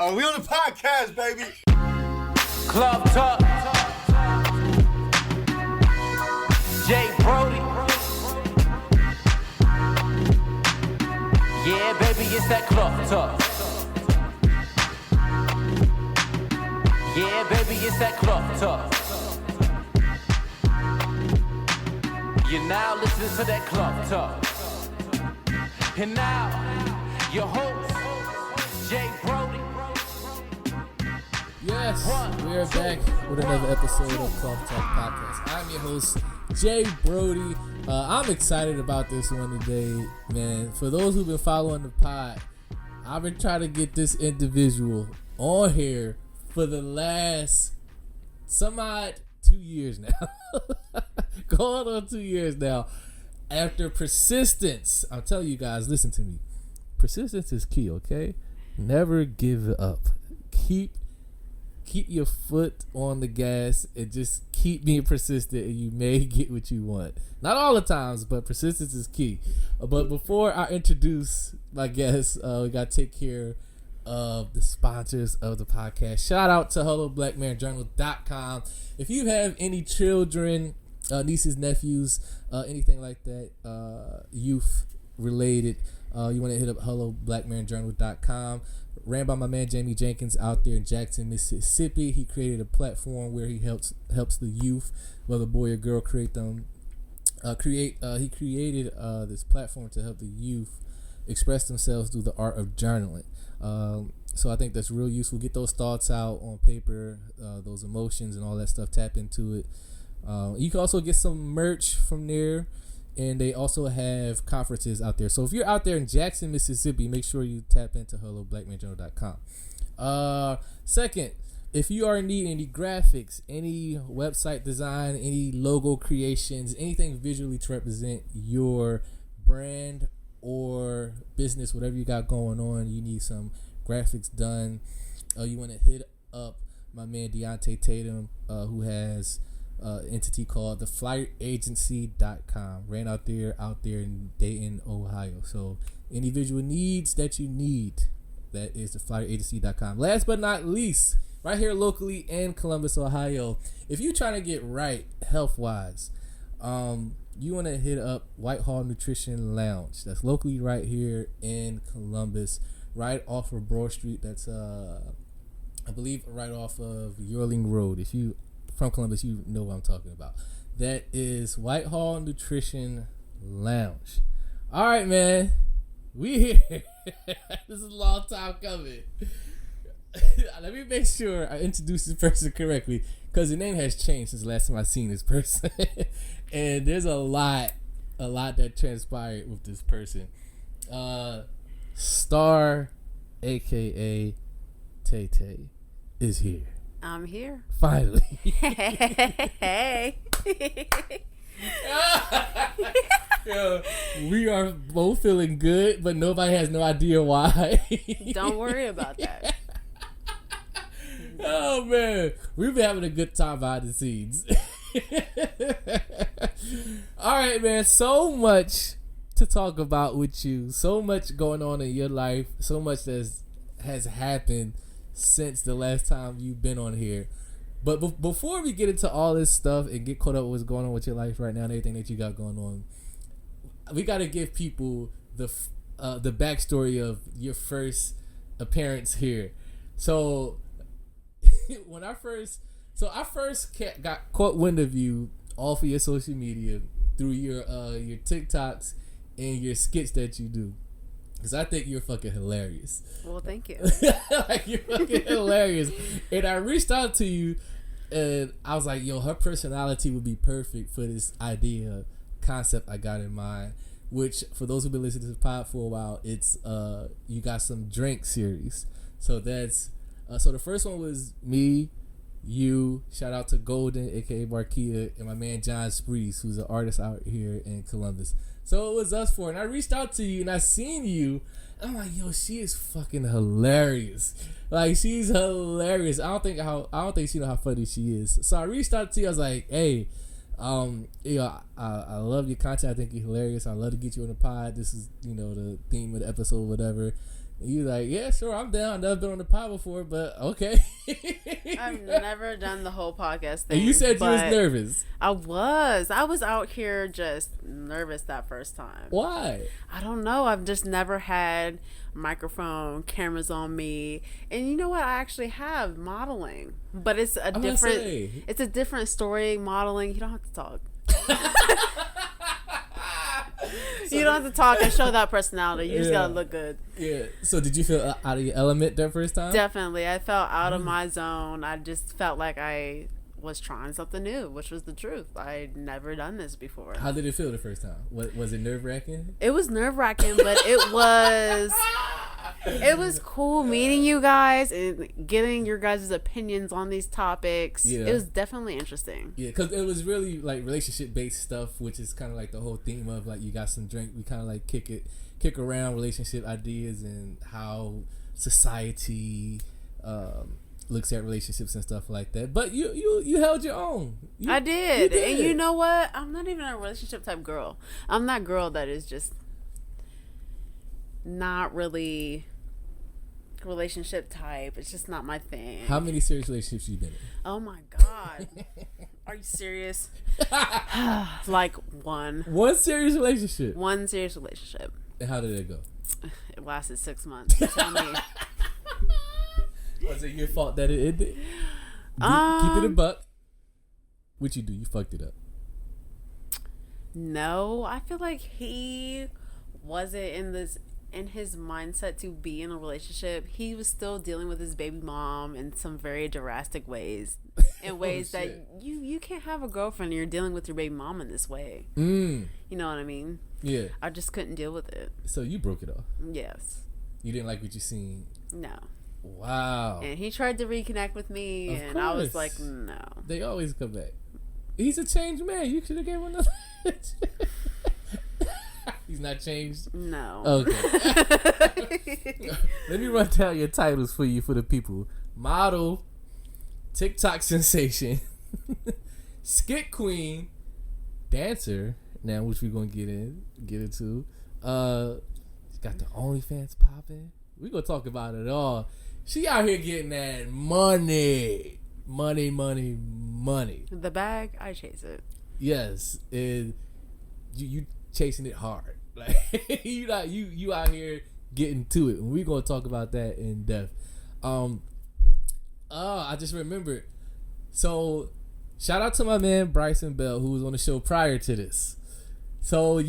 We on the podcast, baby. Club Talk. Jay Brody. Yeah, baby, it's that Club Talk. Yeah, baby, it's that Club Talk. You're now listening to that Club Talk. And now, your host, Jay Brody. Yes, we are back with another episode of Club Talk Podcast. I'm your host, Jay Brody. I'm excited about this one today, man. For those who've been following the pod, I've been trying to get this individual on here for the last 2 years now. Going on 2 years now. After persistence, I'll tell you guys, listen to me. Persistence is key, okay? Never give up. Keep your foot on the gas and just keep being persistent, and you may get what you want. Not all the times, but persistence is key. But before I introduce my guests, we got to take care of the sponsors of the podcast. Shout out to HelloBlackManJournal.com. If you have any children, nieces, nephews, anything like that, youth related, you want to hit up HelloBlackManJournal.com. Ran by my man Jamie Jenkins out there in Jackson, Mississippi. He created a platform where he helps the youth, whether boy or girl, create them. He created this platform to help the youth express themselves through the art of journaling. So I think that's real useful. Get those thoughts out on paper, those emotions and all that stuff. Tap into it. You can also get some merch from there. And they also have conferences out there. So if you're out there in Jackson, Mississippi, make sure you tap into HelloBlackManJournal.com. Second, if you are in need of any graphics, any website design, any logo creations, anything visually to represent your brand or business, whatever you got going on, you need some graphics done, you want to hit up my man Deontay Tatum, who has entity called the FlyerAgency.com. Ran out there in Dayton, Ohio. So any visual needs that you need, that is the FlyerAgency.com. Last but not least, right here locally in Columbus, Ohio, if you're trying to get right health wise, you want to hit up Whitehall Nutrition Lounge. That's locally right here in Columbus, right off of Broad Street. That's I believe right off of Yearling Road. If you from Columbus, you know what I'm talking about. That is Whitehall Nutrition Lounge. All right, man. We here. This is a long time coming. Let me make sure I introduce this person correctly, because the name has changed since the last time I seen this person. And there's a lot that transpired with this person. Star, a.k.a. Tay Tay, is here. I'm here. Finally. Hey. Yo, we are both feeling good, but nobody has no idea why. Don't worry about that. Oh, man. We've been having a good time behind the scenes. All right, man. So much to talk about with you. So much going on in your life. So much that has happened since the last time you've been on here. But before we get into all this stuff and get caught up with what's going on with your life right now and everything that you got going on, we got to give people the backstory of your first appearance here. So I first got caught wind of you off of your social media through your TikToks and your skits that you do. Because I think you're fucking hilarious. Well, thank you. Like, you're fucking hilarious. And I reached out to you, and I was like, yo, her personality would be perfect for this concept I got in mind. Which, for those who've been listening to the pod for a while, it's you got some drink series. So that's so the first one was me, you, shout out to Golden, aka Marquita, and my man John Sprees, who's an artist out here in Columbus. So it was us four, and I reached out to you, and I seen you, and I'm like, yo, she is fucking hilarious. Like, she's hilarious. I don't think she know how funny she is. So I reached out to you. I was like, hey, I love your content. I think you're hilarious. I love to get you on the pod. This is, the theme of the episode, whatever. And you like, yeah, sure, I'm down. I've never been on the pod before, but okay. I've never done the whole podcast thing. And you said you was nervous. I was out here just nervous that first time. Why? I don't know. I've just never had microphone, cameras on me. And you know what? I actually have modeling. But it's a different story modeling. You don't have to talk. You don't have to talk and show that personality. You just gotta look good. Yeah. So did you feel out of your element that first time? Definitely. I felt out of my zone. I just felt like I was trying something new, which was the truth. I'd never done this before. How did it feel the first time? Was it nerve-wracking? It was nerve-wracking, but it was cool meeting you guys and getting your guys' opinions on these topics. Yeah. It was definitely interesting. Yeah, because it was really like relationship-based stuff, which is kind of like the whole theme of like you got some drink. We kind of like kick around relationship ideas and how society looks at relationships and stuff like that. But you held your own. I did. And you know what? I'm not even a relationship type girl. I'm that girl that is just not really relationship type. It's just not my thing. How many serious relationships you been in? Oh my God. Are you serious? Like one. One serious relationship? One serious relationship. And how did it go? It lasted 6 months. Tell me. Was it your fault that it ended? Keep it a buck. What you do? You fucked it up. No, I feel like he wasn't in his mindset to be in a relationship. He was still dealing with his baby mom in some very drastic ways. In ways that you can't have a girlfriend and you're dealing with your baby mom in this way. You know what I mean? Yeah. I just couldn't deal with it. So you broke it off? Yes. You didn't like what you seen? No. Wow. And he tried to reconnect with me, and I was like, no. They always come back. He's a changed man. You should have gave him another. He's not changed? No. Okay. Let me run down your titles for you, for the people. Model, TikTok sensation, skit queen, dancer, now which we're going to get into. Got the OnlyFans popping. We're going to talk about it all. She out here getting that money. The bag, I chase it. Yes. And you chasing it hard. Like you out here getting to it. And we're going to talk about that in depth. I just remembered. So, shout out to my man Bryson Bell, who was on the show prior to this. So,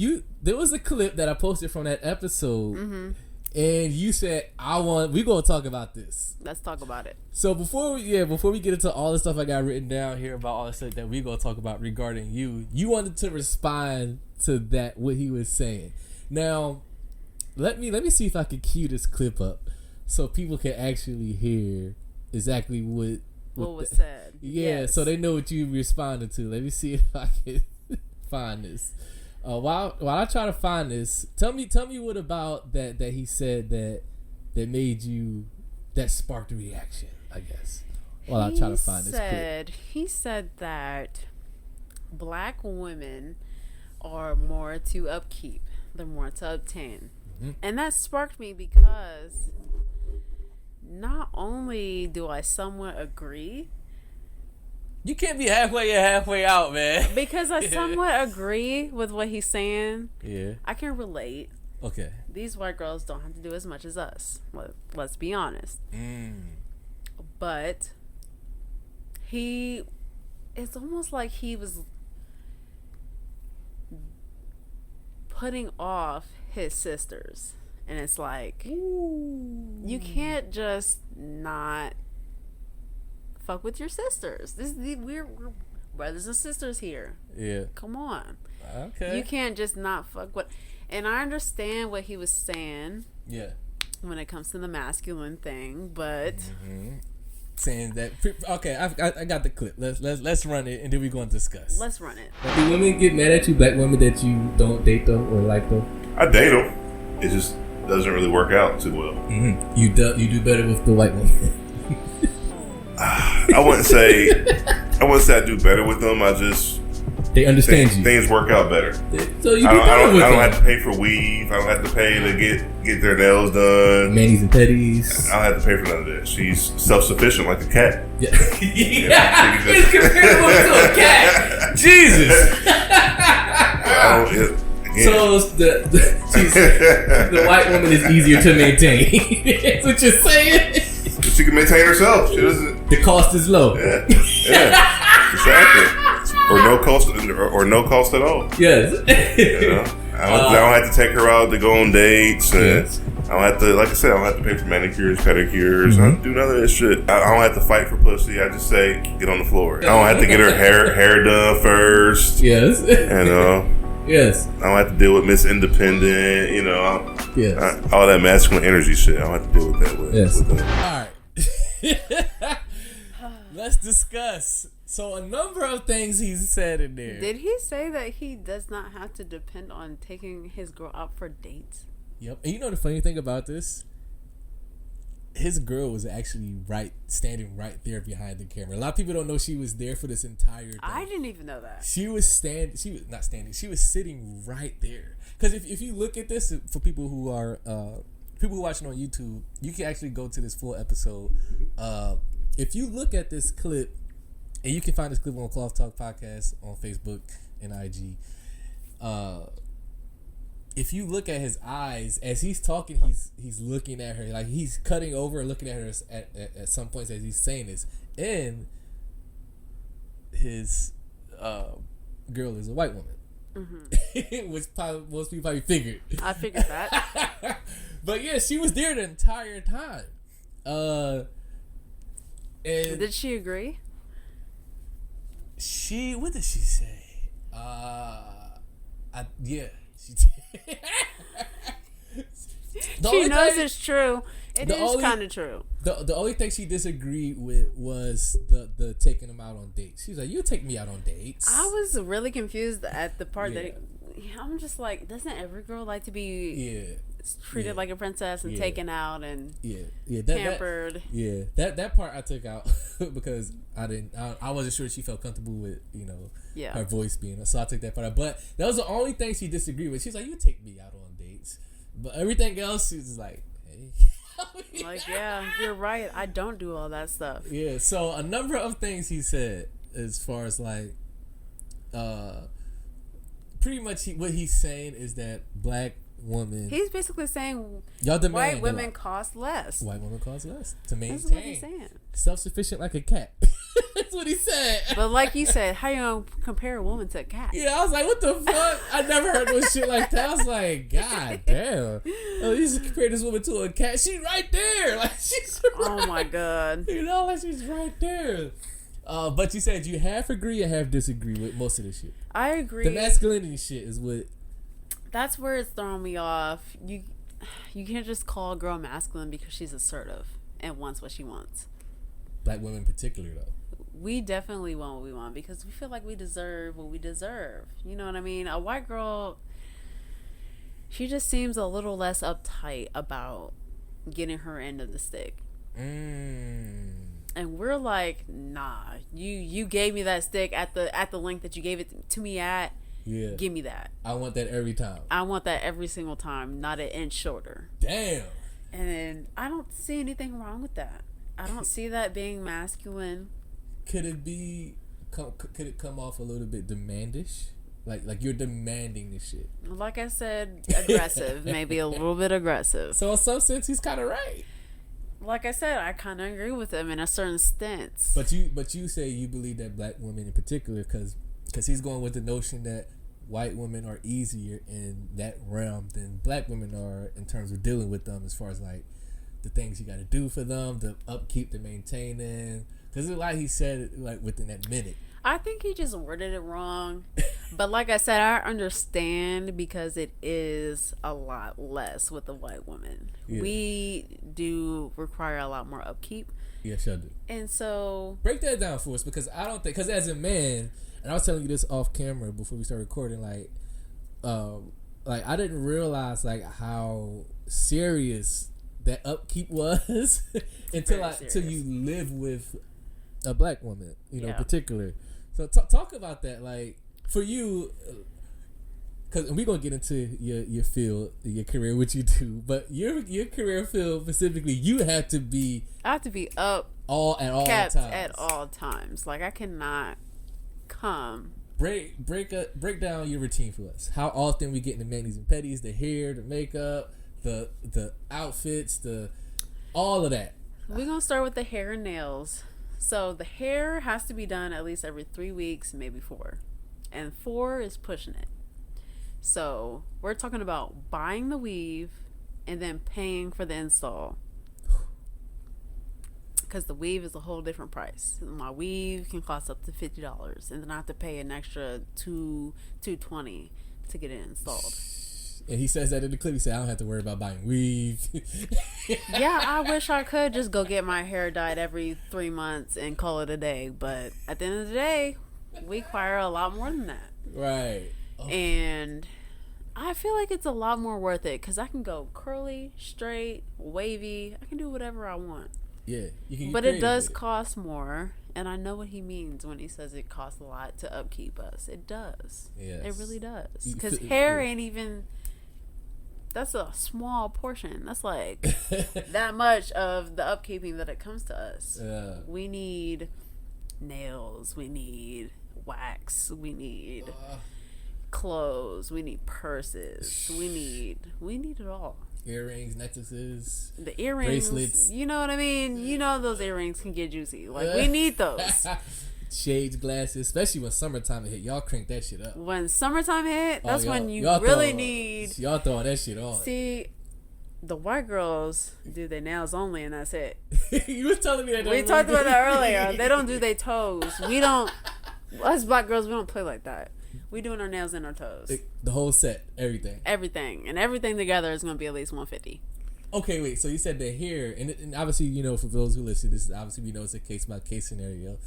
there was a clip that I posted from that episode. Mm-hmm. And you said, we're going to talk about this. Let's talk about it. So before we get into all the stuff I got written down here about all the stuff that we're going to talk about regarding you wanted to respond to that, what he was saying. Now, let me see if I can cue this clip up so people can actually hear exactly what was said. Yeah, yes. So they know what you responded to. Let me see if I can find this. While I try to find this, tell me what about that he said that made you, that sparked a reaction, I guess. While I try to find this clip. He said that black women are more to upkeep, they're more to obtain. Mm-hmm. And that sparked me because not only do I somewhat agree. You can't be halfway in, halfway out, man. Because I somewhat agree with what he's saying. Yeah. I can relate. Okay. These white girls don't have to do as much as us. Let's be honest. But it's almost like he was putting off his sisters. And it's like, you can't just not fuck with your sisters. We're brothers and sisters here. Yeah. Come on. Okay. You can't just not fuck with. And I understand what he was saying. Yeah. When it comes to the masculine thing, but saying that. Okay, I got the clip. Let's run it and then we're going to discuss. Let's run it. Do women get mad at you, black women that you don't date though or like though? I date them. It just doesn't really work out too well. Mm-hmm. You do better with the white woman. I wouldn't say I do better with them. I just They understand you. Things work out better. So you I be don't, I better don't, with I don't them. have to pay for weave. I don't have to pay to get their nails done. Manis and petties. I don't have to pay for none of that. She's self-sufficient like a cat. Yeah. Yeah, It's comparable to a cat. Jesus. I don't, again, So the white woman is easier to maintain. That's what you're saying. she can maintain herself. She doesn't. The cost is low. Yeah, exactly. Or no cost at all. Yes. You know? I don't have to take her out to go on dates. And Yes. I don't have to, like I said, I don't have to pay for manicures, pedicures. I Mm-hmm. don't do none of that shit. I don't have to fight for pussy. I just say, get on the floor. I don't have to get her hair done first. Yes. You know, Yes. I don't have to deal with Miss Independent. You know, Yes. all that masculine energy shit. I don't have to deal with that. Yes. With them. All right. Let's discuss. So a number of things he's said in there. Did he say that he does not have to depend on taking his girl out for dates? Yep. And you know the funny thing about this? His girl was actually standing right there behind the camera. A lot of people don't know she was there for this entire thing. I didn't even know that. She was sitting right there. Because if you look at this, for people who are watching on YouTube, you can actually go to this full episode. If you look at this clip, and you can find this clip on Cloth Talk Podcast on Facebook and IG. If you look at his eyes as he's talking, he's looking at her like he's cutting over and looking at her at some points as he's saying this. And his girl is a white woman, which probably most people probably figured. I figured that. But yeah, she was there the entire time. And Did she agree? What did she say? Yeah, she did. She knows it's true. It is kind of true. The only thing she disagreed with was the taking them out on dates. She's like, "You take me out on dates." I was really confused at the part Yeah. that I'm just like, doesn't every girl like to be treated Yeah. like a princess and taken out and pampered? That part I took out because I wasn't sure she felt comfortable with her voice being, so I took that part out. But that was the only thing she disagreed with. She's like, "You take me out on dates," but everything else she's like, "Hey." Like, yeah, you're right. I don't do all that stuff. Yeah, so a number of things he said as far as like, pretty much what he's saying is that black women. He's basically saying y'all demand white women cost less. White women cost less to maintain. That's what he's saying. Self-sufficient like a cat. That's what he said. But like you said, how you gonna compare a woman to a cat? Yeah, I was like, what the fuck? I never heard no shit like that. I was like, God damn. Oh, you just compare this woman to a cat. She's right there. Like, she's right. Oh my god. You know, like she's right there. But you said you half agree and half disagree with most of this shit. I agree. The masculinity shit is what. That's where it's throwing me off. You can't just call a girl masculine because she's assertive and wants what she wants. Black women in particular, though. We definitely want what we want because we feel like we deserve what we deserve. You know what I mean? A white girl, she just seems a little less uptight about getting her end of the stick. And we're like, nah, you gave me that stick at the length that you gave it to me at. Yeah. Give me that. I want that every time. I want that every single time, not an inch shorter. Damn. And I don't see anything wrong with that. I don't see that being masculine. Could it come off a little bit demandish? Like you're demanding this shit. Like I said, aggressive. Maybe a little bit aggressive. So in some sense, he's kind of right. Like I said, I kind of agree with him in a certain stance. But you say you believe that black women in particular, because he's going with the notion that white women are easier in that realm than black women are in terms of dealing with them, as far as like the things you got to do for them, the upkeep, the maintaining. Because there's a lot he said like within that minute. I think he just worded it wrong. But like I said, I understand because it is a lot less with the white woman. Yeah. We do require a lot more upkeep. Yes, I do. And so break that down for us, because I don't think, because as a man, and I was telling you this off camera before we started recording, like I didn't realize like how serious that upkeep was until you live with a black woman, in particular. So talk about that, like for you, because we're gonna get into your field, your career, what you do, but your career field specifically, you have to be. I have to be up at all kept times. at all times. Like, I cannot come. Break down your routine for us. How often we get in the manis and petties, the hair, the makeup, the outfits, all of that. We're gonna start with the hair and nails. So the hair has to be done at least every 3 weeks, maybe 4, and 4 is pushing it. So we're talking about buying the weave and then paying for the install. Because the weave is a whole different price. My weave can cost up to $50, and then I have to pay an extra $220 to get it installed. And he says that in the clip. He said, "I don't have to worry about buying weave." Yeah, I wish I could just go get my hair dyed every 3 months and call it a day. But at the end of the day, we require a lot more than that. Right. Oh. And I feel like it's a lot more worth it because I can go curly, straight, wavy. I can do whatever I want. Yeah, you can. But it does cost more, and I know what he means when he says it costs a lot to upkeep us. It does. Yes. It really does. Because hair ain't even. That's a small portion. That's like that much of the upkeeping that it comes to us. Yeah. We need nails. We need wax. We need clothes. We need purses. We need it all. Earrings, necklaces, the earrings, bracelets. You know what I mean? You know those earrings can get juicy. Like, we need those. Shades, glasses, especially when summertime hit. Y'all crank that shit up. When summertime hit, that's when you need. Y'all throwing that shit on. See, the white girls do their nails only, and that's it. You was telling me that. We talked about that earlier. They don't do their toes. We don't. Us black girls, we don't play like that. We doing our nails and our toes. The whole set, everything. And everything together is gonna be at least $150. Okay, wait. So you said the hair, and obviously, you know, for those who listen, this is obviously we know it's a case by case scenario.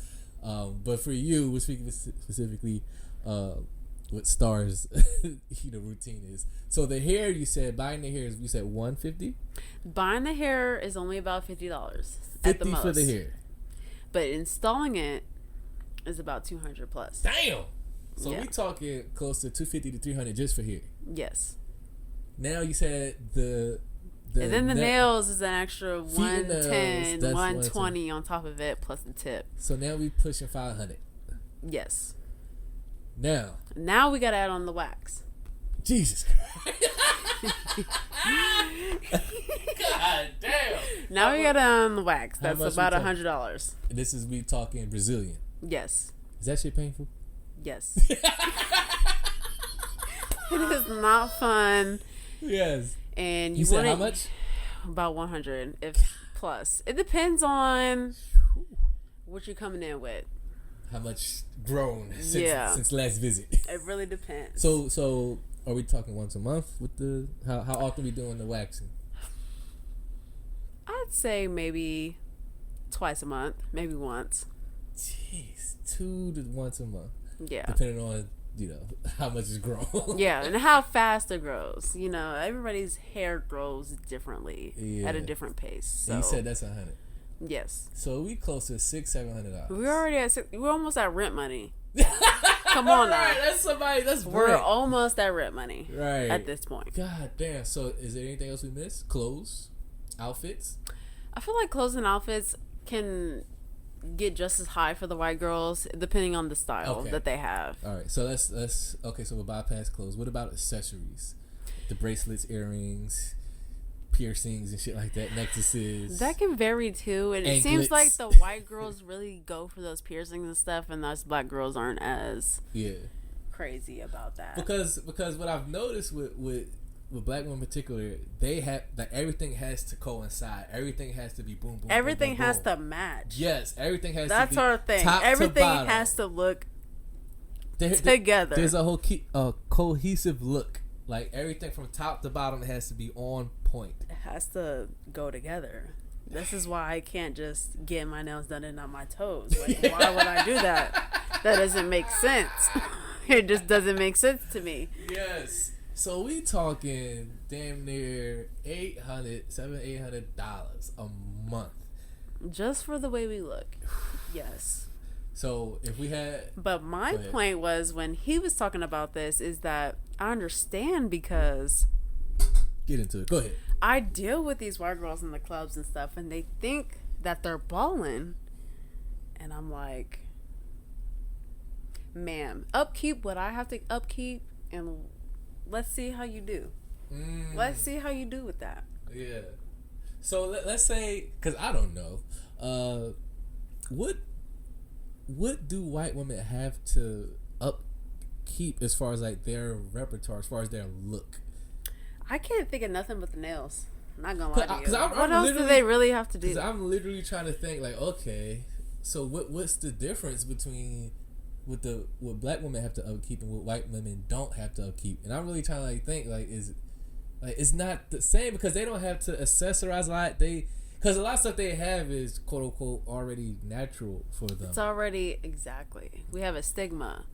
But for you, we're speaking specifically what Star's routine is. So the hair, you said buying the hair is, you said $150. Buying the hair is only about $50 at the most. For the hair, but installing it is about $200 plus. Damn. So Yeah. we talking close to $250 to $300 just for hair. Yes. Now you said the and then the nails is an extra nails, $110, that's $120 on top of it plus the tip. So now we pushing $500. Yes. Now we gotta add on the wax. Jesus Christ. God damn. Now we gotta add on the wax. How That's much about we $100. This is me talking Brazilian. Yes. Is that shit painful? Yes. It is not fun. Yes. And you said how much? About 100, if plus. It depends on what you're coming in with. How much grown since last visit? It really depends. So are we talking once a month with the how often we doing the waxing? I'd say maybe twice a month, maybe once. Jeez, 2 to once a month. Yeah. Depending on, how much is grown. Yeah, and how fast it grows. Everybody's hair grows differently at a different pace. So you said that's 100. Yes. So we close to $600-$700. We're already at we're almost at rent money. Come on now. Right, that's We're rent. almost at rent money. Right. At this point. God damn. So is there anything else we missed? Clothes? Outfits? I feel like clothes and outfits can get just as high for the white girls depending on the style that they have. All right. So let's okay, so we'll bypass clothes. What about accessories? The bracelets, earrings, piercings and shit like that, necklaces. That can vary too, and it seems like the white girls really go for those piercings and stuff, and us black girls aren't as crazy about that. Because what I've noticed with black women in particular, they have everything has to coincide. Everything has to be boom boom. Everything boom, boom, has boom. to match. Yes, everything has. That's to be our thing. top Everything to bottom. has to look together. There's a whole cohesive look. Like everything from top to bottom has to be on point. It has to go together. This is why I can't just get my nails done and not my toes. Like, why would I do that? That doesn't make sense. It just doesn't make sense to me. Yes. So we talking damn near $800 a month. Just for the way we look. Yes. So if we had, But my point was when he was talking about this is that I understand because get into it. Go ahead. I deal with these white girls in the clubs and stuff, and they think that they're balling, and I'm like, ma'am, upkeep what I have to upkeep, and let's see how you do. Let's see how you do with that. Yeah. So let's say, because I don't know, what do white women have to upkeep as far as like their repertoire, as far as their look? I can't think of nothing but the nails. I'm not gonna lie to you. I'm what else do they really have to do? Because I'm literally trying to think like, okay, so what's the difference between what black women have to upkeep and what white women don't have to upkeep? And I'm really trying to like think like, is like it's not the same because they don't have to accessorize a lot. Because a lot of stuff they have is quote unquote already natural for them. It's already exactly. We have a stigma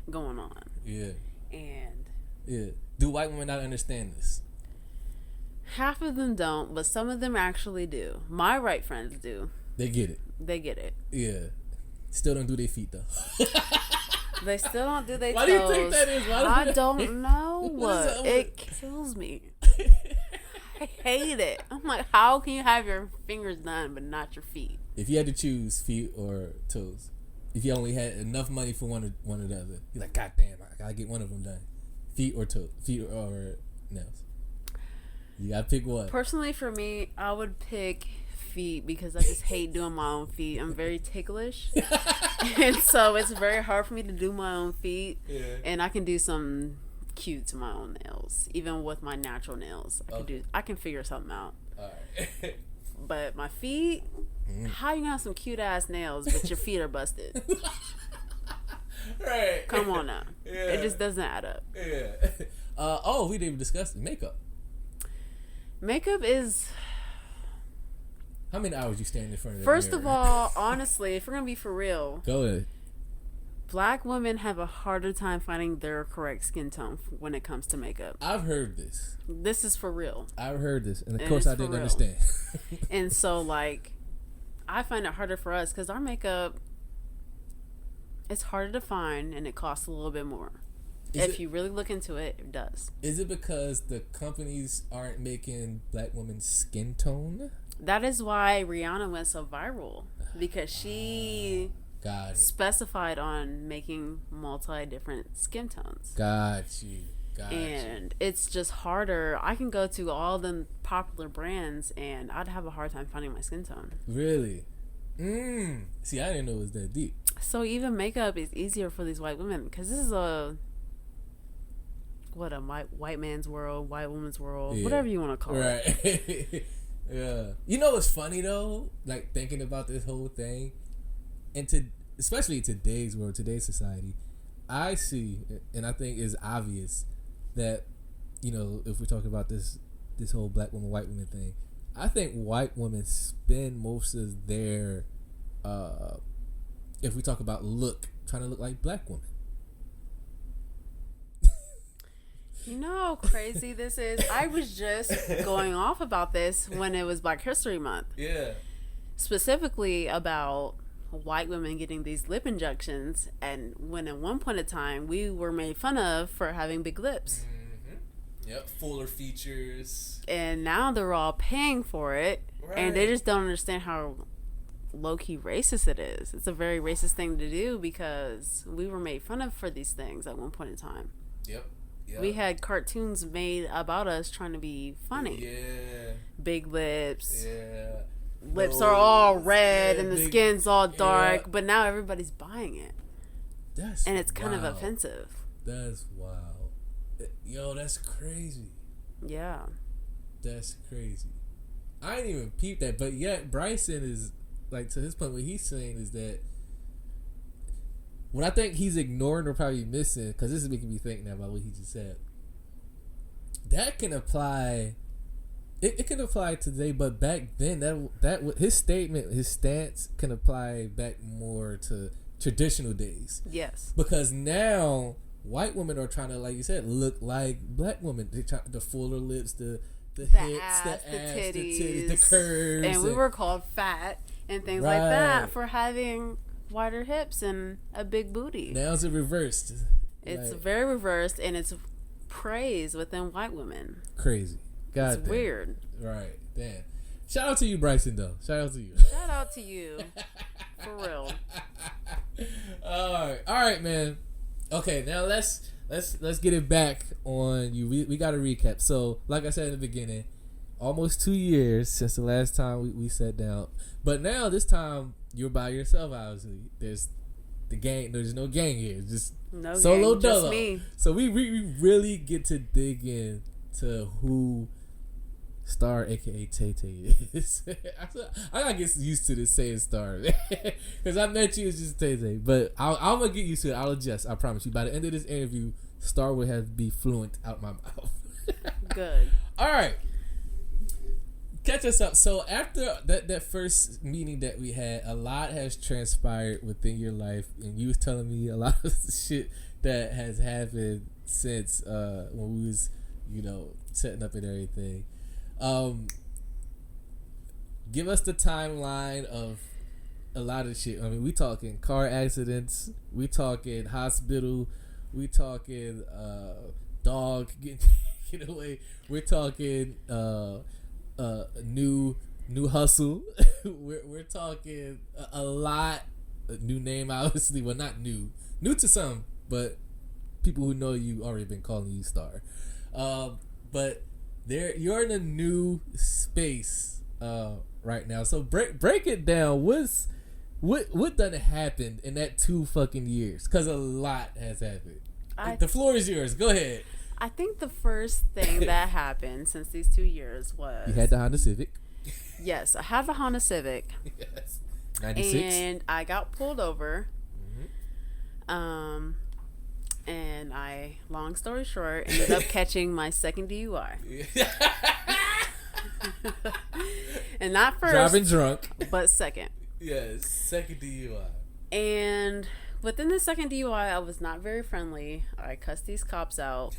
going on. Yeah. And yeah, do white women not understand this? Half of them don't, but some of them actually do. My white friends do. They get it. They get it. Yeah. Still don't do their feet though. They still don't do their toes. Why do you think that is? I don't know. What is It kills me. I hate it. I'm like, how can you have your fingers done but not your feet? If you had to choose feet or toes, if you only had enough money for one or the other, you're like, God damn, I gotta get one of them done. Feet or toes, feet or nails. You gotta pick one. Personally, for me, I would pick feet because I just hate doing my own feet. I'm very ticklish, and so it's very hard for me to do my own feet. Yeah. And I can do some cute to my own nails, even with my natural nails. I can figure something out. All right. But my feet, how you gonna have some cute ass nails but your feet are busted? Right. Come on now. Yeah. It just doesn't add up. Yeah. We didn't even discuss makeup. Makeup is. How many hours you stand in front of the First mirror? of all, honestly, if we're gonna be for real, go ahead. Black women have a harder time finding their correct skin tone when it comes to makeup. I've heard this. This is for real. I've heard this, and of course I didn't understand. And so, like, I find it harder for us because our makeup, it's harder to find and it costs a little bit more. If you really look into it, it does. Is it because the companies aren't making black women's skin tone? That is why Rihanna went so viral, because she specified on making different skin tones. Got you. And it's just harder. I can go to all the popular brands and I'd have a hard time finding my skin tone. Really? See, I didn't know it was that deep. So even makeup is easier for these white women because this is a white man's world, white woman's world, whatever you want to call it. Right. Yeah. You know what's funny though? Like thinking about this whole thing, and especially today's world, today's society, I see, and I think it's obvious that, you know, if we're talking about this whole black woman, white woman thing, I think white women spend most of their, if we talk about trying to look like black women. You know how crazy this is? I was just going off about this when it was Black History Month. Yeah. Specifically about white women getting these lip injections, and when at one point in time we were made fun of for having big lips. Mm-hmm. Yep, fuller features. And now they're all paying for it, and they just don't understand how low-key racist it is. It's a very racist thing to do because we were made fun of for these things at one point in time. Yep. We had cartoons made about us trying to be funny. Yeah. Big lips. Yeah. Lips are all red and the skin's all dark, but now everybody's buying it. And it's kind of offensive. That's wild. Yo, that's crazy. Yeah. That's crazy. I didn't even peep that, but yet Bryson is, like, to his point, what he's saying is that what I think he's ignoring or probably missing, because this is making me think now about what he just said, that can apply. It can apply today, but back then that his statement, his stance can apply back more to traditional days. Yes. Because now white women are trying to, like you said, look like black women. They try the fuller lips, the hips, the titties, the curves, and we were called fat and things like that for having wider hips and a big booty. Now it's reversed. It's Like, very reversed, and it's praised within white women. crazy. God It's damn. weird. Right. Damn. Shout out to you, Bryson, though. Shout out to you. Shout out to you. For real. All right, man. Okay, now let's get it back on you. We got to recap. So, like I said in the beginning, almost 2 years since the last time we sat down. But now this time you're by yourself. Obviously, there's no gang here. It's just No solo gang, just dolo. me. So we really get to dig in to who Star, aka Tay Tay, is. I gotta get used to this saying Star, because I met you as just Tay Tay, but I'm gonna get used to it. I'll adjust. I promise you. By the end of this interview, Star will have be fluent out my mouth. Good. All right, catch us up. So after that first meeting that we had, a lot has transpired within your life, and you was telling me a lot of shit that has happened since when we was, setting up and everything. Give us the timeline of a lot of shit. I mean, we talking car accidents, we talking hospital, we talking dog get away, we're talking new hustle. we're talking a lot. New name, obviously. Well, not new to some, but people who know you already been calling you Star. But you're in a new space right now. So break it down. What done happened in that 2 fucking years? Because a lot has happened. The floor is yours. Go ahead. I think the first thing that happened since these 2 years was... You had the Honda Civic. Yes, I have a Honda Civic. Yes. 96. And I got pulled over. Mm-hmm. And I, long story short, ended up catching my second DUI. And not first. Driving drunk. But second. Yes, second DUI. And within the second DUI, I was not very friendly. I cussed these cops out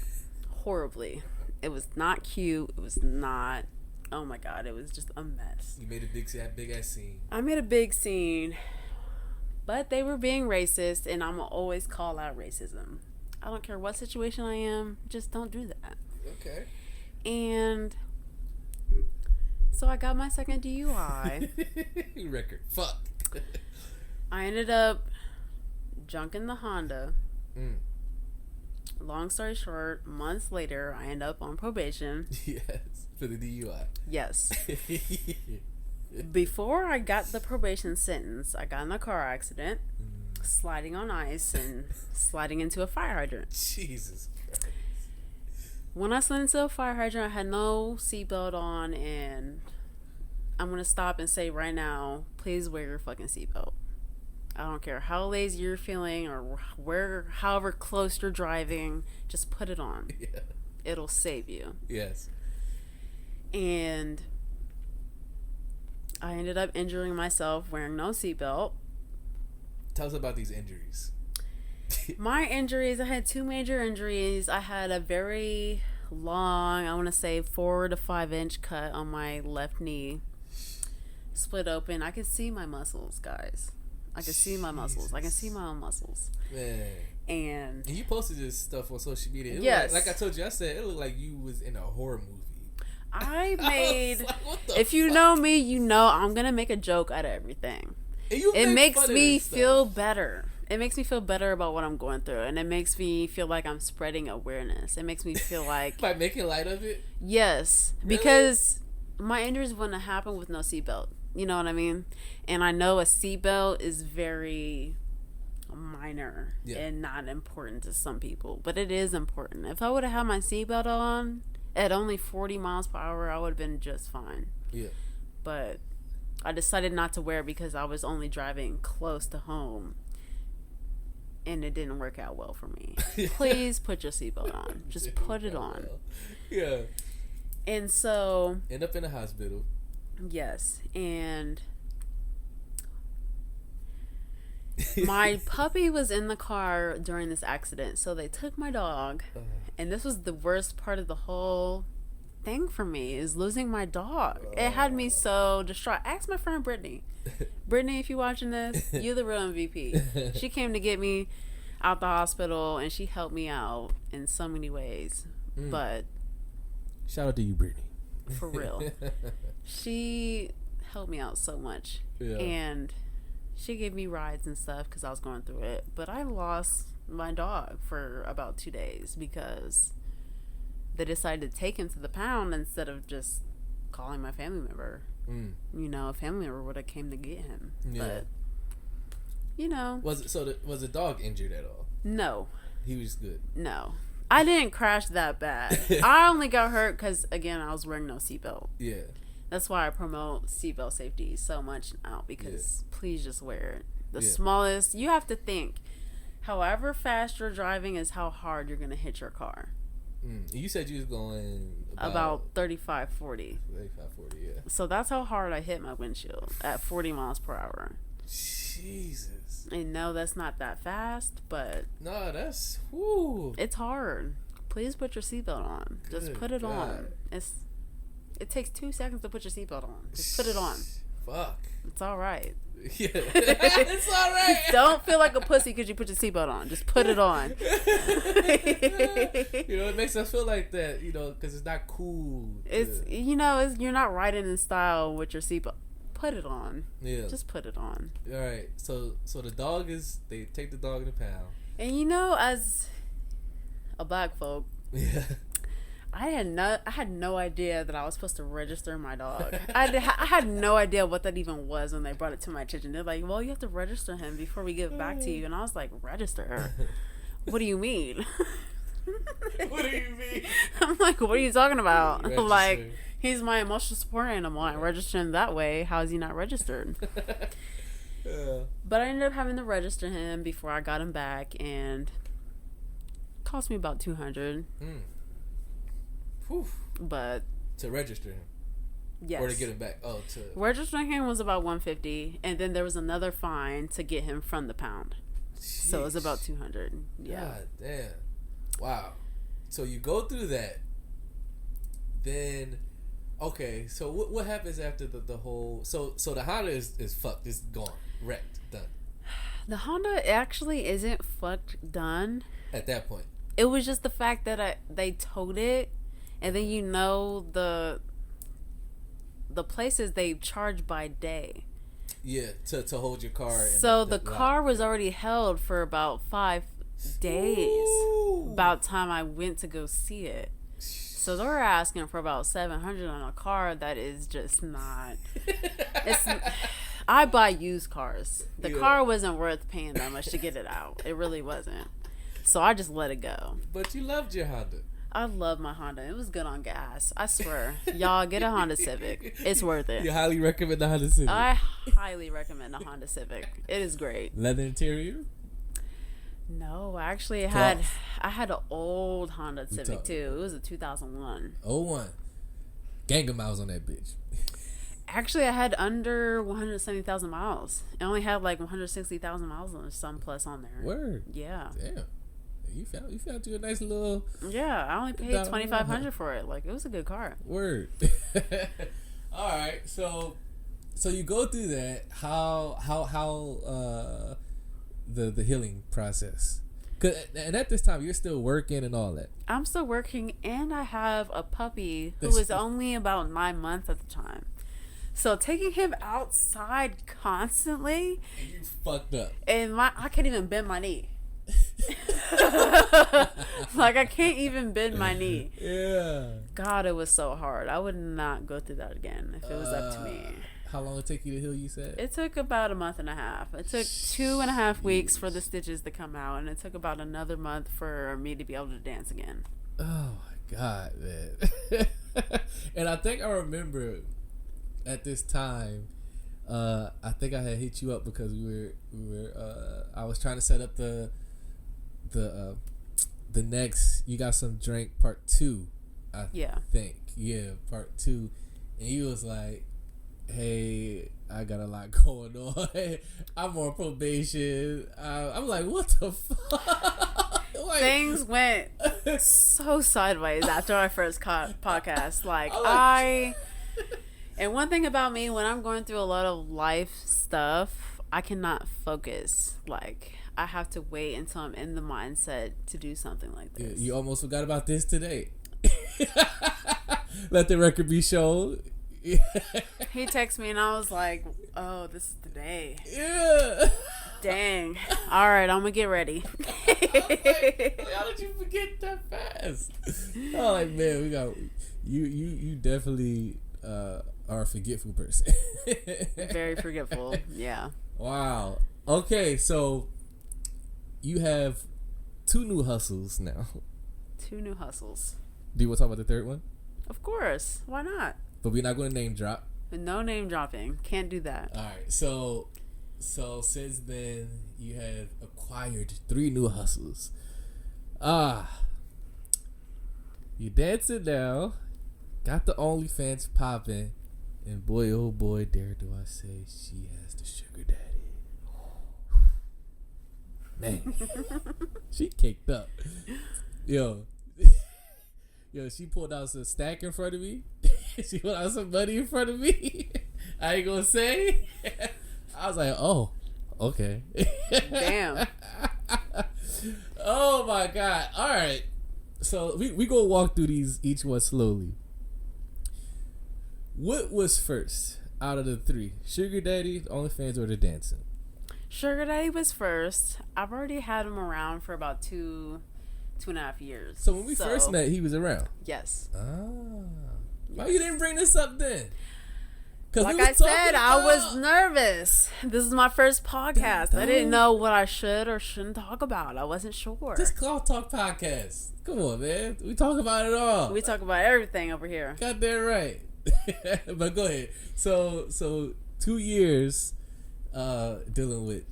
horribly. It was not cute. It was not... Oh my God, it was just a mess. You made a big ass scene. I made a big scene. But they were being racist, and I'm going to always call out racism. I don't care what situation I am, just don't do that. Okay. And so I got my second DUI. Record. Fuck. I ended up junking the Honda. Long story short, months later, I end up on probation. Yes, for the DUI. Yes. Before I got the probation sentence, I got in a car accident, sliding on ice and sliding into a fire hydrant. Jesus Christ. When I slid into a fire hydrant, I had no seatbelt on, and I'm going to stop and say right now, please wear your fucking seatbelt. I don't care how lazy you're feeling or however close you're driving, just put it on. Yeah. It'll save you. Yes. And I ended up injuring myself wearing no seatbelt. Tell us about these injuries. My injuries, I had 2 major injuries. I had a very long, I want to say 4 to 5 inch cut on my left knee. Split open. I could see my muscles, guys. I can see my muscles. I can see my own muscles. Man. And you posted this stuff on social media. It yes. Like I told you, I said it looked like you was in a horror movie. I made... like, what the if you know me, you know I'm going to make a joke out of everything. It makes me feel better. It makes me feel better about what I'm going through. And it makes me feel like I'm spreading awareness. It makes me feel like... By making light of it? Yes. Really? Because my injuries wouldn't happen with no seatbelt. You know what I mean? And I know a seatbelt is very minor and not important to some people. But it is important. If I would have had my seatbelt on at only 40 miles per hour, I would have been just fine. Yeah. But I decided not to wear it because I was only driving close to home. And it didn't work out well for me. Please put your seatbelt on. Just put it on. Yeah. And so... End up in a hospital. Yes. And... my puppy was in the car during this accident. So they took my dog. And this was the worst part of the whole thing for me, is losing my dog. It had me so distraught. Ask my friend Brittany. Brittany, if you're watching this, you're the real MVP. She came to get me out the hospital, and she helped me out in so many ways. But shout out to you, Brittany. For real. She helped me out so much. Yeah. And she gave me rides and stuff because I was going through it. But I lost my dog for about 2 days because they decided to take him to the pound instead of just calling my family member. You know, a family member would have came to get him. Yeah. But, you know. Was the dog injured at all? No. He was good. No. I didn't crash that bad. I only got hurt because, again, I was wearing no seatbelt. Yeah. That's why I promote seatbelt safety so much now, because please just wear it. The Yeah. smallest, you have to think, however fast you're driving is how hard you're going to hit your car. You said you was going About 35, 40. 35, 40, yeah. So that's how hard I hit my windshield at 40 miles per hour. Jesus. And no, that's not that fast, but No, that's whoo. it's hard. Please put your seatbelt on. Just Good put it on. God. It takes 2 seconds to put your seatbelt on. Just put it on. Fuck. It's all right. Yeah. It's all right. Don't feel like a pussy because you put your seatbelt on. Just put it on. You know, it makes us feel like that, you know, because it's not cool. You're not riding in style with your seatbelt. Put it on. Yeah. Just put it on. All right. So the dog they take the dog in the pound. And as a black folk, Yeah. I had no idea that I was supposed to register my dog. I had no idea what that even was when they brought it to my attention. They're like, well, you have to register him before we give it back to you. And I was like, register? What do you mean? What do you mean? I'm like, what are you talking about? Register. Like, he's my emotional support animal. I register him that way. How is he not registered? But I ended up having to register him before I got him back, and it cost me about $200. Whew. But To register him. yes, Or to get him back. Oh, to registering him was about $150, and then there was another fine to get him from the pound. So it was about $200. Yeah. God damn. Wow. So you go through that. Then, okay. So what happens after the whole? So the Honda is fucked. It's gone. Wrecked. Done. The Honda actually isn't fucked done. At that point. It was just the fact that they towed it, and then the places they charge by day. Yeah, to hold your car. So the car was already held for about 5 days. Ooh. About time I went to go see it. So they were asking for about $700 on a car that is just not. I buy used cars. The car wasn't worth paying that much to get it out. It really wasn't. So I just let it go. But you loved your Honda. I love my Honda. It was good on gas. I swear. Y'all get a Honda Civic. It's worth it. You highly recommend the Honda Civic. I highly recommend a Honda Civic. It is great. Leather interior? No, actually I had an old Honda Civic too. It was a 2001. 01. Gang of miles on that bitch. Actually, I had under 170,000 miles. I only had like 160,000 miles on some plus on there. Word. Yeah. Damn. You found you a nice little Yeah, I only paid $2,500 for it. Like, it was a good car. word. All right, so you go through that. How the healing process? And at this time, you're still working and all that. I'm still working, and I have a puppy who was only about 9 months at the time. So taking him outside constantly, You fucked up. and I can't even bend my knee. Like, I can't even bend my knee. Yeah. God, it was so hard. I would not go through that again if it was up to me. How long it take you to heal? You said It took about a month and a half. It took 2.5 weeks for the stitches to come out, and it took about another month for me to be able to dance again. Oh my God, man. And I think I remember at this time, I think I had hit you up because we were I was trying to set up the next You Got Some Drink part 2. I think. Yeah, part 2. And you was like, hey, I got a lot going on. I'm on probation. I'm like, what the fuck? Like, Things went so sideways after our first podcast. Like, And one thing about me, when I'm going through a lot of life stuff, I cannot focus. Like, I have to wait until I'm in the mindset to do something like this. You almost forgot about this today. Let the record be shown. He texted me and I was like, oh, this is the day. Yeah. Dang. All right, I'm going to get ready. How did you forget that fast? Oh, like, man, we got you definitely are a forgetful person. Very forgetful. Yeah. Wow. Okay, so you have 2 new hustles now. 2 new hustles. Do you want to talk about the third one? Of course. Why not? But we're not going to name drop. No name dropping. Can't do that. All right. So since then, you have acquired 3 new hustles. You dancing now. Got the OnlyFans popping. And boy, oh boy, dare do I say she has the sugar daddy. Man. She caked up. Yo, she pulled out some stack in front of me. She pulled out some money in front of me. I ain't gonna say. I was like, oh, okay. Damn. Oh my God. All right. So we gonna walk through these each one slowly. What was first out of the 3? Sugar daddy, OnlyFans, or the dancing? Sugar Daddy was first. I've already had him around for about 2.5 years. So when we first met, he was around. Yes. Why you didn't bring this up then? Like I said, I was nervous. This is my first podcast. I didn't know what I should or shouldn't talk about. I wasn't sure. This Cloth Talk podcast. Come on, man. We talk about it all. We talk about everything over here. Got that right. But go ahead. So 2 years dealing with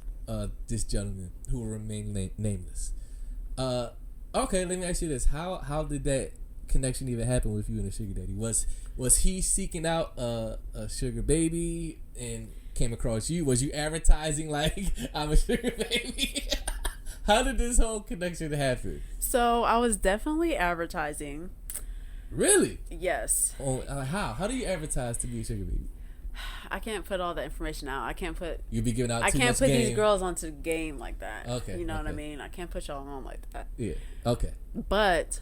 this gentleman who will remain nameless. Okay, let me ask you this: How did that connection even happen with you and the sugar daddy? Was he seeking out a sugar baby and came across you? Was you advertising like I'm a sugar baby? How did this whole connection happen? So I was definitely advertising. Really? Yes. Oh, how? How do you advertise to be a sugar baby? I can't put all that information out. I can't put. You be giving out. I too can't much put game. these girls onto game like that. Okay. You know what I mean? I can't put y'all on like that. Yeah. Okay. But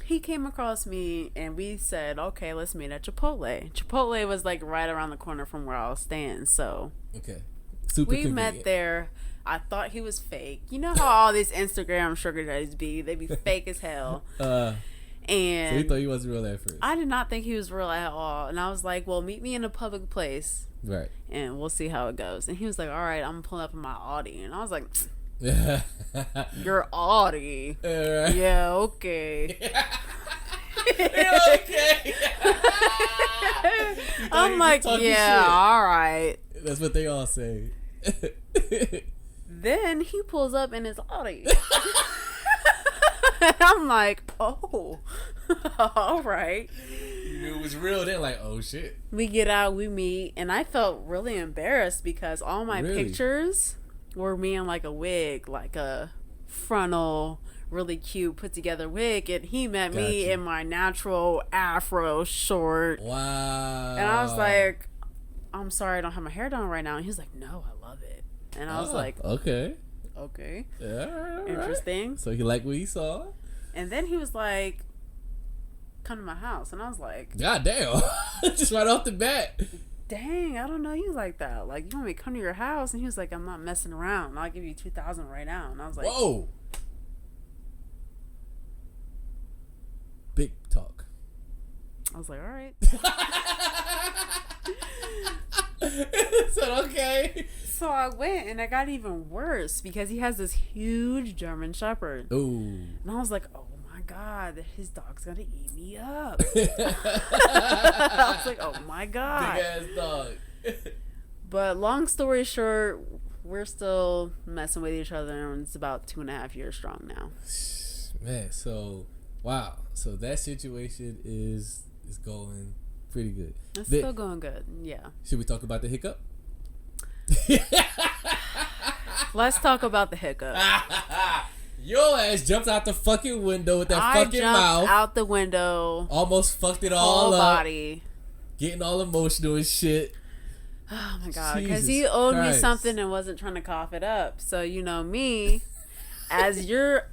he came across me and we said, okay, let's meet at Chipotle. Chipotle was like right around the corner from where I was staying. So okay. Super we convenient. met there. I thought he was fake. You know how all these Instagram sugar daddies be? They be fake as hell. And so you thought he wasn't real at first? I did not think he was real at all. And I was like, well, meet me in a public place. Right. And we'll see how it goes. And he was like, all right, I'm pulling up in my Audi. And I was like, your Audi? Right. Yeah, okay. Okay. I'm like, yeah, shit. all right. That's what they all say. Then he pulls up in his Audi. And I'm like, oh, all right. You knew it was real then, like, oh shit. We get out, we meet, and I felt really embarrassed because all my pictures were me in like a wig, like a frontal, really cute, put together wig, and he met me in my natural afro short. Wow. And I was like, I'm sorry I don't have my hair done right now. And he was like, no, I love it. And I was like, okay. Yeah, all interesting. Right. So he liked what he saw. And then he was like, come to my house. And I was like, God damn. Just right off the bat. Dang, I don't know you like that. Like, you want me to come to your house? And he was like, I'm not messing around. I'll give you $2,000 right now. And I was like, whoa. Big talk. I was like, all right. Said okay. So I went, and it got even worse because he has this huge German Shepherd. Ooh. And I was like, oh my God, his dog's gonna eat me up. I was like, oh my God. Big ass dog. But long story short, we're still messing with each other, and it's about 2.5 years strong now. Man, so wow. So that situation is going pretty good. It's still going good, yeah. Should we talk about the hiccup? Let's talk about the hiccup. Your ass jumped out the fucking window with that fucking mouth. Out the window. Almost fucked it Whole all up. body. getting all emotional and shit. Oh my God, because Jesus he owed me Christ. something and wasn't trying to cough it up. So, you know, me, as your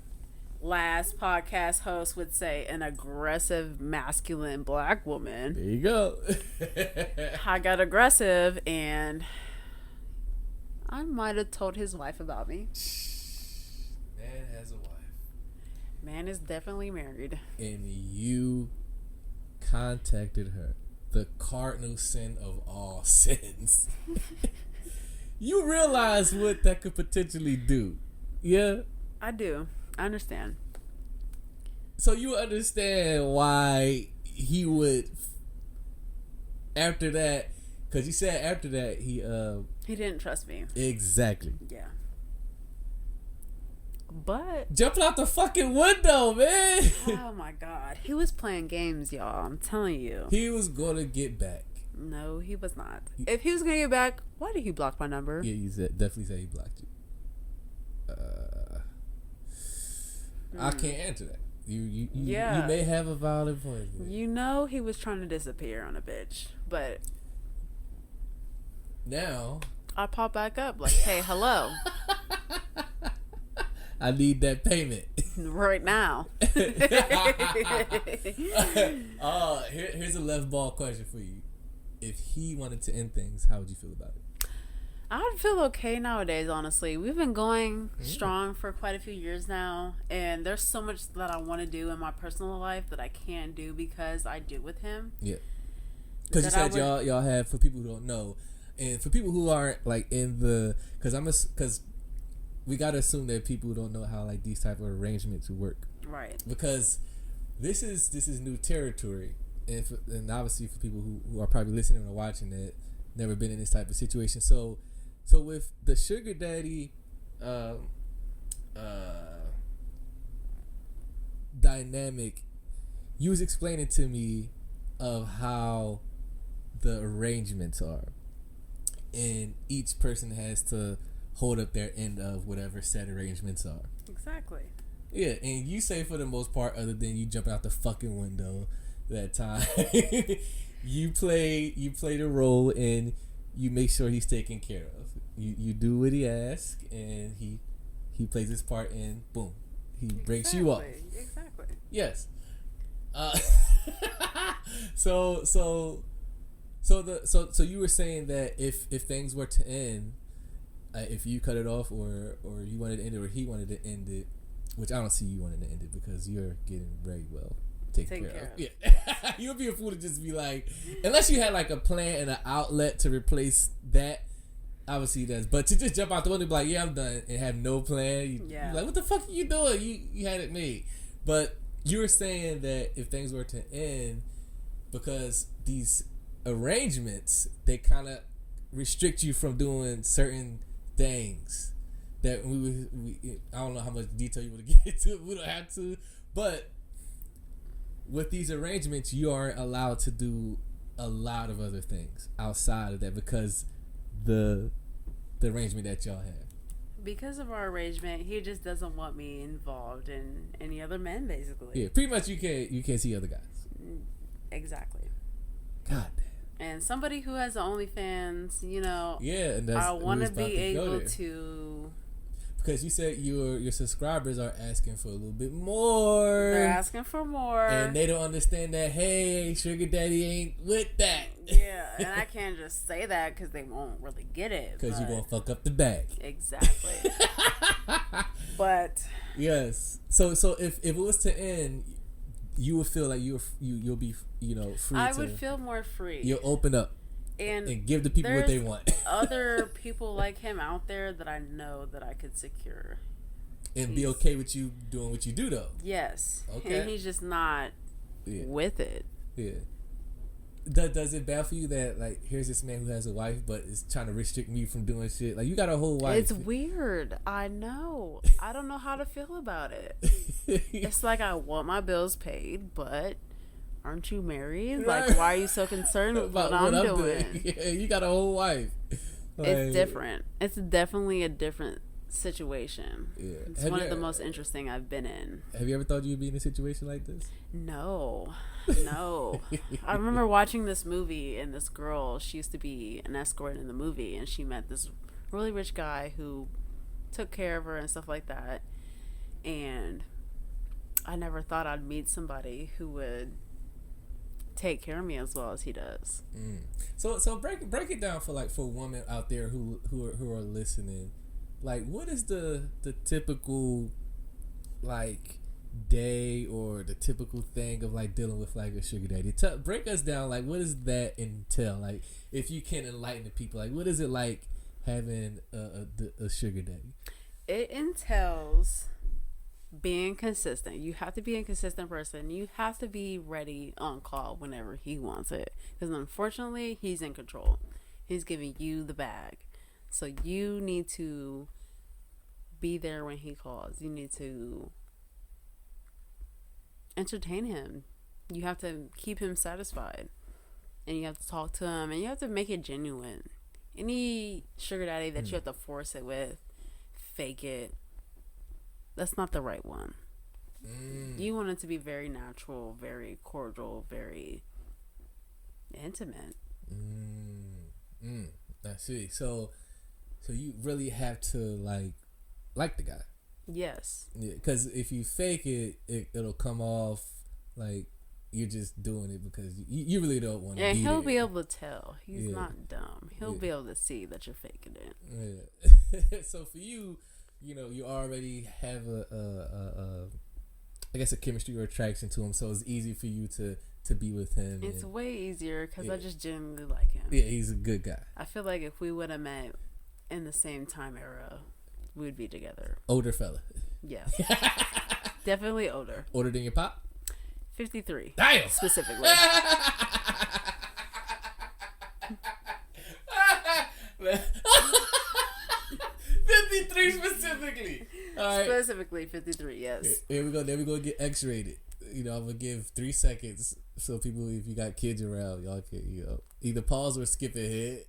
last podcast host would say, an aggressive, masculine black woman, There you go. I got aggressive and I might have told his wife about me. Man has a wife. Man is definitely married. And you contacted her. The cardinal sin of all sins. You realize what that could potentially do. Yeah? I do. I understand. So you understand why he would, after that, because you said after that He didn't trust me. exactly. Yeah. But Jumping out the fucking window, man. oh my God, he was playing games, y'all. I'm telling you. He was gonna get back. No, he was not. If he was gonna get back, why did he block my number? Yeah, definitely said he blocked you. I can't answer that. You Yeah. may have a valid point. there. You know he was trying to disappear on a bitch, but Now I pop back up like, hey, hello, I need that payment. right now. Here's a left ball question for you. If he wanted to end things, how would you feel about it? I'd feel okay nowadays, honestly. We've been going strong for quite a few years now, and there's so much that I want to do in my personal life that I can't do because I do with him. Yeah. Because you That I said y'all have, for people who don't know, and for people who aren't like in the, because we gotta assume that people who don't know how like these type of arrangements work, Right. because this is new territory, and obviously for people who are probably listening or watching that never been in this type of situation. So with the sugar daddy dynamic, you was explaining to me of how the arrangements are, and each person has to hold up their end of whatever said arrangements are. Exactly. Yeah, and you say for the most part, other than you jumping out the fucking window that time, you play the role and you make sure he's taken care of. You do what he asks, and he plays his part, and boom, he breaks you off. Exactly. Yes. So you were saying that if things were to end, if you cut it off, or you wanted to end it, or he wanted to end it, which I don't see you wanting to end it because you're getting very well taken care of. Yeah. You'd be a fool to just be like, unless you had like a plan and an outlet to replace that. Obviously, that's, but to just jump out the window and be like, yeah, I'm done, and have no plan. You're like, what the fuck are you doing? You had it made. But you were saying that if things were to end, because these arrangements, they kind of restrict you from doing certain things that we I don't know how much detail you want to get into. We don't have to, but with these arrangements, you aren't allowed to do a lot of other things outside of that because the arrangement that y'all have. Because of our arrangement, he just doesn't want me involved in any other men, basically. Yeah, pretty much you can't see other guys. Exactly. God damn. And somebody who has OnlyFans, you know, Yeah, and that's I want we to was about be go able there. to. Because you said your subscribers are asking for a little bit more. They're asking for more. And they don't understand that, hey, Sugar Daddy ain't with that. Yeah, and I can't just say that because they won't really get it. Because you're but- going to fuck up the bag. Exactly. But Yes. So if it was to end, you would feel like you'll be, free I to... would feel more free. You'll open up and give the people what they there's want. Other people like him out there that I know that I could secure. And be okay with you doing what you do, though. Yes. Okay. And he's just not Yeah. with it. Yeah. Does it baffle you that, like, here's this man who has a wife, but is trying to restrict me from doing shit? Like, you got a whole wife. It's weird. I know. I don't know how to feel about it. It's like I want my bills paid, but aren't you married? Right. Like, why are you so concerned with what I'm doing? Yeah, you got a whole wife. Like, It's different. It's definitely a different situation. Yeah. It's one of the most interesting I've been in. Have you ever thought you'd be in a situation like this? No. I remember watching this movie, and this girl, she used to be an escort in the movie, and she met this really rich guy who took care of her and stuff like that. And I never thought I'd meet somebody who would take care of me as well as he does. So break it down for women out there who are listening. Like, what is the typical like day or the typical thing of like dealing with like a sugar daddy? Break us down. Like, what does that entail? Like, if you can enlighten the people, like, what is it like having a sugar daddy? It entails being consistent. You have to be a consistent person. You have to be ready on call whenever he wants it, because unfortunately he's in control. He's giving you the bag, so you need to be there when he calls. You need to entertain him. You have to keep him satisfied, and you have to talk to him, and you have to make it genuine. Any sugar daddy that you have to force it with, fake it, that's not the right one. You want it to be very natural, very cordial, very intimate. I see. So you really have to like the guy. Yes. Yeah, because if you fake it, it'll come off like you're just doing it because you really don't want to. And he'll there. be able to tell. He's not dumb. He'll be able to see that you're faking it. Yeah. So for you, you already have I guess a chemistry or attraction to him, so it's easy for you to be with him. It's way easier because I just genuinely like him. Yeah, he's a good guy. I feel like if we would have met in the same time era, we'd be together. Older fella. Yeah. Definitely older. Older than your pop? 53. Damn. Specifically. 53 specifically. All right. Specifically 53, yes. Here we go. Then we go get X-rated. I'm gonna give 3 seconds so people, if you got kids around, y'all can either pause or skip ahead.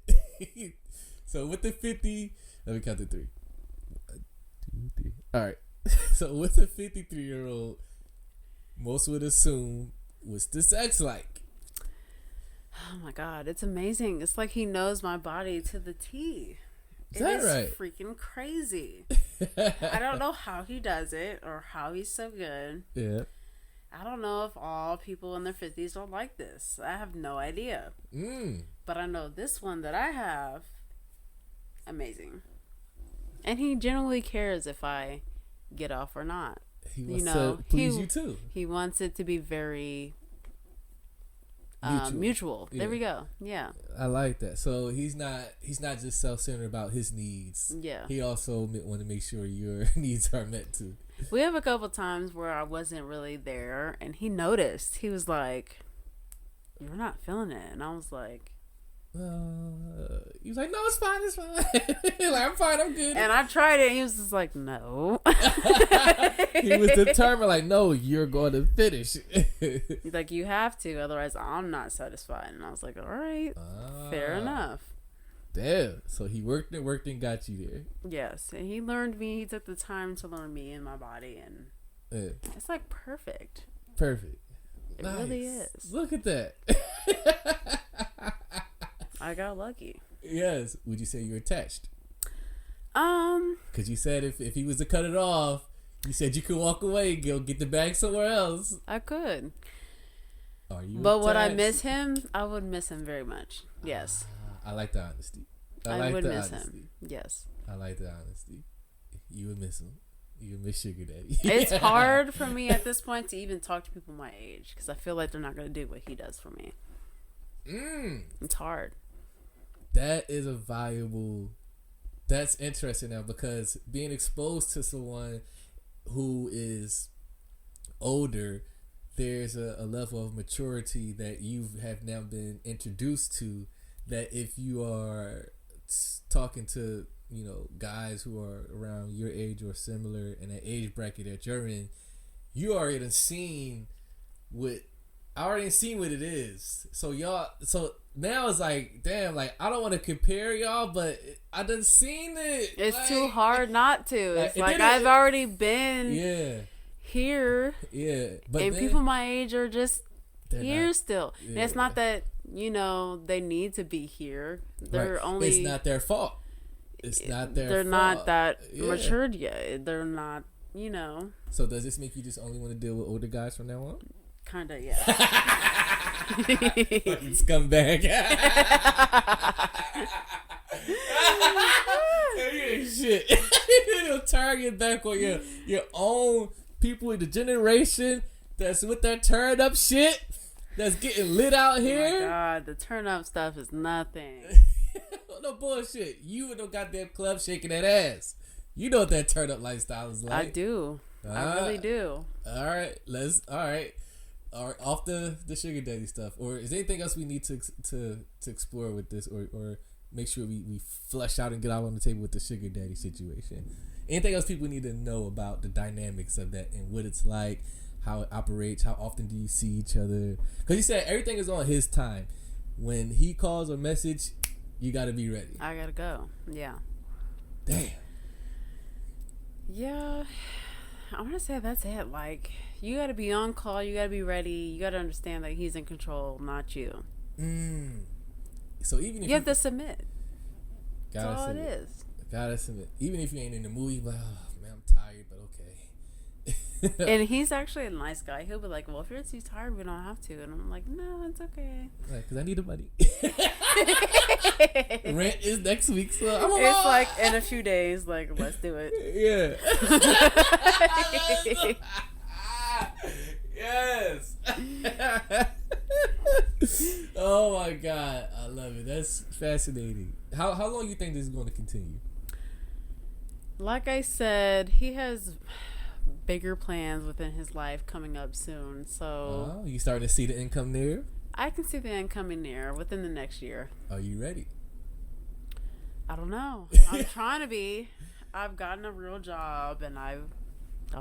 So with the 50, let me count to 3. 1, 2, 3. All right. So with a 53-year-old, most would assume, what's the sex like? Oh my God, it's amazing. It's like he knows my body to the T. Is that right? Freaking crazy. I don't know how he does it or how he's so good. Yeah. I don't know if all people in their 50s are like this. I have no idea. But I know this one that I have, amazing. And he generally cares if I get off or not. He wants to please you too. He wants it to be very mutual. Yeah. There we go. Yeah. I like that. So he's not just self-centered about his needs. Yeah. He also want to make sure your needs are met too. We have a couple times where I wasn't really there, and he noticed. He was like, "You're not feeling it," and I was like, he was like, "No, it's fine, it's fine." Like, I'm fine, I'm good. and I tried it, and he was just like, "No." He was determined, like, "No, you're going to finish." He's like, "You have to, otherwise I'm not satisfied." And I was like, "All right, fair enough." Damn. So he worked and got you there. Yes, and he learned me. He took the time to learn me and my body, and it's like perfect. Perfect. It really is. Look at that. I got lucky. Yes. Would you say you're attached? Because you said if he was to cut it off, you said you could walk away, go get the bag somewhere else. I could. Are you? But attached? would I miss him? I would miss him very much. Yes. I like the honesty. I would miss him. Yes. I like the honesty. You would miss him. You would miss Sugar Daddy. It's hard for me at this point to even talk to people my age because I feel like they're not going to do what he does for me. It's hard. That is a valuable. That's interesting now because being exposed to someone who is older, there's a level of maturity that you have now been introduced to. That if you are talking to guys who are around your age or similar in that age bracket that you're in, you already seen what I already seen what it is. So now it's like, damn, like I don't want to compare y'all, but I done seen it. It's like, too hard not to. It's like then I've already been here. Yeah. But and then, people my age are just here not, still. And it's not that, they need to be here. They're only... It's not their fault. It's not their fault. They're not that matured yet. They're not, So does this make you just only want to deal with older guys from now on? Kind of, yeah. Fucking scumbag. You ain't shit. You'll target back on your own people in the generation that's with that turn up shit that's getting lit out here. Oh my God, the turn up stuff is nothing. No bullshit. You in the goddamn club shaking that ass. You know what that turn up lifestyle is like. I do. I really do. All right. Off the sugar daddy stuff. Or is there anything else we need to explore with this, or make sure we flesh out and get out on the table with the sugar daddy situation? Anything else people need to know about the dynamics of that and what it's like, how it operates, how often do you see each other? Because you said everything is on his time. When he calls or message, you got to be ready. I got to go. Yeah. Damn. Yeah. I'm going to say that's it. Like, you got to be on call. You got to be ready. You got to understand that he's in control, not you. So even if you have to submit. That's all submit. It is. Gotta submit. Even if you ain't in the movie, like, oh, man, I'm tired, but okay. And he's actually a nice guy. He'll be like, well, if you're too tired, we don't have to. And I'm like, no, it's okay. Like, because I need the money. Rent is next week, so I'm alone. It's like in a few days, like, let's do it. Yeah. Yes. Oh my God, I love it. That's fascinating. How long you think this is going to continue? Like I said, he has bigger plans within his life coming up soon. So you starting to see the income there? I can see the income near within the next year. Are you ready? I don't know. I'm trying to be. I've gotten a real job, and I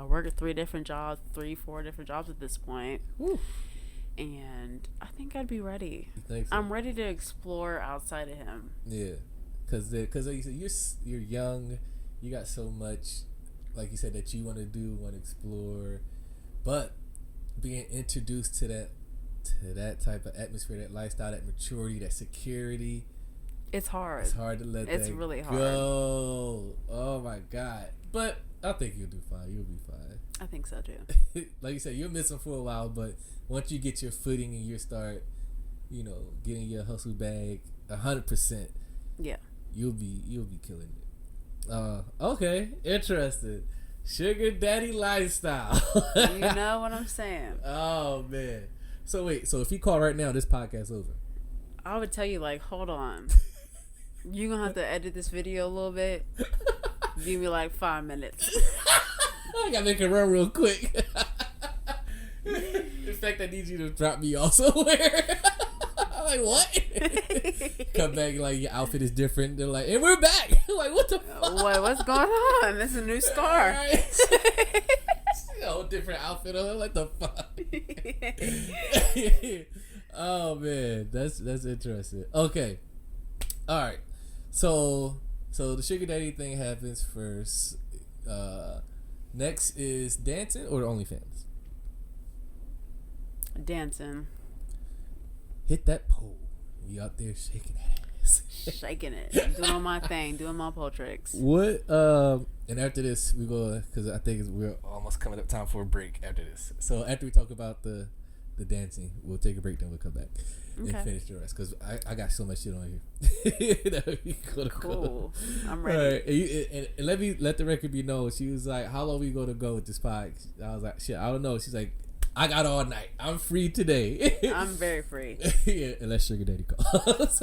work at 4 different jobs at this point. Woo. And I think I'd be ready. You think so? I'm ready to explore outside of him. Yeah, because like you said, you're young. You got so much, like you said, that you want to do, want to explore, but being introduced to that type of atmosphere, that lifestyle, that maturity, that security. It's hard. It's hard to let it's that really hard. go. Oh my God. But I think you'll do fine. You'll be fine. I think so too. Like you said, you'll miss him for a while, but once you get your footing and you start, getting your hustle bag 100%. Yeah. You'll be killing it. Okay. Interesting. Sugar daddy lifestyle. You know what I'm saying? Oh man. So wait, if he called right now, this podcast's over. I would tell you, like, hold on. You're going to have to edit this video a little bit. Give me like 5 minutes. I gotta make it run real quick. In fact, I need you to drop me off somewhere. I'm like, what? Come back, like, your outfit is different. They're like, and we're back. I'm like, what the fuck? What's going on? This is a new scar. Right. A whole different outfit on. What the fuck? Oh man, that's interesting. Okay, all right. So the sugar daddy thing happens first. Next is dancing or the OnlyFans. Dancing. Hit that pole. You out there shaking that ass. Shaking it. Doing my thing. Doing my pole tricks. What? And after this, we go, because I think we're almost coming up time for a break after this. So after we talk about the dancing, we'll take a break, then we'll come back and finish the rest, because I got so much shit on here. Cool. I'm ready. All right. And let the record be known. She was like, how long we going to go with this pod? I was like, shit, I don't know. She's like, I got all night. I'm free today. I'm very free. Yeah, unless sugar daddy calls.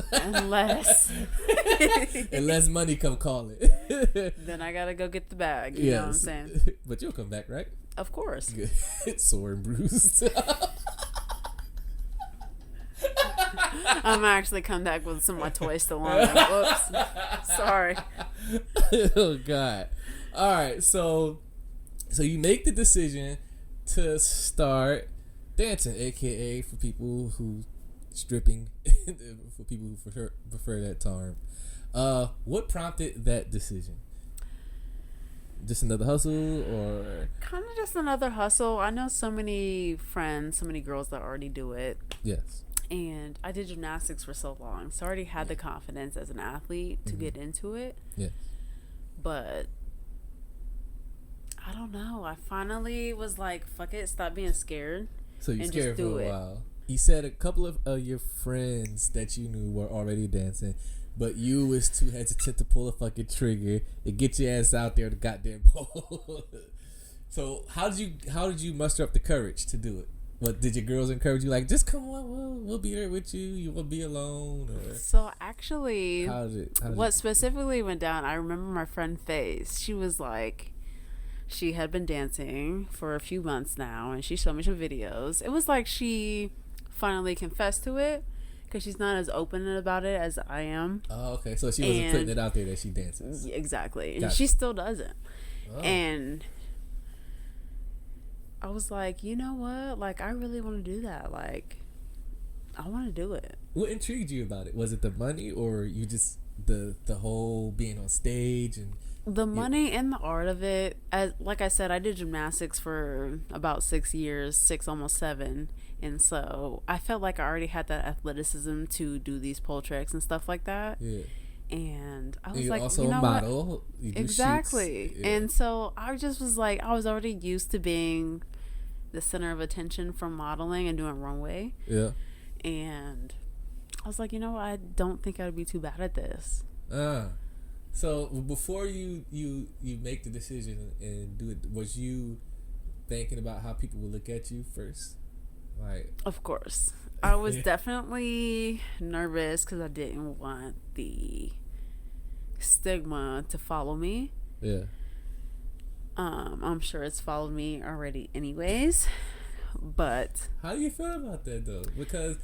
Unless money come calling. Then I gotta go get the bag. You know what I'm saying? But you'll come back, right? Of course. Good. Sore and bruised. I'm actually come back with some of my toys still on. Whoops. Sorry. Oh God. All right. So you make the decision to start dancing, aka for people who stripping, for people who prefer that term. What prompted that decision? Just another hustle, or Kind of just another hustle. I know so many friends, so many girls that already do it. yes? And I did gymnastics for so long, so I already had the confidence as an athlete to get into it. Yes. But I don't know. I finally was like, fuck it, stop being scared. So you And scared just for do a it. while. You said a couple of your friends that you knew were already dancing, but you was too hesitant to pull a fucking trigger and get your ass out there to goddamn pole. So how did you muster up the courage to do it? What did your girls encourage you? Like, just come on, we'll be there with you. You won't be alone. Or So actually, how did what specifically went down, I remember my friend Faith. She was like, she had been dancing for a few months now, and she showed me some videos. It was like she finally confessed to it, because she's not as open about it as I am. Oh, okay. So she wasn't putting it out there that she dances. Exactly. And Gotcha. she still doesn't. Oh. And I was like, you know what? Like, I really want to do that. Like, I want to do it. What intrigued you about it? Was it the money, or you just the whole being on stage and The money and the art of it. As like I said, I did gymnastics for about 6 years, 6, almost 7. And so I felt like I already had that athleticism to do these pole tricks and stuff like that. yeah? And I was You're like, also you a know what? model. You do Exactly. shoots. Yeah. And so I just was like, I was already used to being the center of attention from modeling and doing runway. Yeah. And I was like, you know, I don't think I'd be too bad at this. So before you make the decision and do it, was you thinking about how people would look at you first? Like, Of course. I was definitely nervous because I didn't want the stigma to follow me. yeah. I'm sure it's followed me already anyways. But How do you feel about that though? Because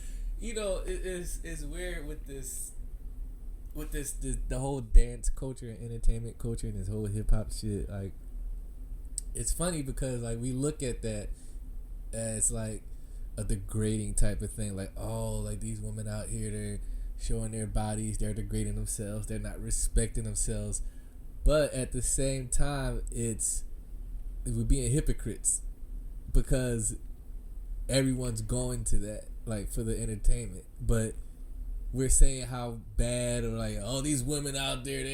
it's weird with this the whole dance culture and entertainment culture and this whole hip hop shit. Like, it's funny because like we look at that as like a degrading type of thing. Like, oh, like these women out here, they're showing their bodies, they're degrading themselves, they're not respecting themselves. But at the same time, we're being hypocrites because everyone's going to that, like, for the entertainment. But we're saying how bad, or like, oh, these women out there,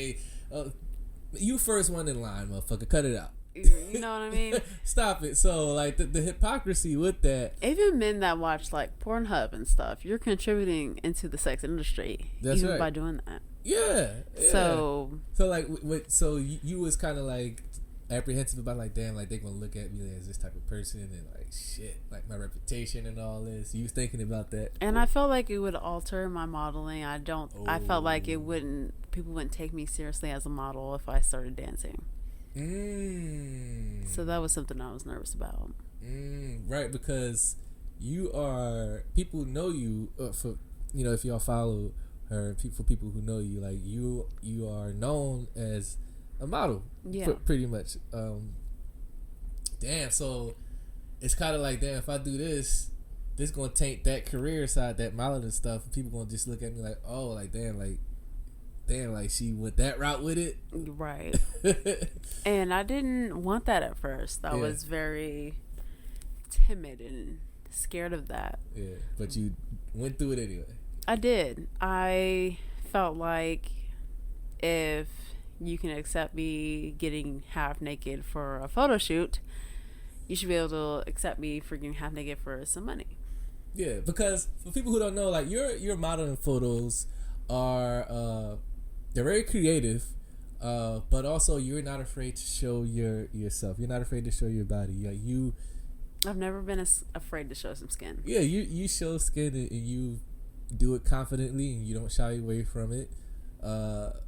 you first one in line, motherfucker, cut it out. you know what I mean? Stop it. So like the hypocrisy with that. Even men that watch like Pornhub and stuff, you're contributing into the sex industry. That's even right. by doing that. Yeah. So like, so you was kind of like apprehensive about, like, damn, like they gonna look at me as this type of person and like shit, like my reputation and all this. You was thinking about that. and I felt like it would alter my modeling. I felt like people wouldn't take me seriously as a model if I started dancing. So that was something I was nervous about. Right, because people know you for, if y'all follow her, for people who know you, like you are known as a model. Yeah. Pretty much. Damn, so it's kind of like, damn, if I do this gonna taint that career side, that modeling stuff. People gonna just look at me like, oh, like damn, like she went that route with it. Right. And I didn't want that at first. I was very timid and scared of that. Yeah, but you went through it anyway. I did. I felt like if you can accept me getting half naked for a photo shoot, you should be able to accept me for getting half naked for some money. Yeah, because for people who don't know, like your modeling photos are they're very creative, but also you're not afraid to show yourself. You're not afraid to show your body. I've never been afraid to show some skin. Yeah, you show skin and you do it confidently and you don't shy away from it.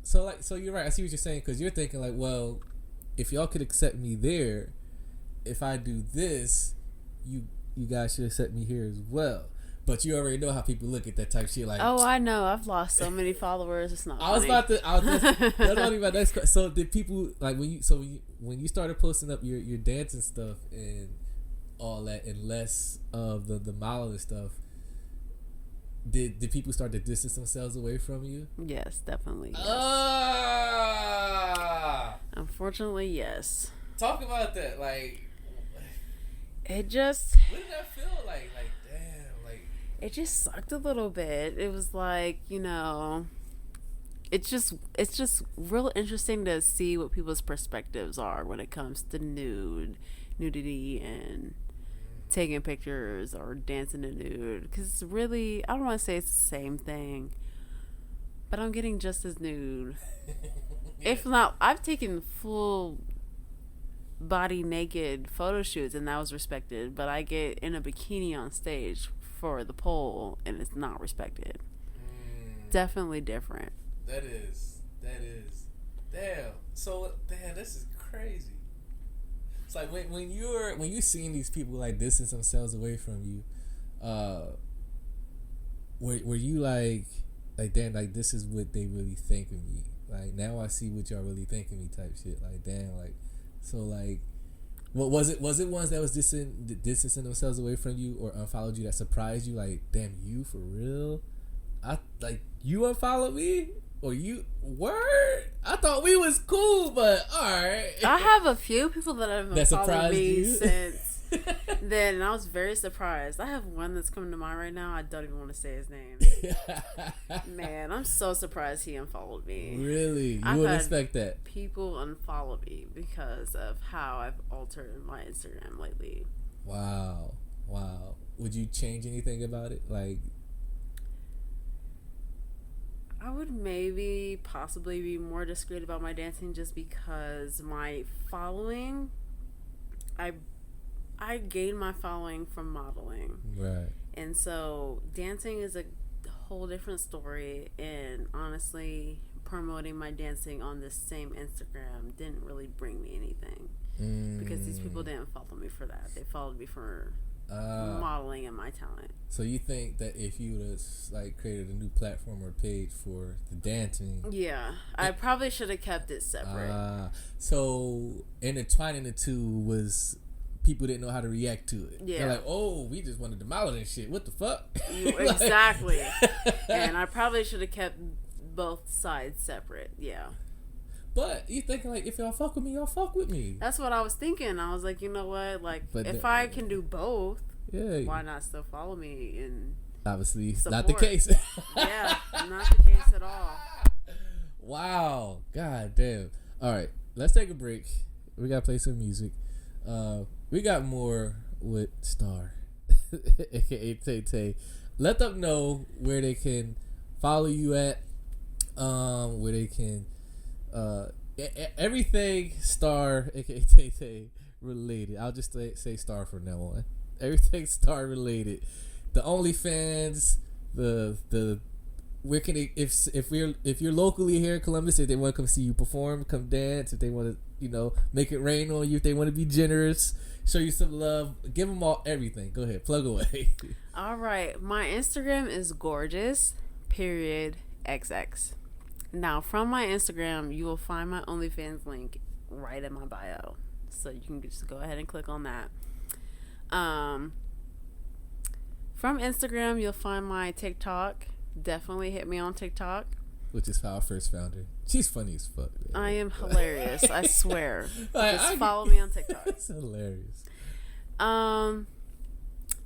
So you're right. I see what you're saying, because you're thinking like, well, if y'all could accept me there, if I do this, you guys should accept me here as well. But you already know how people look at that type of shit. Like, Oh, I know. I've lost so many followers. It's not. I was funny. about to. That's not even my next question. So did people like when you started posting up your dancing stuff and all that and less of the modeling stuff, did people start to distance themselves away from you? Yes, definitely. Yes. Unfortunately, yes. Talk about that. Like, it just. what did that feel like? Like, damn. Like, it just sucked a little bit. It was like, it's just real interesting to see what people's perspectives are when it comes to nudity and taking pictures or dancing in nude, because it's really, I don't want to say it's the same thing, but I'm getting just as nude. If not, I've taken full body naked photo shoots and that was respected, but I get in a bikini on stage for the pole and it's not respected. Definitely different. That is damn. So damn, this is crazy. It's like when you're seeing these people like distance themselves away from you, were you like damn, like this is what they really think of me. Like now I see what y'all really think of me type shit. Like damn, like so like what was it ones that was distancing themselves away from you or unfollowed you that surprised you? Like damn, you for real? I like you unfollowed me? Or you word? I thought we was cool, but all right. I have a few people that have followed me you? since then, and I was very surprised. I have one that's coming to mind right now. I don't even want to say his name. Man, I'm so surprised he unfollowed me. Really? You wouldn't expect that. People unfollow me because of how I've altered my Instagram lately. Wow. Would you change anything about it? Like, I would maybe possibly be more discreet about my dancing just because my following, I gained my following from modeling. Right. And so dancing is a whole different story, and honestly, promoting my dancing on this same Instagram didn't really bring me anything. Because these people didn't follow me for that. They followed me for modeling and my talent. So you think that if you would have like created a new platform or page for the dancing, I probably should have kept it separate. So intertwining the two was people didn't know how to react to it. They're like, oh, we just wanted to model and shit. What the fuck? Exactly. And I probably should have kept both sides separate. Yeah. But you think like if y'all fuck with me, y'all fuck with me. That's what I was thinking. I was like, you know what? Like, if I can do both, why not still follow me and obviously support? Not the case. Yeah, not the case at all. Wow. God damn. All right, let's take a break. We gotta play some music. We got more with Star, aka Tay Tay. Let them know where they can follow you at. Where they can everything Star, aka Tay Tay related. I'll just say Star from now on. Everything Star related. The OnlyFans, the where can they, if you're locally here in Columbus, if they want to come see you perform, come dance, if they want to make it rain on you, if they want to be generous, show you some love, give them all everything. Go ahead, plug away. All right, my Instagram is gorgeous.xx. Now, from my Instagram, you will find my OnlyFans link right in my bio. So you can just go ahead and click on that. From Instagram, you'll find my TikTok. Definitely hit me on TikTok. Which is how I first found her. She's funny as fuck. Man. I am hilarious. I swear. Just follow me on TikTok. It's hilarious.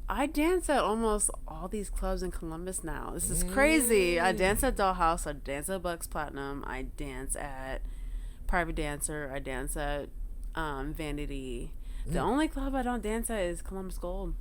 I dance at almost all these clubs in Columbus now. This is crazy. I dance at Dollhouse. I dance at Bucks Platinum. I dance at Private Dancer. I dance at Vanity. The only club I don't dance at is Columbus Gold.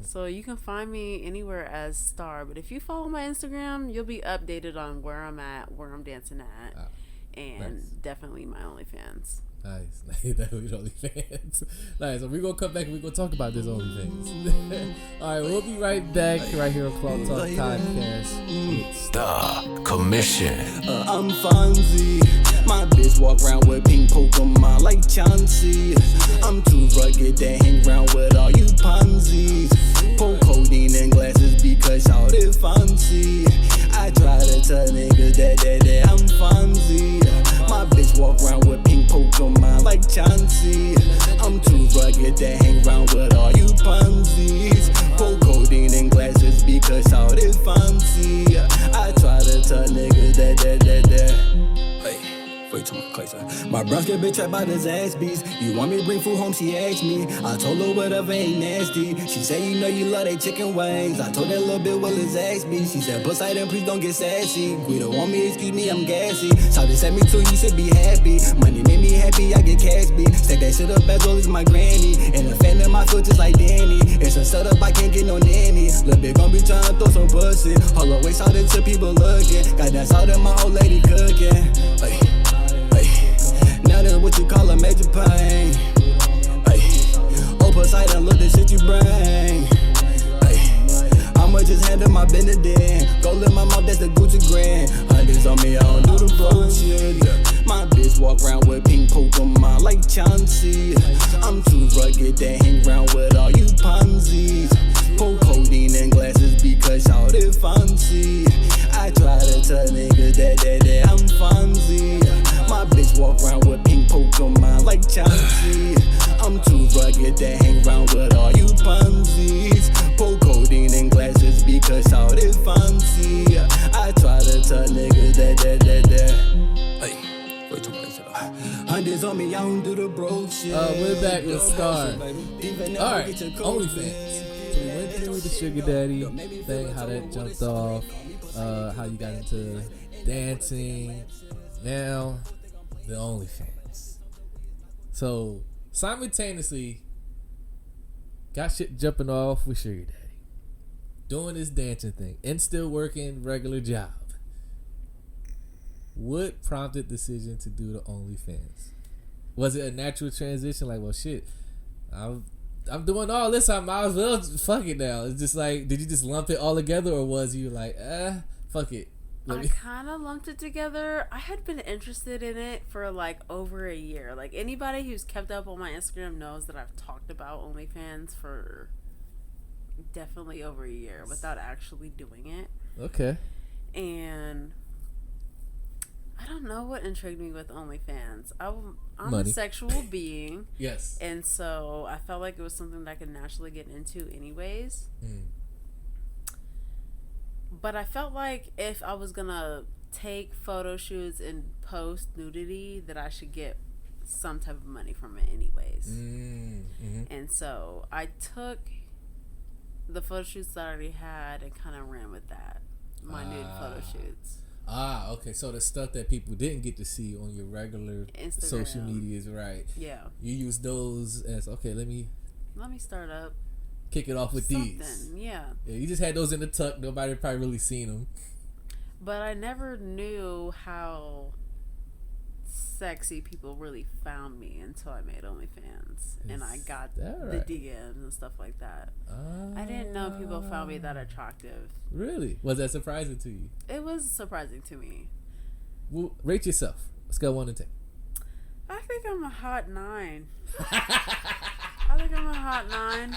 So you can find me anywhere as Star. But if you follow my Instagram, you'll be updated on where I'm at, where I'm dancing at. And nice. Definitely my OnlyFans. Nice. Definitely OnlyFans. Nice. So we're going to come back and we're going to talk about this OnlyFans. All right, we'll be right back right here on Club Talk Podcast. The Commission. I'm Fonzie. My bitch walk around with pink Pokemon like Chauncey. I'm too rugged to hang around with all you Ponzi's. Pour codeine in glasses because y'all it fancy. I try to tell niggas that I'm Fonzie. My bitch walk around with pink Pokemon like Chauncey. I'm too rugged to hang around with all you bitch right by this ass beats. You want me to bring food home, she asked me. I told her whatever ain't nasty. She said, you know you love they chicken wings. I told that little bit, well, his ass me. She said, Poseidon, please don't get sassy. Guido want me, excuse me, I'm gassy. So they sent me to, you should be happy. Money made me happy, I get cash beat. Stack that shit up as well as my granny. And the fan in my foot just like Danny. It's a setup, I can't get no nanny. Lil' bit gon' be trying to throw some pussy. Hold on, wait, shout it to people looking. Got that salt in my old lady cooking. Ay, ay. Now that's what you call a major pain. Ay. Oh, Poseidon, look the shit you bring. Ay. I'ma just handle my business then. Go live my mouth, that's the Gucci grand. Hundreds on me, I don't do the bullshit. My bitch walk around with pink Pokemon like Chauncey. I'm too rugged to hang around with all you Ponzi's. Pour codeine in glasses because y'all it fancy. I try to tell niggas that I'm Fonzie. My bitch walk around with pink Pokemon like Chauncey. I'm too rugged to hang around with all you Ponzi's. Pour codeine in glasses because y'all it fancy. I try to tell niggas that. Hey, wait too much. Hundreds on me, I don't do the broke shit. We're back with Star. Alright, Alright, OnlyFans. So we went through the sugar daddy thing, how that jumped off, how you got into dancing. Now, the OnlyFans. So, simultaneously, got shit jumping off with sugar daddy, doing this dancing thing, and still working regular job. What prompted the decision to do the OnlyFans? Was it a natural transition? Like, well, shit, I'm doing all this. I might as well fuck it now. It's just like, did you just lump it all together, or was you like, fuck it? I kind of lumped it together. I had been interested in it for like over a year. Like anybody who's kept up on my Instagram knows that I've talked about OnlyFans for definitely over a year without actually doing it. Okay. And I don't know what intrigued me with OnlyFans. I'm Money. a sexual being. Yes. And so I felt like it was something that I could naturally get into anyways. But I felt like if I was going to take photo shoots and post nudity, that I should get some type of money from it anyways. And so I took the photo shoots that I already had and kind of ran with that. My nude photo shoots. Okay. So the stuff that people didn't get to see on your regular Instagram. social medias, right? Yeah. You use those as, okay, let me start up. Kick it off with something. these. Yeah. You just had those in the tuck. Nobody probably really seen them. But I never knew how sexy people really found me until I made OnlyFans. And I got the right? DMs and stuff like that. I didn't know people found me that attractive. Really? Was that surprising to you? It was surprising to me. Well, rate yourself. Scale 1 to 10. I think I'm a hot 9. I think I'm a hot 9.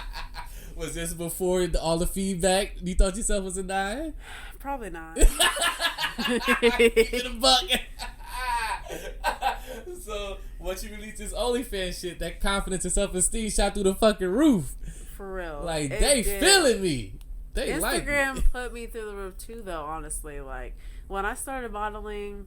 Was this before all the feedback? You thought yourself was a 9? Probably not. Keep it a buck. So, once you released this OnlyFans shit, that confidence and self-esteem shot through the fucking roof. For real. Like, It they did. feeling me. They Instagram like me. put me through the roof too, though, honestly. Like, when I started modeling,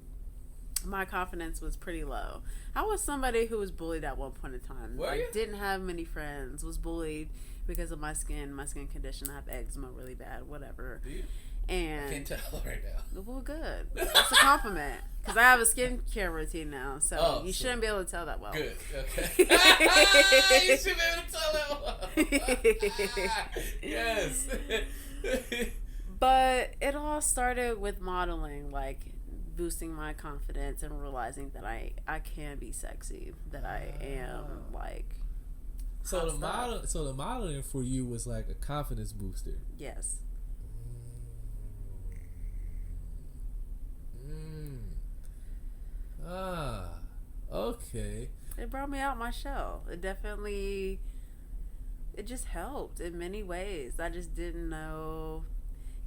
my confidence was pretty low. I was somebody who was bullied at one point in time. Were I you? didn't have many friends, was bullied because of my skin condition. I have eczema really bad, whatever. Do you? And I can't tell right now. well, good. That's a compliment. Because I have a skincare routine now, so you shouldn't be able to tell that well. Good. Okay. You should be able to tell that well. Yes. But it all started with modeling, like boosting my confidence and realizing that I can be sexy, that I am like. So the modeling for you was like a confidence booster. Yes. Okay. It brought me out my shell. It just helped in many ways. I just didn't know.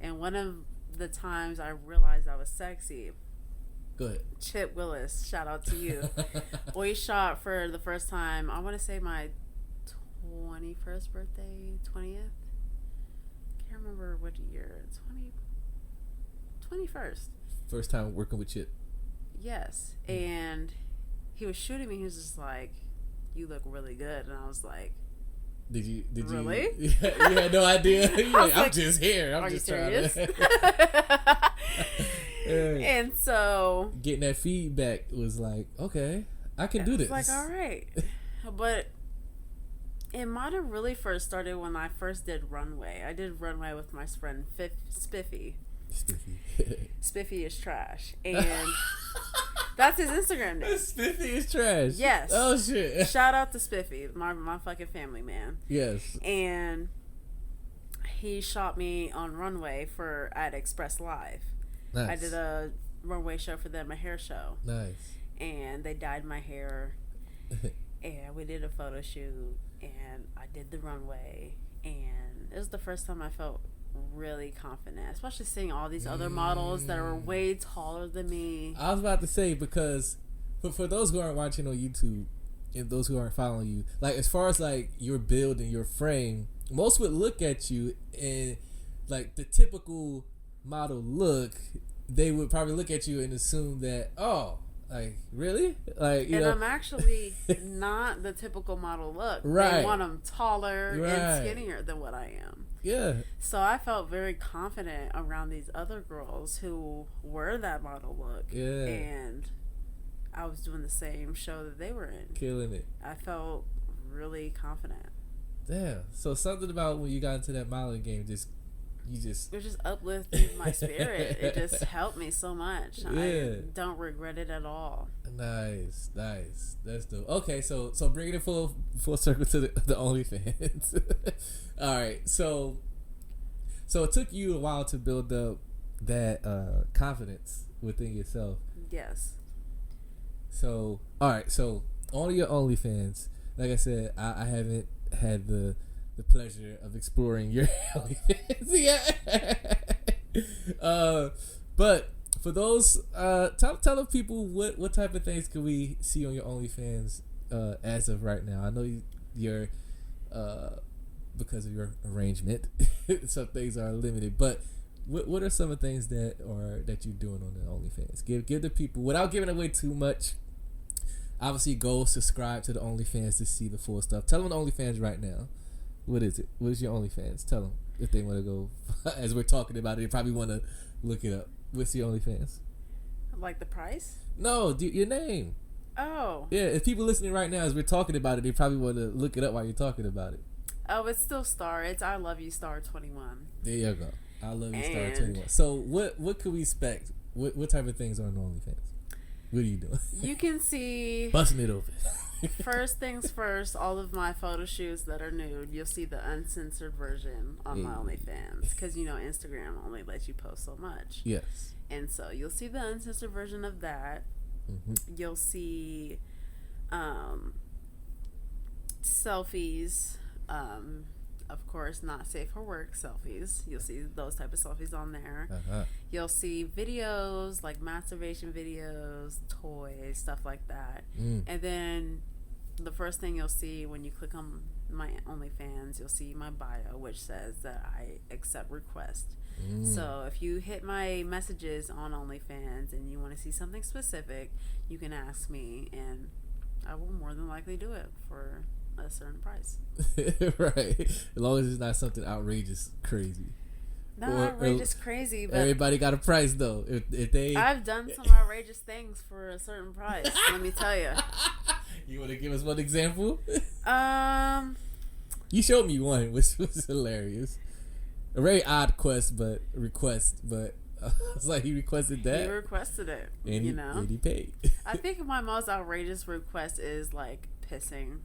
And one of the times I realized I was sexy, Go ahead. Chip Willis, shout out to you. We shot for the first time, I want to say my 21st birthday, 20th. Can't remember what year. 21st. First time working with Chip. Yes. And he was shooting me. He was just like, "You look really good," and I was like, Did you really? You had no idea. You're like, I'm like, just here. I'm "Are just you trying serious?" to. And so getting that feedback was like, okay, I can do this. like, all right, but it might have really first started when I first did runway. I did runway with my friend Spiffy. Spiffy is trash, and that's his Instagram name. Spiffy is trash. Yes. Oh shit. Shout out to Spiffy, my fucking family man. Yes. And he shot me on runway at Express Live. Nice. I did a runway show for them, a hair show. Nice. And they dyed my hair, and we did a photo shoot, and I did the runway, and it was the first time I felt really confident, especially seeing all these other models that are way taller than me. I was about to say, because for those who aren't watching on YouTube and those who aren't following you, like as far as like your build and your frame, most would look at you and like the typical model look, they would probably look at you and assume that, oh, like really, like you and know, I'm actually not the typical model look. Right. They want them taller Right. and skinnier than what I am. yeah, So I felt very confident around these other girls who were that model look. Yeah. And I was doing the same show that they were in. killing it. I felt really confident. Damn. So something about when you got into that modeling game, you just It just uplifted my spirit. It just helped me so much. Yeah. I don't regret it at all. nice. That's dope. Okay, so bringing it full circle to the OnlyFans. All right, so it took you a while to build up that confidence within yourself. Yes. So all right, so on your OnlyFans, like I said, I haven't had the pleasure of exploring your OnlyFans yet. But for those, tell the people what type of things can we see on your OnlyFans as of right now. I know you're because of your arrangement, some things are limited. But what are some of the things that you're doing on the OnlyFans? Give the people, without giving away too much. Obviously, go subscribe to the OnlyFans to see the full stuff. Tell them the OnlyFans right now. What is it? What is your OnlyFans? Tell them if they want to go. As we're talking about it, they probably want to look it up. What's your OnlyFans? Like the price? No, your name. Oh. Yeah, if people listening right now, as we're talking about it, they probably want to look it up while you're talking about it. Oh, it's still Star. It's I Love You Star 21. There you go. I love you, Star And- 21. So what could we expect? What type of things are on OnlyFans? What are you doing? You can see, Busting it open. first things first, all of my photo shoots that are nude. You'll see the uncensored version on my OnlyFans. Because, Instagram only lets you post so much. Yes. And so you'll see the uncensored version of that. Mm-hmm. You'll see selfies. Of course, not safe for work selfies. You'll see those type of selfies on there. Uh-huh. You'll see videos like masturbation videos, toys, stuff like that. And then the first thing you'll see when you click on my OnlyFans, you'll see my bio, which says that I accept requests. So if you hit my messages on OnlyFans and you want to see something specific, you can ask me, and I will more than likely do it for a certain price. Right. As long as it's not something outrageous, crazy. Not Or- outrageous, crazy, but Everybody got a price though. If they, I've done some outrageous things for a certain price. Let me tell you. you want to give us one example? Um, You showed me one, which was hilarious. A very odd request, but it's like he requested that, he requested it. and And he paid. I think my most outrageous request is like pissing.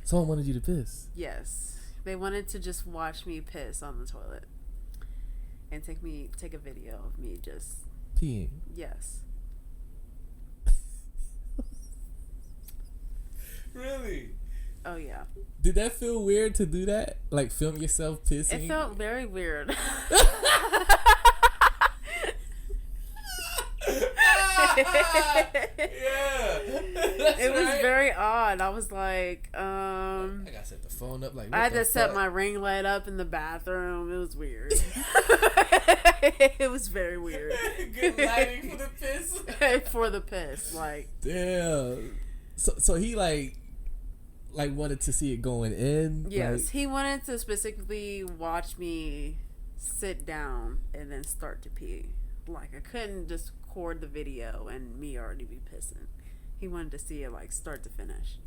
Someone wanted you to piss. Yes, they wanted to just watch me piss on the toilet and take a video of me just Peeing. yes. Really? Oh yeah, Did that feel weird to do that? Like film yourself pissing? it felt very weird. Yeah. It was very odd. I was like, I gotta set the phone up. Like I had what to the set fuck? my ring light up in the bathroom. It was weird. It was very weird. Good lighting for the piss. For the piss, like Damn. So he like wanted to see it going in. Yes, like, he wanted to specifically watch me sit down and then start to pee. Like I couldn't just record the video and me already be pissing. He wanted to see it like start to finish.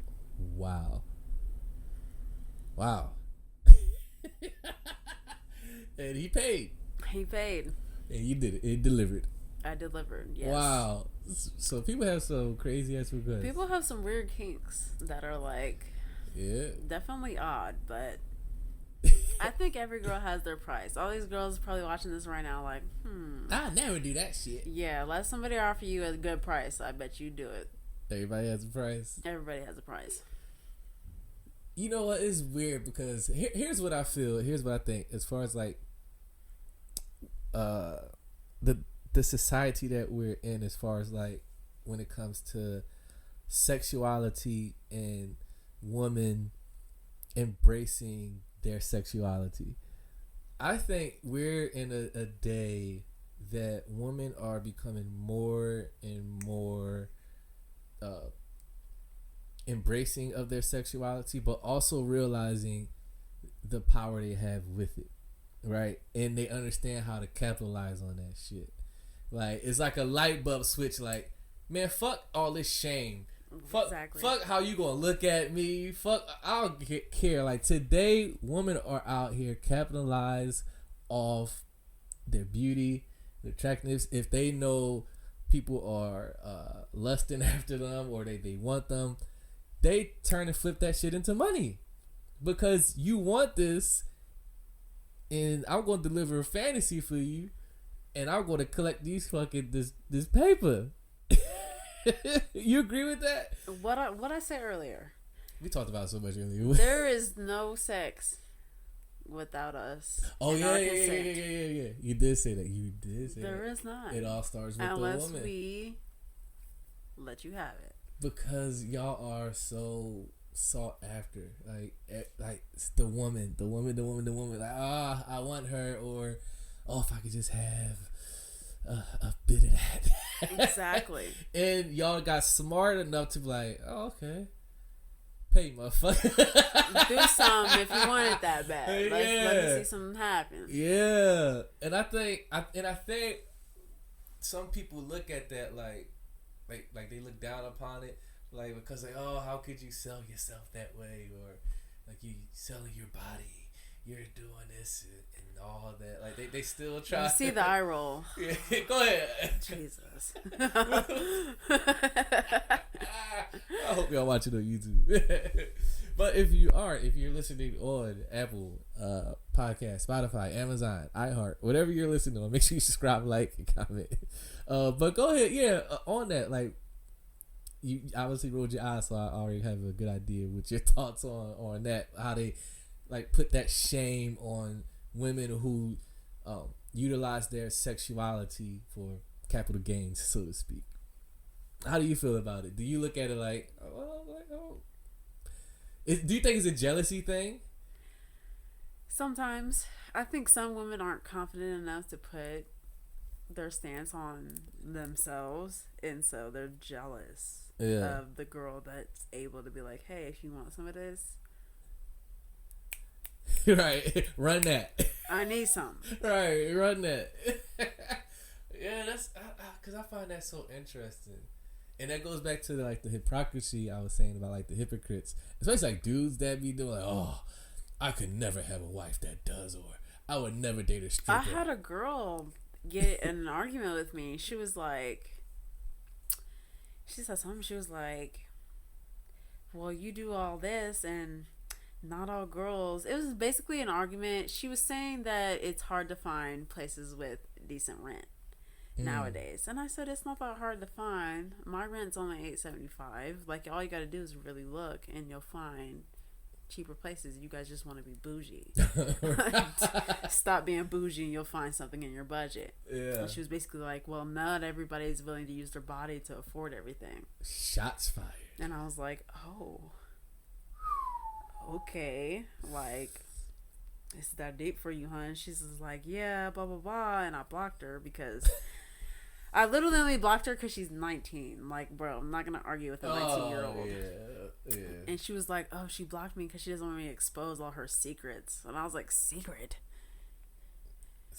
Wow. And he paid. He paid. And you did it. It delivered. I delivered. Yes. Wow. So people have some crazy ass requests. People have some weird kinks that are like definitely odd, but I think every girl has their price. All these girls probably watching this right now like, I never do that shit. yeah, let somebody offer you a good price. I bet you do it. Everybody has a price. Everybody has a price. You know what? It's weird because here's what I feel. Here's what I think. As far as like the society that we're in, as far as like when it comes to sexuality and women embracing their sexuality, I think we're in a day that women are becoming more and more embracing of their sexuality, but also realizing the power they have with it, right? And they understand how to capitalize on that shit. Like, it's like a light bulb switch. Like, man, fuck all this shame. Fuck how you gonna look at me. Fuck, I don't care. Like, today, women are out here capitalize off their beauty, their attractiveness. If they know people are lusting after them or they want them, they turn and flip that shit into money. Because you want this, and I'm going to deliver a fantasy for you, and I'm going to collect these fucking this paper. You agree with that? What I said earlier. We talked about it so much earlier. There is no sex without us. Oh yeah. You did say that. There is not. It all starts with unless the woman. we let you have it. Because y'all are so sought after, like it's the woman. Like, I want her, or if I could just have a bit of that. Exactly. And y'all got smart enough to be like, oh, okay, pay motherfucker. Do something if you want it that bad. Let me see something happen. Yeah, and I think some people look at that like they look down upon it, like, because like, oh, how could you sell yourself that way, or like you selling your body, you're doing this and all that. Like they still try. You see the eye roll. Yeah, go ahead. Jesus. I hope y'all watching on YouTube. But if you're listening on Apple Podcast, Spotify, Amazon, iHeart, whatever you're listening on, make sure you subscribe, like, and comment. But go ahead, on that, like, you obviously rolled your eyes, so I already have a good idea what your thoughts on that, how they like put that shame on women who utilize their sexuality for capital gains, so to speak. How do you feel about it? Do you look at it like, do you think it's a jealousy thing? Sometimes. I think some women aren't confident enough to put their stance on themselves, and so they're jealous of the girl that's able to be like, hey, if you want some of this, right, run that. I need some. Right, run that. Yeah, that's because I find that so interesting. And that goes back to like the hypocrisy I was saying about like the hypocrites, especially like dudes that be doing like, oh, I could never have a wife that does, or I would never date a stripper. I had a girl get in an argument with me. She was like, she said something. She was like, well, you do all this and not all girls. It was basically an argument. She was saying that it's hard to find places with decent rent nowadays, and I said it's not that hard to find. My rent's only $8.75. Like, all you gotta do is really look and you'll find cheaper places. You guys just want to be bougie. Stop being bougie and you'll find something in your budget. Yeah. And she was basically like, well, not everybody's willing to use their body to afford everything. Shots fired. And I was like, oh, okay, like, is that deep for you, hun? She's just like, yeah, blah blah blah. And I blocked her because I literally only blocked her because she's 19. Like, bro, I'm not gonna argue with a 19-year-old. Yeah. And she was like, "Oh, she blocked me because she doesn't want me to expose all her secrets." And I was like, "Secret?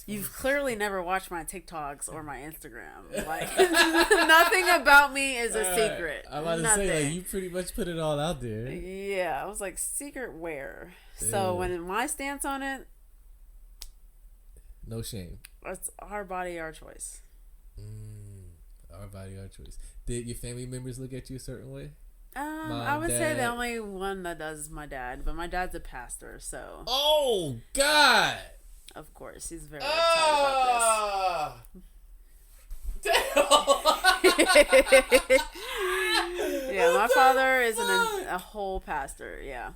You've clearly never watched my TikToks or my Instagram. Like, nothing about me is a secret. I'm about to Nothing. say, like, you pretty much put it all out there. Yeah, I was like, secret where? So when my stance on it, no shame. it's our body, our choice. Our body, our choice. Did your family members look at you a certain way? I would say Dad? the only one that does is my dad, but my dad's a pastor, so Oh God! of course he's very upset about this. Yeah, my father is a whole pastor. Yeah.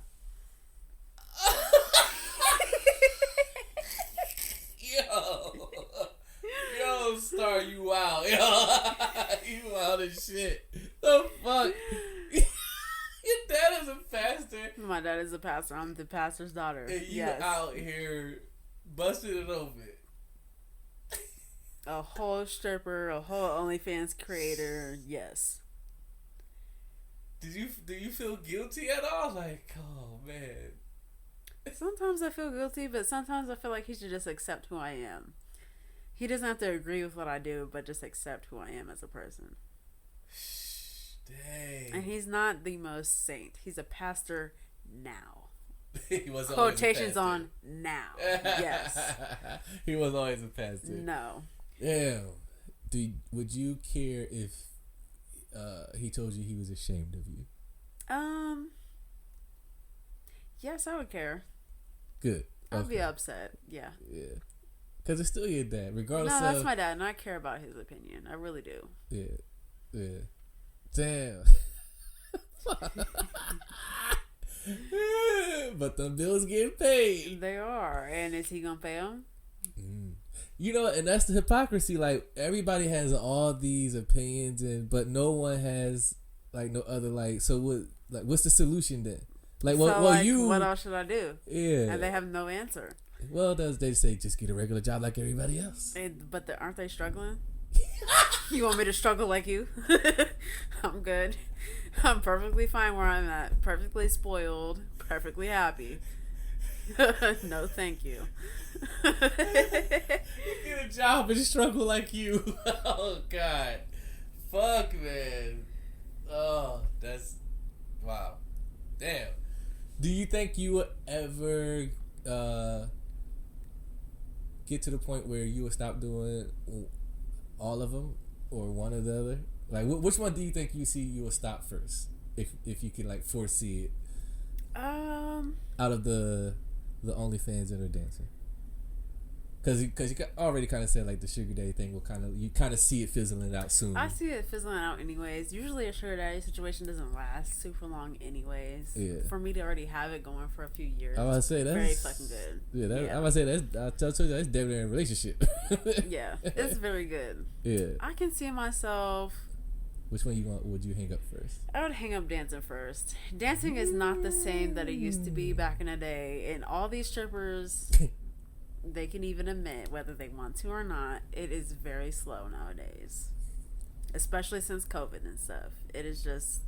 Yo, Star, you wild. You wild as shit. The fuck? Your dad is a pastor. My dad is a pastor. I'm the pastor's daughter. And you Yes. out here busting it open. A whole stripper, a whole OnlyFans creator. Yes. Do you feel guilty at all? Like, oh man. Sometimes I feel guilty, but sometimes I feel like he should just accept who I am. He doesn't have to agree with what I do, but just accept who I am as a person. Dang. And he's not the most saint. He's a pastor now. He was Quotations always a on now. Yes. He was always a pastor. No. Damn. Would you care if he told you he was ashamed of you? Yes, I would care. Good. I'd be upset. Yeah. Yeah. Because it's still your dad, regardless No, of... that's my dad, and I care about his opinion. I really do. Yeah. Yeah. Damn. But the bills get paid. They are. And is he going to pay them? You know, and that's the hypocrisy. Like, everybody has all these opinions, but no one has, like, no other, like... So, what's the solution then? Like, What you... else should I do? Yeah. And they have no answer. Well, they say just get a regular job like everybody else. But aren't they struggling? You want me to struggle like you? I'm good. I'm perfectly fine where I'm at. Perfectly spoiled. Perfectly happy. No, thank you. Get a job and struggle like you. Oh, God. Fuck, man. Oh, that's... Wow. Damn. Do you think you would ever... get to the point where you will stop doing all of them or one or the other? Like, which one do you think you will stop first, if you can, like, foresee it? Out of the OnlyFans and her dancing, because you already kind of said, like, the sugar daddy thing will you kind of see it fizzling out soon. I see it fizzling out anyways. Usually a sugar daddy situation doesn't last super long anyways. Yeah. For me to already have it going for a few years, I was about to say that's very fucking good. Yeah, Yeah. I was about to say I told you that's damn near a relationship. Yeah, it's very good. Yeah. I can see myself. Which one would you hang up first? I would hang up dancing first. Dancing is not the same that it used to be back in the day, and all these strippers, they can even admit, whether they want to or not, it is very slow nowadays. Especially since COVID and stuff. It is just,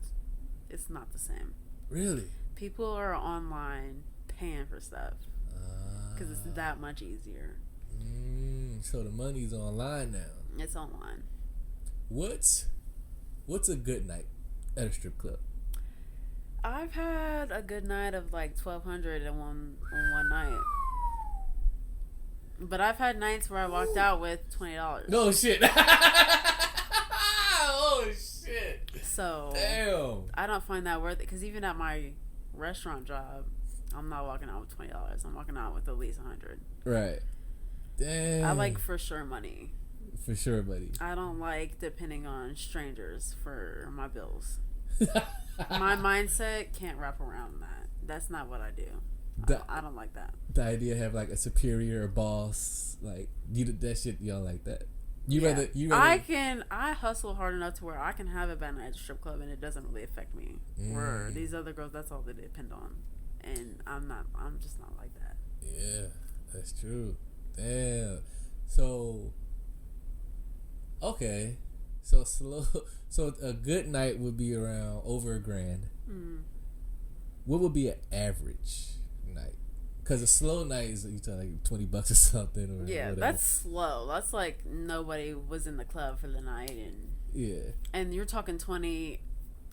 it's not the same. Really? People are online paying for stuff because it's that much easier. So the money's online now. It's online. What's a good night at a strip club? I've had a good night of like $1,200 in one night. But I've had nights where I walked out with $20. No shit. Oh shit. So Damn. I don't find that worth it, because even at my restaurant job, I'm not walking out with $20. I'm walking out with at least $100. Right. Damn. I like for sure money. For sure, buddy. I don't like depending on strangers for my bills. My mindset can't wrap around that. That's not what I do. I don't like that. The idea of have like a superior or boss, like that shit, you don't like that. You rather I hustle hard enough to where I can have a bad night at the strip club and it doesn't really affect me. Where these other girls, that's all they depend on, and I'm just not like that. Yeah, that's true. Damn. So Okay, so slow. So a good night would be around over $1,000. What would be an average night? Because a slow night is you tell like $20 or something, or Yeah, whatever. that's slow. That's like nobody was in the club for the night, and you're talking 20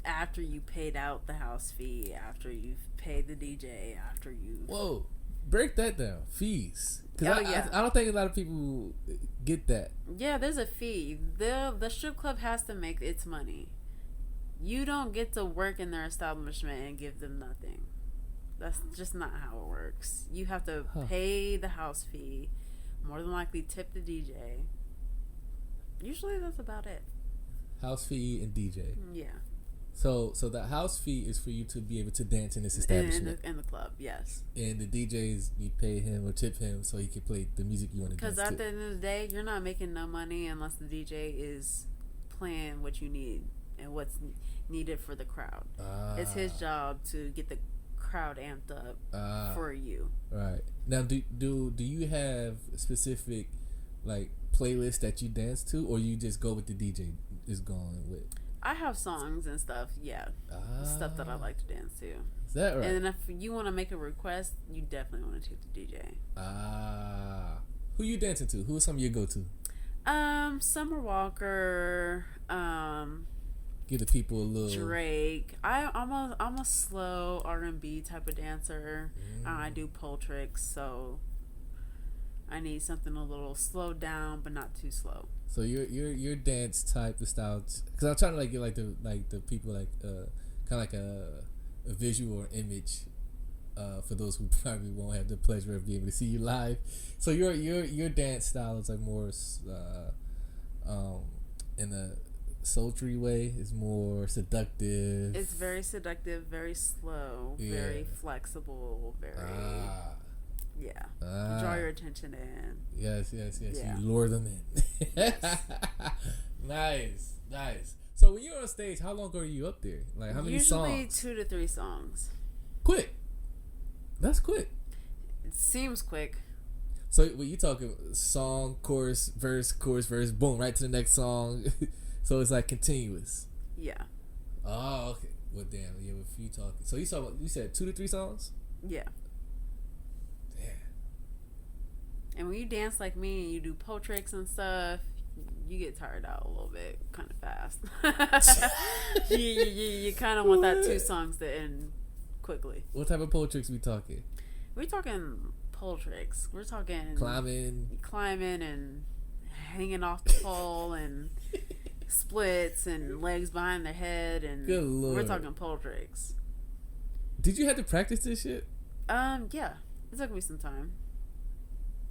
after you paid out the house fee, after you've paid the DJ, after you. Whoa, break that down. Fees. Because I don't think a lot of people get that. Yeah, there's a fee. The strip club has to make its money. You don't get to work in their establishment and give them nothing. That's just not how it works. You have to pay the house fee, more than likely tip the DJ. Usually that's about it. House fee and DJ. Yeah. So the house fee is for you to be able to dance in this establishment. In the club, yes. And the DJs, you pay him or tip him so he can play the music you want to dance to. Because at the end of the day, you're not making no money unless the DJ is playing what you need and what's needed for the crowd. It's his job to get the crowd amped up for you. Right. Now, do you have specific like playlists that you dance to, or you just go with the DJ is going with? I have songs and stuff, yeah. Stuff that I like to dance to. Is that right? And then if you want to make a request, you definitely want to tip the DJ. Who you dancing to? Who are some of your go-to? Summer Walker, Give the people a little Drake. I'm a slow R&B type of dancer. I do pole tricks, so I need something a little slowed down but not too slow. So your dance type of style, because I'm trying to like get like the people like kind of like a visual or image for those who probably won't have the pleasure of being able to see you live. So your dance style is like more in a sultry way. It's more seductive. It's very seductive, very slow, very flexible, very draw your attention in. Yes. Yeah. You lure them in. Nice. So when you're on stage, how long are you up there? Like how many Usually songs? 2 to 3 songs. Quick. That's quick. It seems quick. So when you talking song, chorus, verse, boom, right to the next song. So it's like continuous. Yeah. Oh, okay. Well, damn. Yeah, if you talking, so you said 2 to 3 songs. Yeah. Damn. And when you dance like me and you do pole tricks and stuff, you get tired out a little bit, kind of fast. you kind of want that 2 songs to end quickly. What type of pole tricks we talking? We're talking pole tricks. We're talking climbing and hanging off the pole and splits and legs behind their head, and good Lord. We're talking pole tricks. Did you have to practice this shit? Yeah. It took me some time.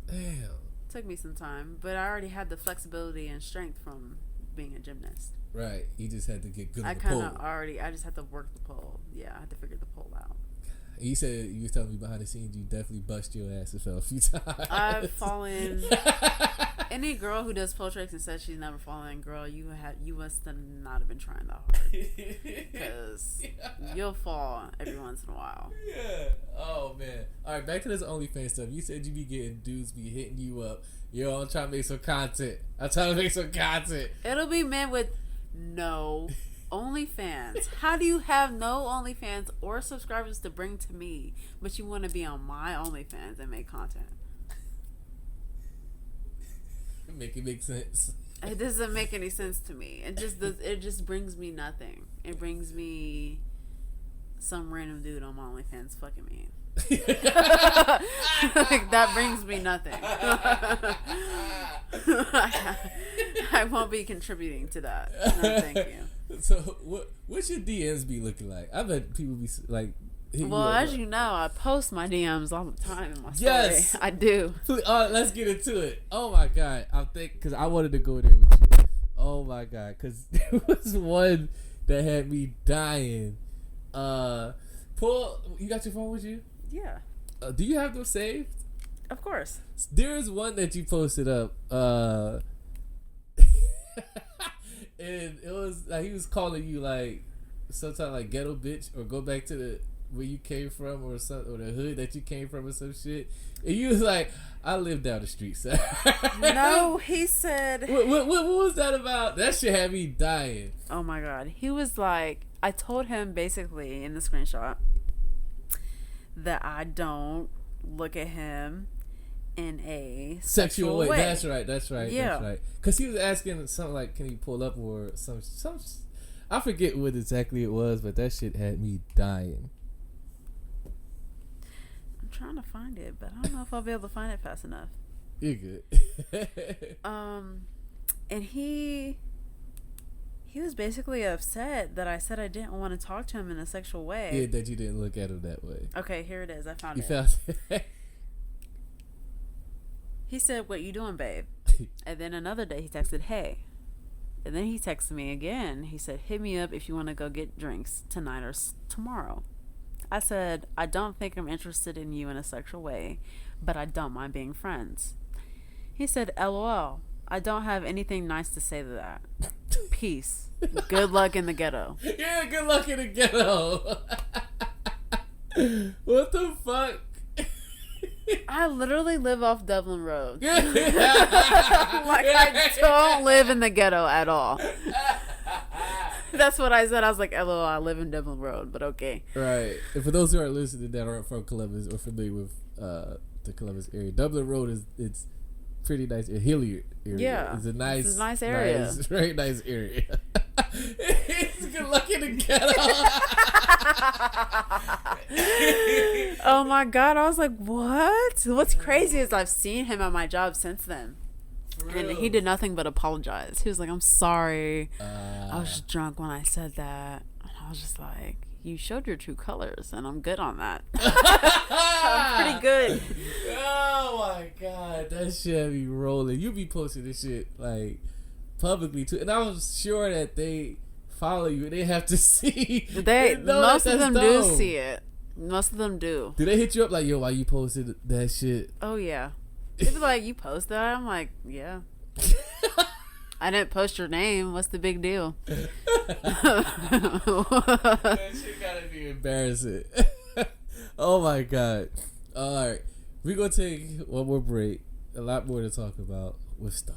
Damn. Took me some time, but I already had the flexibility and strength from being a gymnast. Right. You just had to get good on I the kind pole. of I just had to work the pole. Yeah, I had to figure the pole out. You said you was telling me behind the scenes you definitely bust your ass and fell a few times. I've fallen. Any girl who does pole tricks and says she's never fallen, girl, you must not have been trying that hard, because you'll fall every once in a while. Yeah. Oh man. All right, back to this OnlyFans stuff. You said you be getting dudes be hitting you up. Yo, I'm trying to make some content. It'll be men with no OnlyFans. How do you have no OnlyFans or subscribers to bring to me, but you want to be on my OnlyFans and make content? Make it make sense. It doesn't make any sense to me. It just brings me nothing. It brings me some random dude on my OnlyFans fucking me. Like, that brings me nothing. I won't be contributing to that. No, thank you. So what's your DMs be looking like? I bet people be like. Well, as you know, I post my DMs all the time in my story. Yes, I do. Let's get into it. Oh my god, I'm thinking because I wanted to go there with you. Oh my god, because there was one that had me dying. Paul, you got your phone with you? Yeah. Do you have them saved? Of course. There is one that you posted up. And it was like he was calling you like sometime like ghetto bitch or go back to the where you came from or something, or the hood that you came from or some shit? And you was like, I live down the street, sir. No, he said. What was that about? That shit had me dying. Oh my god. He was like, I told him basically in the screenshot that I don't look at him in a sexual way. That's right. Yeah. That's right. Because he was asking something like, can he pull up or some. I forget what exactly it was, but that shit had me dying. I'm trying to find it, but I don't know if I'll be able to find it fast enough. You're good. And he was basically upset that I said I didn't want to talk to him in a sexual way. Yeah, that you didn't look at him that way. Okay, here it is. I found You it. found He said, "What you doing, babe?" And then another day he texted, "Hey." And then he texted me again. He said, "Hit me up if you want to go get drinks tonight or tomorrow." I said, "I don't think I'm interested in you in a sexual way, but I don't mind being friends." He said, "LOL. I don't have anything nice to say to that. Peace. Good luck in the ghetto." Yeah, good luck in the ghetto. What the fuck? I literally live off Dublin Road. Like, I don't live in the ghetto at all. That's what I said. I was like, LOL, I live in Dublin Road, but okay. Right. And for those who are listening that aren't from Columbus or familiar with the Columbus area, Dublin Road it's pretty nice. A hilly area. Yeah. It's a nice area. Very nice area. It's good luck in the ghetto. Oh my god, I was like, what? What's crazy is I've seen him at my job since then. And he did nothing but apologize. He was like, "I'm sorry. I was just drunk when I said that." And I was just like, you showed your true colors, and I'm good on that. I'm pretty good. Oh my god, that shit be rolling. You be posting this shit like publicly too, and I was sure that they follow you and they have to see. Most of them do see it. Most of them do. Do they hit you up like, yo, why you posted that shit? Oh yeah. They be like, "You post that?" I'm like, "Yeah." I didn't post your name. What's the big deal? That shit gotta be embarrassing. Oh my god. Alright. We're gonna take one more break. A lot more to talk about with Star.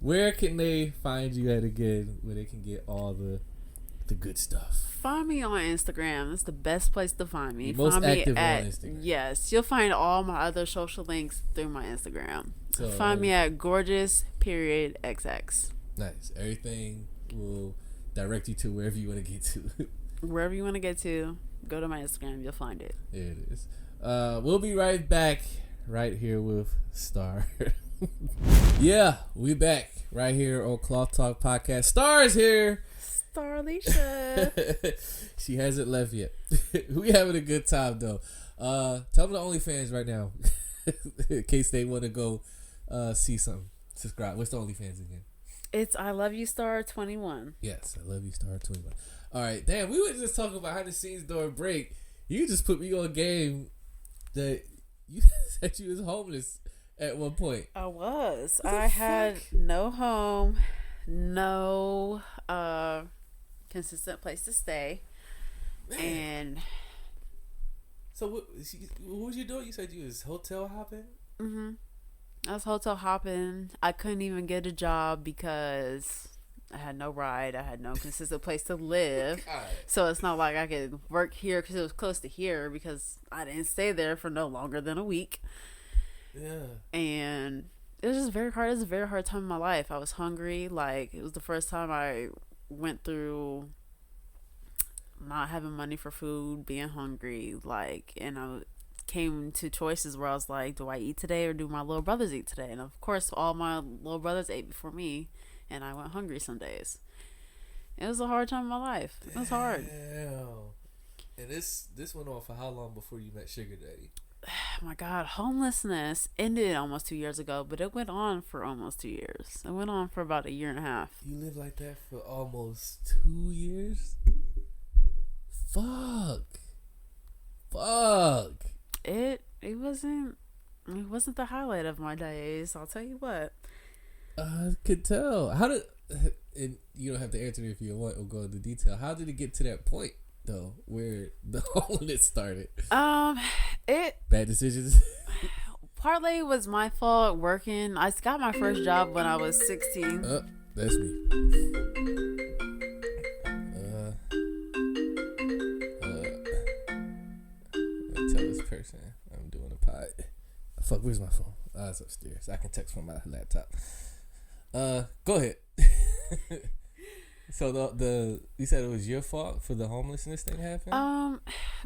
Where can they find you at again, where they can get all the good stuff? Find me on Instagram. It's the best place to find me. You're most find active me at, on Instagram. Yes, you'll find all my other social links through my Instagram. So, find me at gorgeous.xx. Nice. Everything will direct you to wherever you want to get to. Wherever you want to get to, go to my Instagram. You'll find it. There it is. We'll be right back right here with Star. Yeah, we back right here on Cloth Talk Podcast. Star is here. Starlisha. She hasn't left yet. We having a good time though. Tell them the OnlyFans right now in case they want to go see something. Subscribe. What's the OnlyFans again? It's I Love You Star 21. Yes, I love you, Star 21. All right, damn. We were just talking behind the scenes during break. You just put me on game that you said you was homeless at one point. I was. What the I had fuck? no home, no consistent place to stay. Man. And So what was you doing? You said you was hotel hopping? I was hotel hopping. I couldn't even get a job because I had no ride. I had no consistent place to live. God. So it's not like I could work here because it was close to here because I didn't stay there for no longer than a week. Yeah. And it was just very hard. It was a very hard time in my life. I was hungry. Like, it was the first time I went through not having money for food, being hungry. Like, and I came to choices where I was like, do I eat today or do my little brothers eat today? And of course, all my little brothers ate before me, and I went hungry some days. It was a hard time in my life. It was hard. Damn. And this went on for how long before you met Sugar Daddy? Oh my God, homelessness ended almost 2 years ago, but it went on for almost 2 years. It went on for about a year and a half. You lived like that for almost 2 years? Fuck. It wasn't the highlight of my days, I'll tell you what. I could tell. How did, and you don't have to answer me if you want or go into detail, how did it get to that point? though, where the homeless started? It Bad decisions. partly was my fault working. I got my first job when I was 16. That's me. Tell this person I'm doing a pod. Fuck, where's my phone? It's upstairs. I can text from my laptop. Go ahead. So the you said it was your fault for the homelessness thing happening?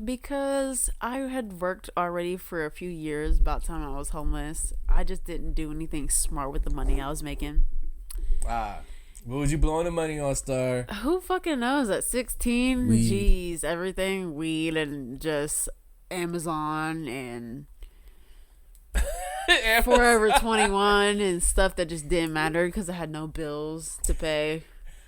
Because I had worked already for a few years. About the time I was homeless, I just didn't do anything smart with the money I was making. What was you blowing the money on, Star? Who fucking knows? At 16, Weed. jeez, everything weed and just Amazon and Forever 21 and stuff that just didn't matter because I had no bills to pay.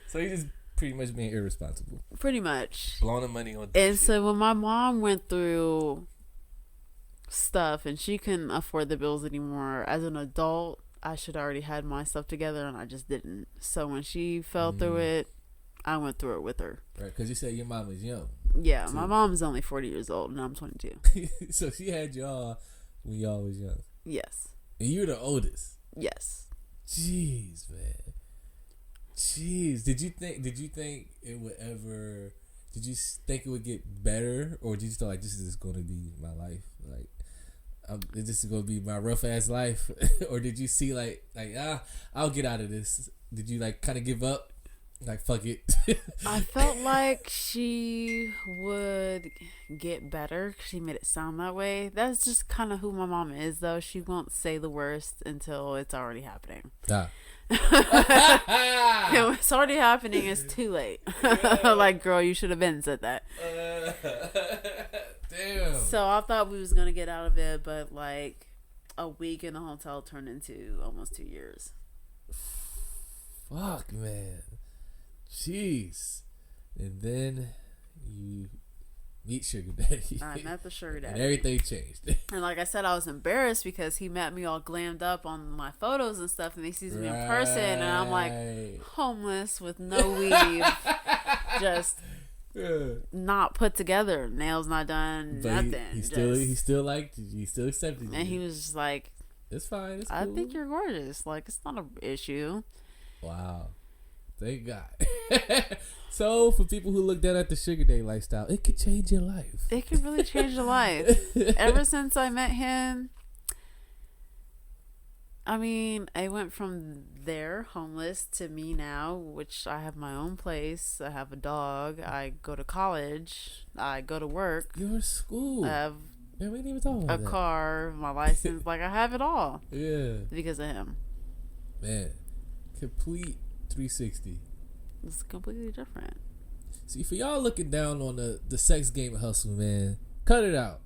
So you just pretty much being irresponsible. Pretty much. Blowing the money on And shit. so when my mom went through stuff and she couldn't afford the bills anymore, as an adult, I should already had my stuff together and I just didn't. So when she fell through it, I went through it with her. Right, because you said your mom was young. Yeah, my mom is only 40 years old and I'm 22. So she had y'all when y'all was young. Yes. And you're the oldest. Yes. Jeez, man. Jeez. Did you think it would ever... Did you think it would get better? Or did you thought like, this is just going to be my life? Like, this is going to be my rough ass life? Or did you see like I'll get out of this? Did you like kind of give up? Like, fuck it. I felt like she would get better. She made it sound that way. That's just kind of who my mom is, though. She won't say the worst until it's already happening. Nah. When it's already happening, it's too late. Like, girl, you should have been said that. Damn. So I thought we was going to get out of it, but like a week in the hotel turned into almost 2 years. Fuck, man. Jeez. And then you meet Sugar Daddy. I met the Sugar Daddy. And everything changed. And like I said, I was embarrassed because he met me all glammed up on my photos and stuff, and he sees me in person, and I'm like homeless with no weave, just not put together, nails not done, but nothing. He still liked you. He still accepted you. And he was just like, "It's fine. It's cool. I think you're gorgeous. Like, it's not an issue." Wow. Thank God. So, for people who look down at the Sugar Daddy lifestyle, it could change your life. It could really change your life. Ever since I met him, I mean, I went from there, homeless, to me now, which I have my own place. I have a dog. I go to college. I go to work. You're in school. I have Man, we didn't even talk about a that. car, my license. Like, I have it all Yeah. because of him. Man. Complete 360. It's completely different. See, for y'all looking down on the sex game hustle, man, cut it out.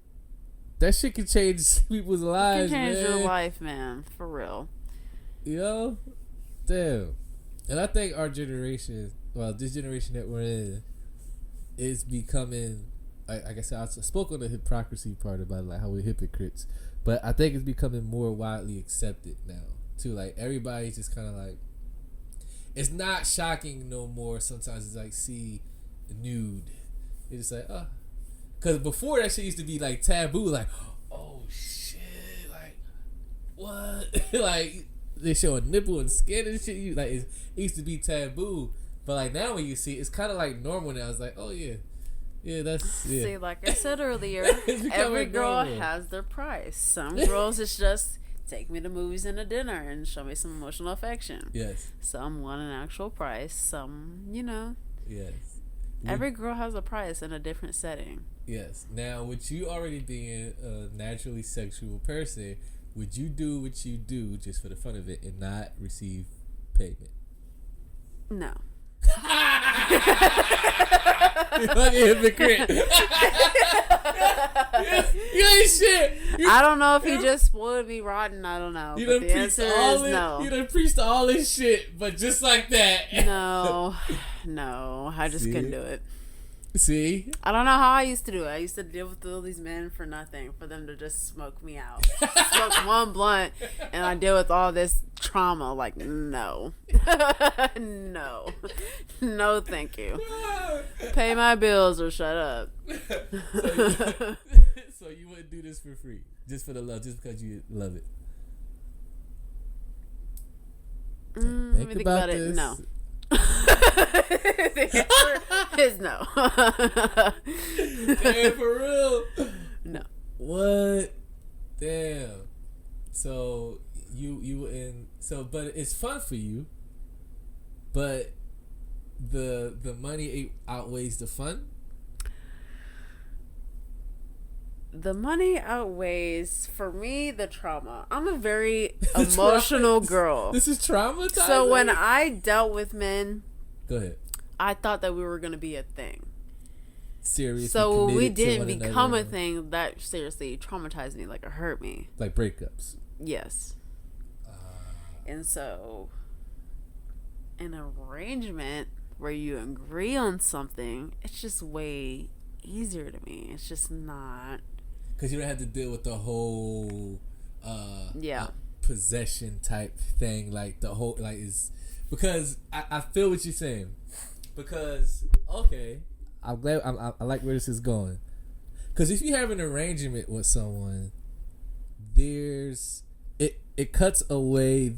That shit can change people's It lives, can change man. your life, man. For real. You know? Damn. And I think our generation, well, this generation that we're in, is becoming, like I said, I spoke on the hypocrisy part about like how we're hypocrites, but I think it's becoming more widely accepted now, too. Like, everybody's just kind of like, it's not shocking no more. Sometimes it's like, see nude. It's just like, oh. Because before that shit used to be like taboo. Like, oh shit. Like, what? Like, they show a nipple and skin and shit. Like, it used to be taboo. But like now when you see it, it's kind of like normal now. It's like, oh yeah. Yeah, that's, yeah. See, like I said earlier, It's every becoming girl normal. has their price. Some girls, it's just take me to movies and a dinner and show me some emotional affection. Yes. Some want an actual price. Some, Yes. every girl has a price in a different setting. Yes. Now, with you already being a naturally sexual person, would you do what you do just for the fun of it and not receive payment? No. You fucking hypocrite. You ain't shit. I don't know if he just spoiled me rotten. I don't know. You But done the preached answer all is this. no. You done preached all this shit, but just like that. No. I just See? couldn't do it. See? I don't know how I used to do it. I used to deal with all these men for nothing, for them to just smoke me out. Smoke one blunt, and I deal with all this trauma. Like, no. No, thank you. Pay my bills or shut up. So you wouldn't do this for free, just for the love, just because you love it. Let me think about it. No. The answer is no. Damn, for real? No. What? Damn. So you in but it's fun for you. But the money outweighs the fun. The money outweighs, for me, the trauma. I'm a very emotional girl. This is traumatizing. So when I dealt with men, go ahead. I thought that we were going to be a thing. Seriously. So when we didn't become become a thing, that seriously traumatized me. Like, it hurt me. Like breakups. Yes. And so an arrangement where you agree on something, it's just way easier to me. It's just not. Because you don't have to deal with the whole yeah. Possession type thing. Like the whole, like, is because I feel what you're saying. Because, okay, I'm glad, I like where this is going. Because if you have an arrangement with someone, it cuts away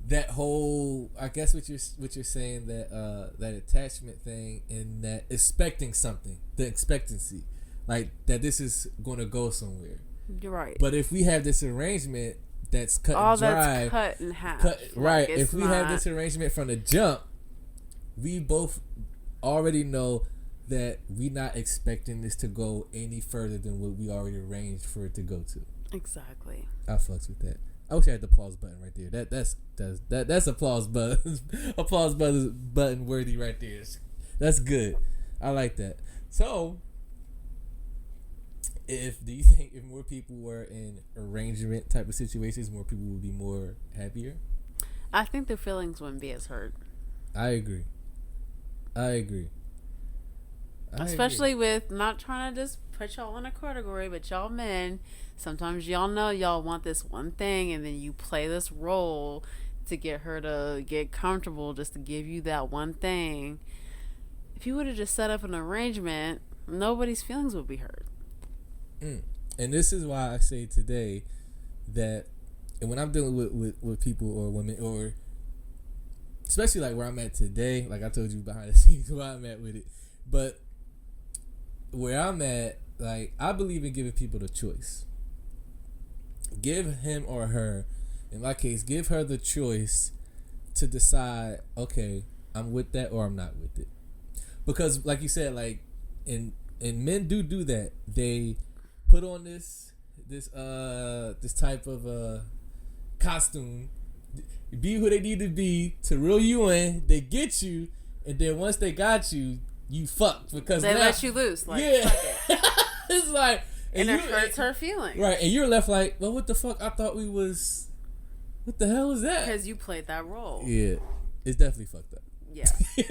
that whole, I guess what you're saying, that attachment thing, and that expecting something, the expectancy, like that this is going to go somewhere. You're right. But if we have this arrangement that's cut all and dry, that's cut in half, right? Like, if we have this arrangement from the jump, we both already know that we're not expecting this to go any further than what we already arranged for it to go to. Exactly. I fucks with that. I wish I had the applause button right there. That's applause button button worthy right there. That's good. I like that. So, do you think if more people were in arrangement type of situations, more people would be more happier? I think their feelings wouldn't be as hurt. I agree. Especially with, not trying to just put y'all in a category, but y'all men, sometimes y'all know y'all want this one thing, and then you play this role to get her to get comfortable, just to give you that one thing. If you would have just set up an arrangement, nobody's feelings would be hurt. And this is why I say today that, and when I'm dealing with people or women, or especially like where I'm at today, like I told you behind the scenes where I'm at with it, but where I'm at, like, I believe in giving people the choice. Give him or her, in my case, give her the choice to decide, okay, I'm with that or I'm not with it. Because like you said, like, and men do that. They put on this type of costume, be who they need to be to reel you in. They get you, and then once they got you, you fucked, because they now, let you loose. Like, yeah, fuck it. it's like, and it hurts her feelings, right? And you're left like, well, what the fuck? I thought we was. What the hell is that? Because you played that role. Yeah, it's definitely fucked up. Yeah, you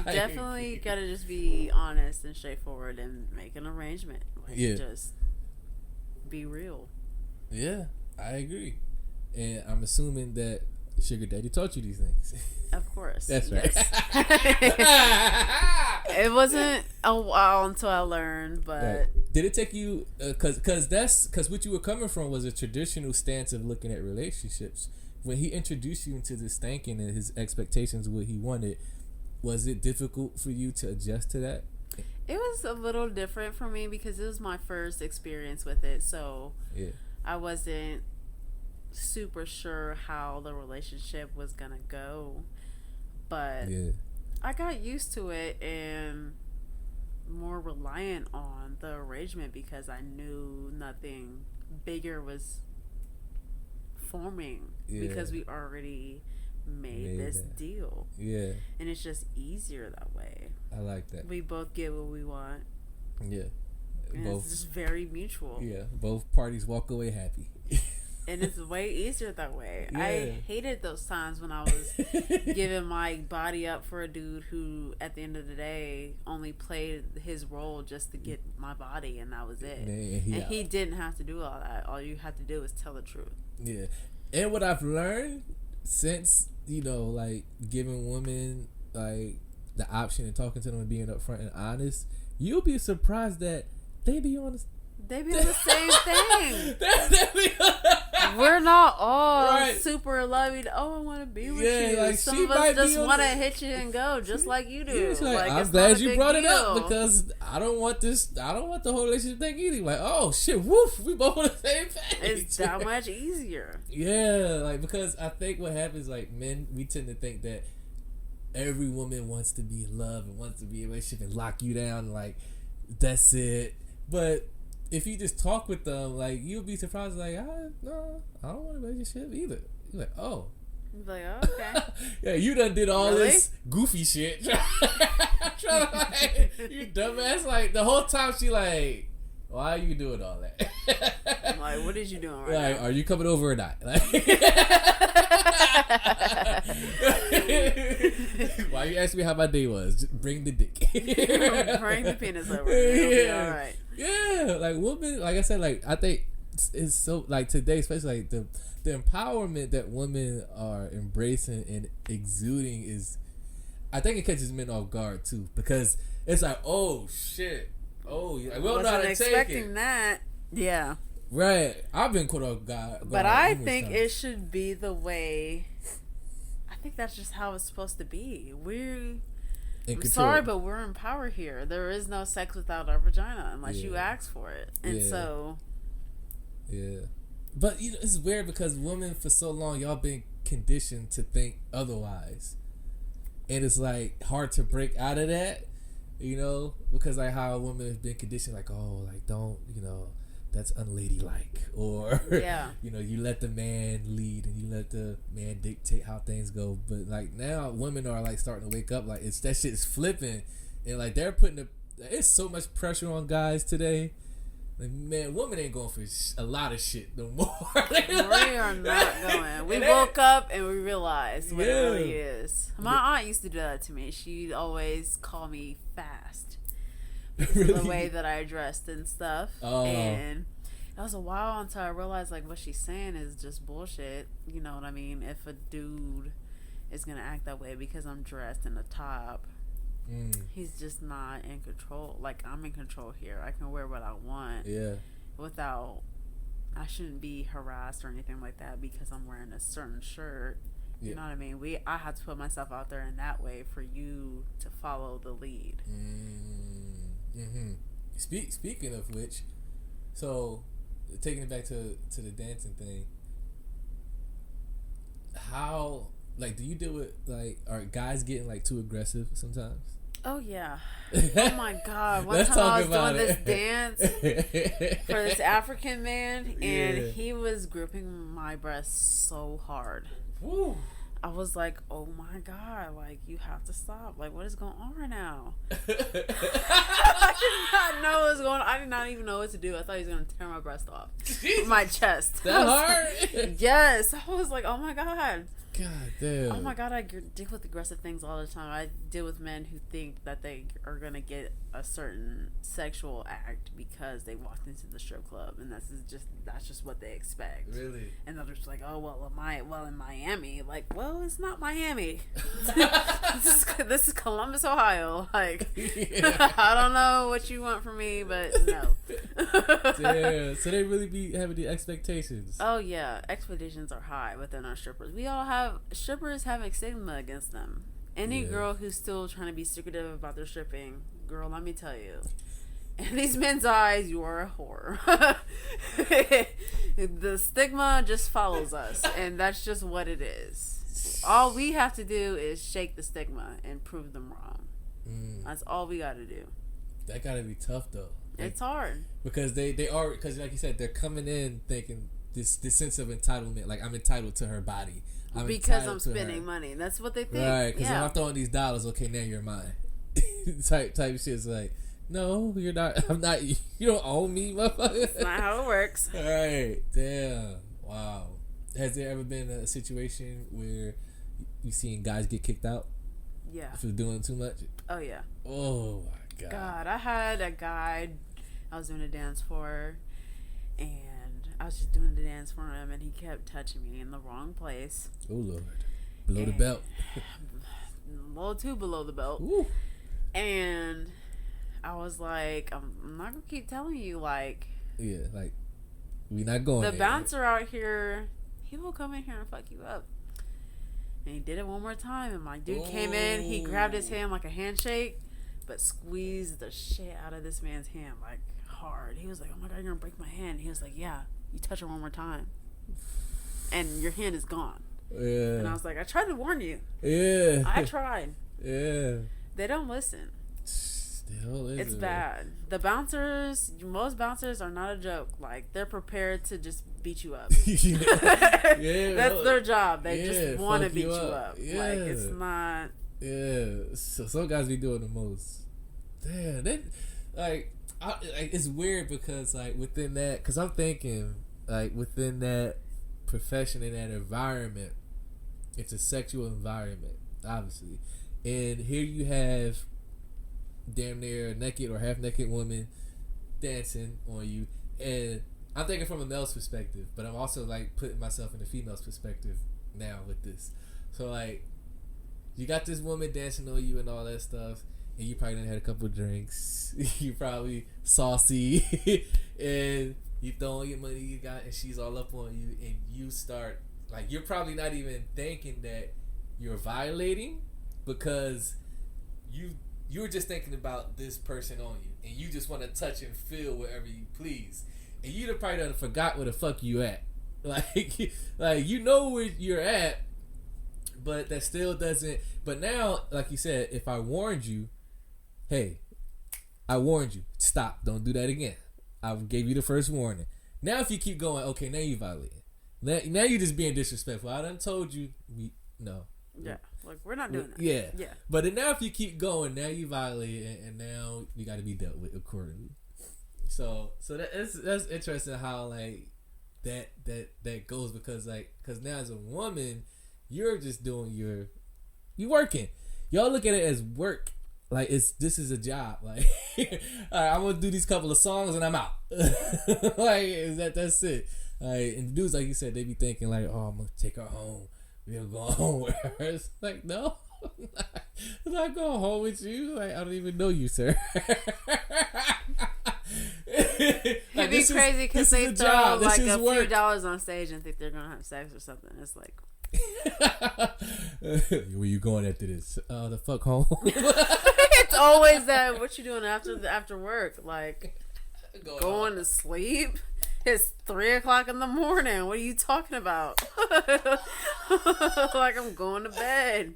definitely gotta just be honest and straightforward and make an arrangement. Like, yeah, just be real. Yeah, I agree, and I'm assuming that Sugar Daddy taught you these things. Of course. That's right. It wasn't a while until I learned, but right. Did it take you? Because what you were coming from was a traditional stance of looking at relationships. When he introduced you into this thinking and his expectations of what he wanted, was it difficult for you to adjust to that? It was a little different for me because it was my first experience with it, so yeah, I wasn't super sure how the relationship was gonna go, but yeah, I got used to it and more reliant on the arrangement because I knew nothing bigger was forming, because we already made this deal. Yeah, and it's just easier that way. I like that. We both get what we want. Yeah, and both, it's just very mutual. Yeah, both parties walk away happy. And it's way easier that way. Yeah. I hated those times when I was giving my body up for a dude who, at the end of the day, only played his role just to get my body, and that was it. Man, and he didn't have to do all that. All you had to do is tell the truth. Yeah. And what I've learned since, like, giving women, like, the option and talking to them and being upfront and honest, you'll be surprised that they be on the They be the same thing. We're not all super loving. Oh, I want to be with you. Like, some of us just want to hit you and go, just like you do. Yeah, like, I'm glad you brought it up because I don't want the whole relationship thing either. Like, oh shit, woof, we both on the same page. It's that much easier. Yeah, like, because I think what happens, like, men, we tend to think that every woman wants to be in love and wants to be in a relationship and lock you down. Like, that's it. But if you just talk with them, like, you'll be surprised, like, no, I don't want a relationship either. You're like, oh. You're like, oh, okay. Yeah, you done did all this goofy shit. You dumbass. Like, the whole time she like, why are you doing all that? I'm like, what is you doing right like, now? are you coming over or not? Like, why you asking me how my day was? Just bring the dick. Bring the penis over. It'll be all right. Yeah, like, women, like I said, like, I think it's so, like, today, especially, like, the empowerment that women are embracing and exuding is, I think it catches men off guard too, because it's like, oh shit, oh, like, we don't know how to take it. Expecting that, yeah. Right, I've been caught off guard. But I think it should be the way. I think that's just how it's supposed to be. I'm sorry, but we're in power here. There is no sex without our vagina unless you ask for it. And so... Yeah. But, it's weird because women, for so long, y'all been conditioned to think otherwise. And it's, like, hard to break out of that, because, like, how a woman has been conditioned, like, oh, like, don't, that's unladylike. Or, you let the man lead and you let the man dictate how things go. But, like, now women are, like, starting to wake up. Like, that shit's flipping. And, like, they're putting it's so much pressure on guys today. Like, man, women ain't going for a lot of shit no more. We are not going. We woke up and we realized what it really is. My aunt used to do that to me. She'd always call me fast. Really? The way that I dressed and stuff. And it was a while until I realized, like, what she's saying is just bullshit. You know what I mean? If a dude is going to act that way because I'm dressed in a top, he's just not in control. Like, I'm in control here. I can wear what I want. Yeah. I shouldn't be harassed or anything like that because I'm wearing a certain shirt. Yeah. You know what I mean? I had to put myself out there in that way for you to follow the lead. Speaking of which, so taking it back to the dancing thing, how, like, do you deal with, like, are guys getting, like, too aggressive sometimes? Oh yeah. Oh my God. One time I was doing this dance for this African man and he was gripping my breast so hard. Woo. I was like, oh my God, like, you have to stop. Like, what is going on right now? I did not know what was going on. I did not even know what to do. I thought he was going to tear my breast off. My chest. That hard? Yes. I was like, oh my God. God damn. Oh my God, I deal with aggressive things all the time. I deal with men who think that they are going to get a certain sexual act because they walked into the strip club, and that's just what they expect. Really? And they're just like, oh, well, in Miami. Like, well, it's not Miami. This is Columbus, Ohio. Like, I don't know what you want from me, but no. Damn. So they really be having the expectations. Oh, yeah. Expectations are high within our strippers. Strippers have a stigma against them. Any girl who's still trying to be secretive about their stripping, girl, let me tell you, in these men's eyes, you are a whore. The stigma just follows us, and that's just what it is. All we have to do is shake the stigma and prove them wrong. That's all we got to do. That got to be tough, though. Like, it's hard. Because they are, because like you said, they're coming in thinking this sense of entitlement, like, I'm entitled to her body. Because I'm spending money. That's what they think. Right, because if I'm throwing these dollars, okay, now you're mine. type shit is like, no, you're not. I'm not. You don't own me, motherfucker. That's not how it works. All right, damn. Wow. Has there ever been a situation where you seen guys get kicked out Yeah. for doing too much? Oh yeah. Oh my god. God, I had a guy I was doing a dance for, and I was just doing the dance for him, and he kept touching me in the wrong place. Oh Lord. Below the And- belt. A little too below the belt. Ooh. And I was like, I'm not gonna keep telling you, like, Yeah, like we not going the there. bouncer out here, he will come in here and fuck you up. And he did it one more time, and my dude came in, he grabbed his hand like a handshake, but squeezed the shit out of this man's hand, like, hard. He was like, oh my god, you're gonna break my hand. He was like, yeah, you touch her one more time and your hand is gone. Yeah. And I was like, I tried to warn you. Yeah. I tried. Yeah. They don't listen. Still is It's it, bad. The bouncers, most bouncers are not a joke. Like, they're prepared to just beat you up. Yeah. That's their job. They Yeah, just want to fuck beat you you up. up. Yeah. Like, it's not. Yeah, so some guys be doing the most. Damn, that like it's weird because like within that, because I'm thinking like within that profession in that environment, it's a sexual environment, obviously, and here you have damn near naked or half naked women dancing on you, and I'm thinking from a male's perspective, but I'm also like putting myself in the female's perspective now with this. So like, you got this woman dancing on you and all that stuff, and you probably done had a couple of drinks. You probably saucy, and you throwing your money you got, and she's all up on you, and you start like you're probably not even thinking that you're violating because you were just thinking about this person on you, and you just want to touch and feel wherever you please, and you'd have probably done forgot where the fuck you at, like you know where you're at. But that still doesn't. But now, like you said, if I warned you, hey, I warned you. Stop. Don't do that again. I gave you the first warning. Now, if you keep going, okay, now you violating. Now you're just being disrespectful. I done told you. No. Yeah. Like, we're not doing that. Yeah. Yeah. But then now, if you keep going, now you violate, and now you got to be dealt with accordingly. So that's interesting how like that goes because now as a woman, you're just doing you working. Y'all look at it as work. Like this is a job. Like, all right, I'm gonna do these couple of songs and I'm out. Like that's it. Like, and dudes, like you said, they be thinking like, oh, I'm gonna take her home. We'll go home with her. It's like, no, I'm not going home with you. Like, I don't even know you, sir. It'd be crazy because they throw like a few dollars on stage and think they're gonna have sex or something. It's like, where you going after this? The fuck home. it's always that. What you doing after work? Like, going to sleep? It's 3:00 in the morning. What are you talking about? Like, I'm going to bed.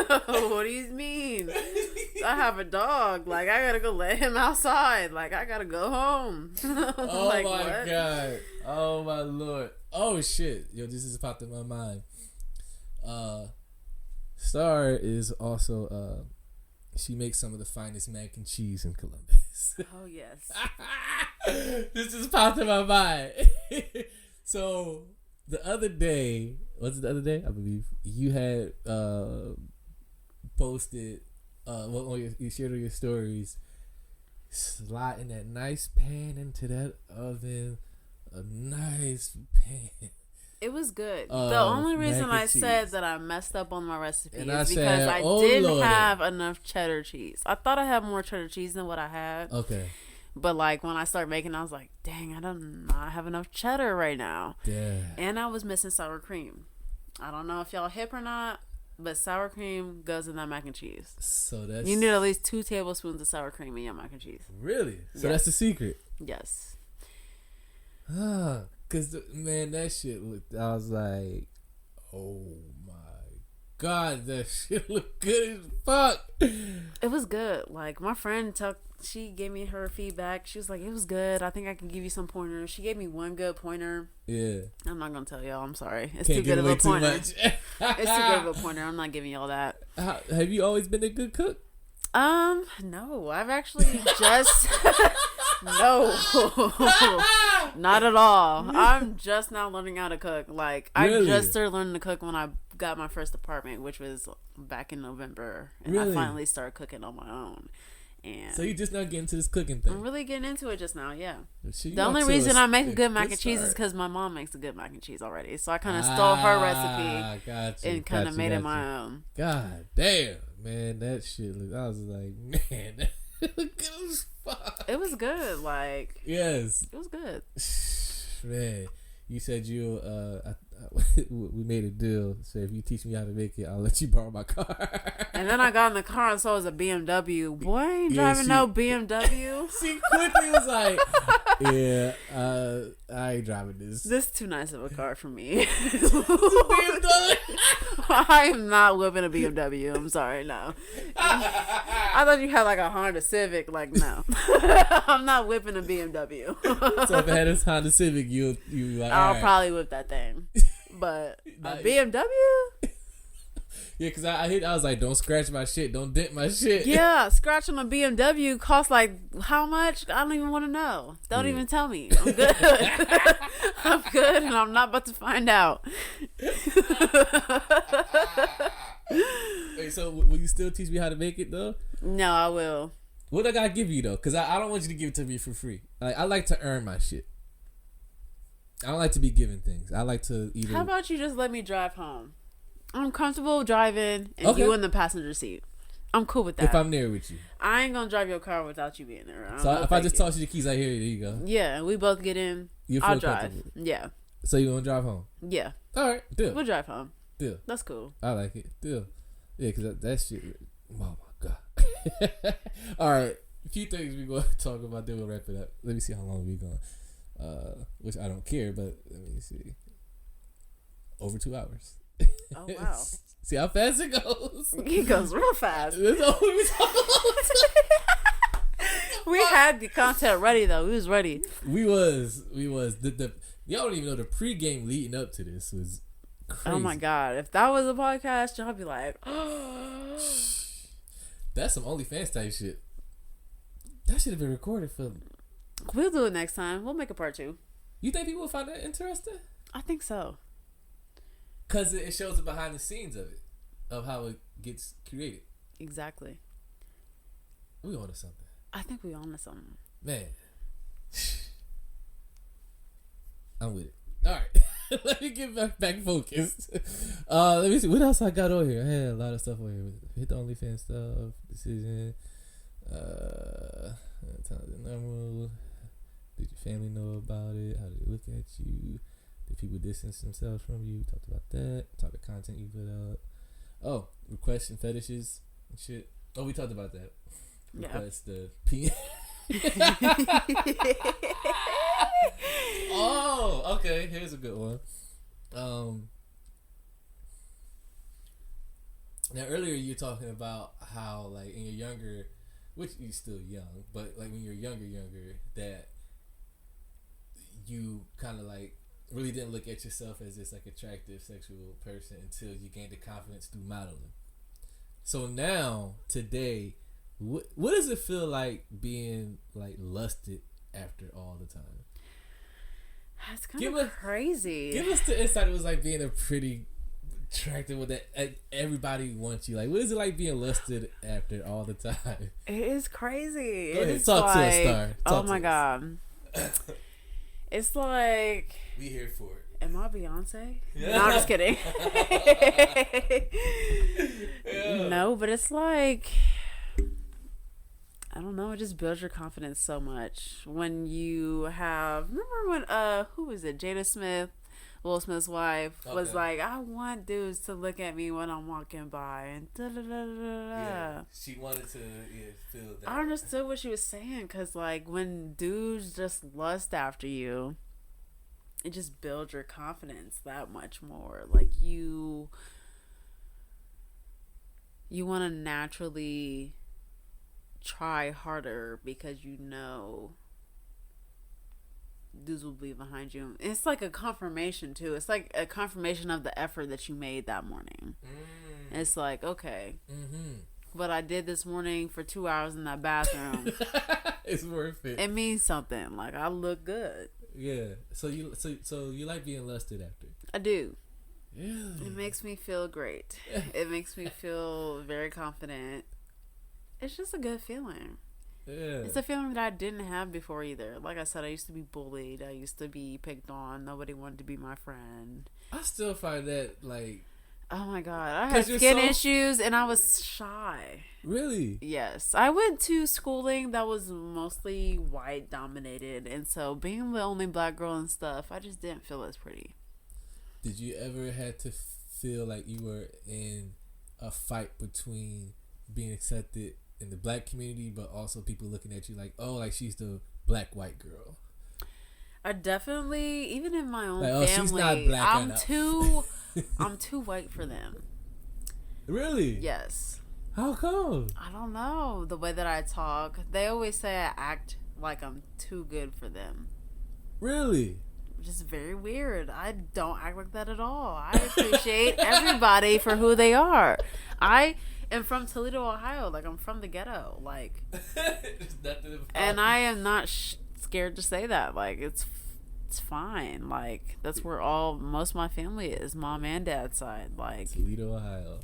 What do you mean? I have a dog. Like, I gotta go let him outside. Like, I gotta go home. Oh like, my what? god. Oh my lord. Oh shit. Yo, this just popped in my mind. Star is also she makes some of the finest mac and cheese in Columbus. Oh yes. This just popped in my mind. So the other day, what's it the other day? I believe you had posted you shared on your stories, sliding that nice pan into that oven, a nice pan. It was good. The only reason I said that I messed up on my recipe is because I didn't have enough cheddar cheese. I thought I had more cheddar cheese than what I had. Okay. But like when I started making, I was like, dang, I don't not have enough cheddar right now. Yeah. And I was missing sour cream. I don't know if y'all hip or not, but sour cream goes in that mac and cheese. So that's you need at least 2 tablespoons of sour cream in your mac and cheese. Really? So Yes. that's the secret. Yes. Cause man, that shit looked. I was like, oh my god, that shit looked good as fuck. It was good. Like my friend she gave me her feedback. She was like, it was good. I think I can give you some pointers. She gave me one good pointer. Yeah. I'm not gonna tell y'all. I'm sorry. It's Can't too good of a pointer. It's too good of a pointer. I'm not giving y'all that. Have you always been a good cook? No. I've actually just no. Not at all. I'm just now learning how to cook. Like, Really? I just started learning to cook when I got my first apartment, which was back in November. And Really? I finally started cooking on my own. And So you just now getting into this cooking thing. I'm really getting into it just now, yeah. Shit, you The only off to reason I make a good mac good and cheese is start. because my mom makes a good mac and cheese already. So I kind of stole her recipe Gotcha, and kind of made it my own. God damn, man, that shit. I was like, man, that look good as fuck. It was good. Like, Yes, it was good. man. You said we made a deal. So if you teach me how to make it, I'll let you borrow my car. And then I got in the car and saw it was a BMW. Boy, I ain't Yeah, driving she- no BMW. She quickly was like, yeah, I ain't driving this. This is too nice of a car for me. BMW. I am not whipping a BMW. I'm sorry, no. I thought you had like a Honda Civic. Like, no. I'm not whipping a BMW. So if it had this Honda Civic, you like, I'll all right. probably whip that thing. But Nice. a BMW? Yeah, because I was like, don't scratch my shit, don't dent my shit. Yeah, scratching a BMW costs like how much? I don't even want to know. Don't even tell me. I'm good. I'm good, and I'm not about to find out. Wait, so will you still teach me how to make it though? No, I will. What I gotta give you though? Because I don't want you to give it to me for free. Like, I like to earn my shit. I don't like to be given things. I like to either. How about you just let me drive home? I'm comfortable driving, and Okay. you in the passenger seat. I'm cool with that. if I'm there with you? I ain't gonna drive your car without you being there. So if I Thank just you. toss you the keys, I hear you. There you go. Yeah, and we both get in. You I'll feel drive. comfortable. Yeah, So you gonna drive home? yeah. All right, deal, We'll drive home. deal. That's cool. I like it, deal. Yeah, because that shit. Oh my god. All right, a few things we gonna talk about. Then we'll wrap it up. Let me see how long we going. Which I don't care, but let me see. Over 2 hours. Oh wow, See how fast it goes. he goes real fast. That's all we was talking about. We had the content ready though. We was ready. We was the y'all don't even know the pregame leading up to this was crazy. Oh my god, if that was a podcast, y'all be like, That's some OnlyFans type shit. That should have been recorded for. we'll do it next time. We'll make a part 2. You think people will find that interesting? I think so. Cause it shows the behind the scenes of it, of how it gets created. Exactly. We on to something, I think we on to something. man. I'm with it. All right, let me get back focused. Let me see what else I got on here. I had a lot of stuff on here. Hit the OnlyFans stuff, decision. Time the normal. Did your family know about it? How did they look at you? Did people distance themselves from you? Talked about that. Talked about content you put out. Oh, requests and fetishes and shit. Oh, we talked about that. Yeah. Request the P. Oh, okay. Here's a good one. Now earlier you were talking about how like in your younger, which you're still young, but like when you're younger, that you kind of like really didn't look at yourself as this like attractive sexual person until you gained the confidence through modeling. So now today, what does it feel like being like lusted after all the time? That's kind Give of us- crazy. Give us the insight. It was like being a pretty attractive with that. Like, everybody wants you. Like, what is it like being lusted after all the time? It is crazy. Go ahead, It's talk to us, like, Star. Oh Talk to my us. god. It's like, We here for it. am I Beyonce? No, I'm just kidding. No, but it's like, I don't know, it just builds your confidence so much when you have, remember when who was it, Jada Smith, Will Smith's wife, was Okay. like, I want dudes to look at me when I'm walking by and da da da da da. Yeah, she wanted to feel that. I understood what she was saying, because like when dudes just lust after you, it just builds your confidence that much more. Like you want to naturally try harder because you know dudes will be behind you. It's like a confirmation too. It's like a confirmation of the effort that you made that morning. It's like, okay, what I did this morning for 2 hours in that bathroom, It's worth it. it means something. Like, I look good. Yeah. So you like being lusted after? I do. Yeah. It makes me feel great. It makes me feel very confident. It's just a good feeling. Yeah. It's a feeling that I didn't have before either. Like I said, I used to be bullied. I used to be picked on. Nobody wanted to be my friend. I still find that like. Oh my God. I 'Cause had you're skin so- issues and I was shy. Really? Yes. I went to schooling that was mostly white dominated. And so being the only black girl and stuff, I just didn't feel as pretty. Did you ever had to feel like you were in a fight between being accepted in the black community, but also people looking at you like, oh, like she's the black white girl? I definitely, even in my own Like, oh, family, she's not black enough. I'm too white for them. Really? Yes. How come? I don't know. The way that I talk, they always say I act like I'm too good for them. Really? Which is very weird. I don't act like that at all. I appreciate everybody for who they are. I am from Toledo, Ohio. Like, I'm from the ghetto. Like, and I am not scared to say that. Like, it's fine. Like, that's where most of my family is, mom and dad's side. Like, Toledo, Ohio.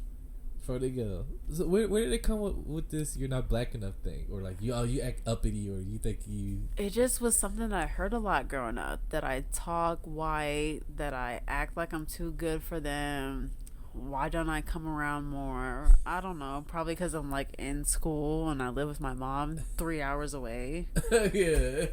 Before they go, so where did they come with this "you're not black enough" thing, or like you act uppity, or you think you? It just was something that I heard a lot growing up. That I talk white. That I act like I'm too good for them. Why don't I come around more? I don't know. Probably because I'm like in school and I live with my mom 3 hours away. Yeah.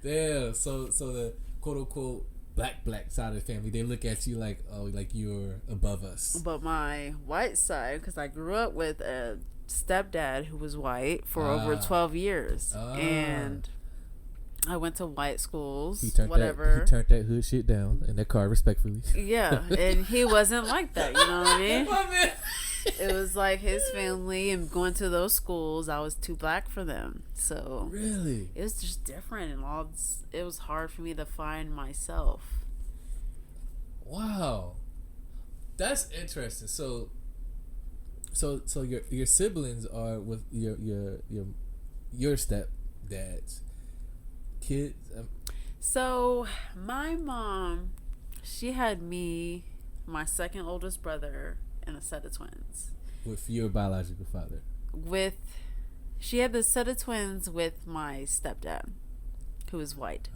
Damn. So the quote unquote black side of the family, they look at you like, oh, like you're above us. But my white side, because I grew up with a stepdad who was white for over 12 years. And I went to white schools, he turned that hood shit down in that car respectfully. Yeah, and he wasn't like that, you know what I mean? My man. It was like his family, and going to those schools, I was too black for them. So Really? it was just different, and it was hard for me to find myself. Wow. That's interesting. So your siblings are with your stepdad's kids. So my mom, she had me, my second oldest brother, and a set of twins. With your biological father. She had the set of twins with my stepdad, who is white.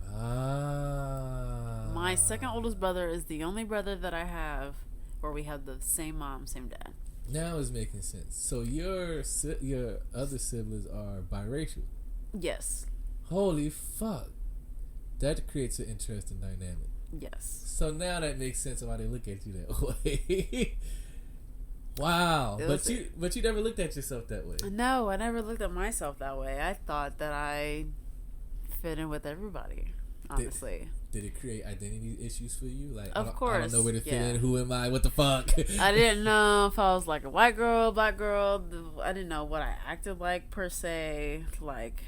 My second oldest brother is the only brother that I have where we have the same mom, same dad. Now it's making sense. So your other siblings are biracial. Yes. Holy fuck. That creates an interesting dynamic. Yes. So now that makes sense why they look at you that way. Wow. But you never looked at yourself that way. No, I never looked at myself that way. I thought that I fit in with everybody, honestly. Did it create identity issues for you? Like, Of course. I don't know where to fit in. Who am I? What the fuck? I didn't know if I was like a white girl, black girl. I didn't know what I acted like per se. Like,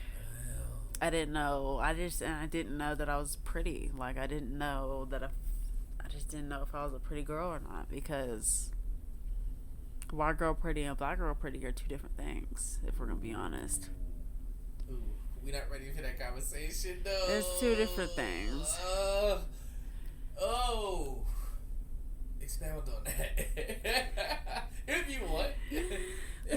I didn't know. I didn't know that I was pretty. Like, I didn't know that I just didn't know if I was a pretty girl or not, because white girl pretty and black girl pretty are two different things, if we're gonna be honest. Ooh, we not ready for that conversation, though. It's two different things. Expound on that. If you want.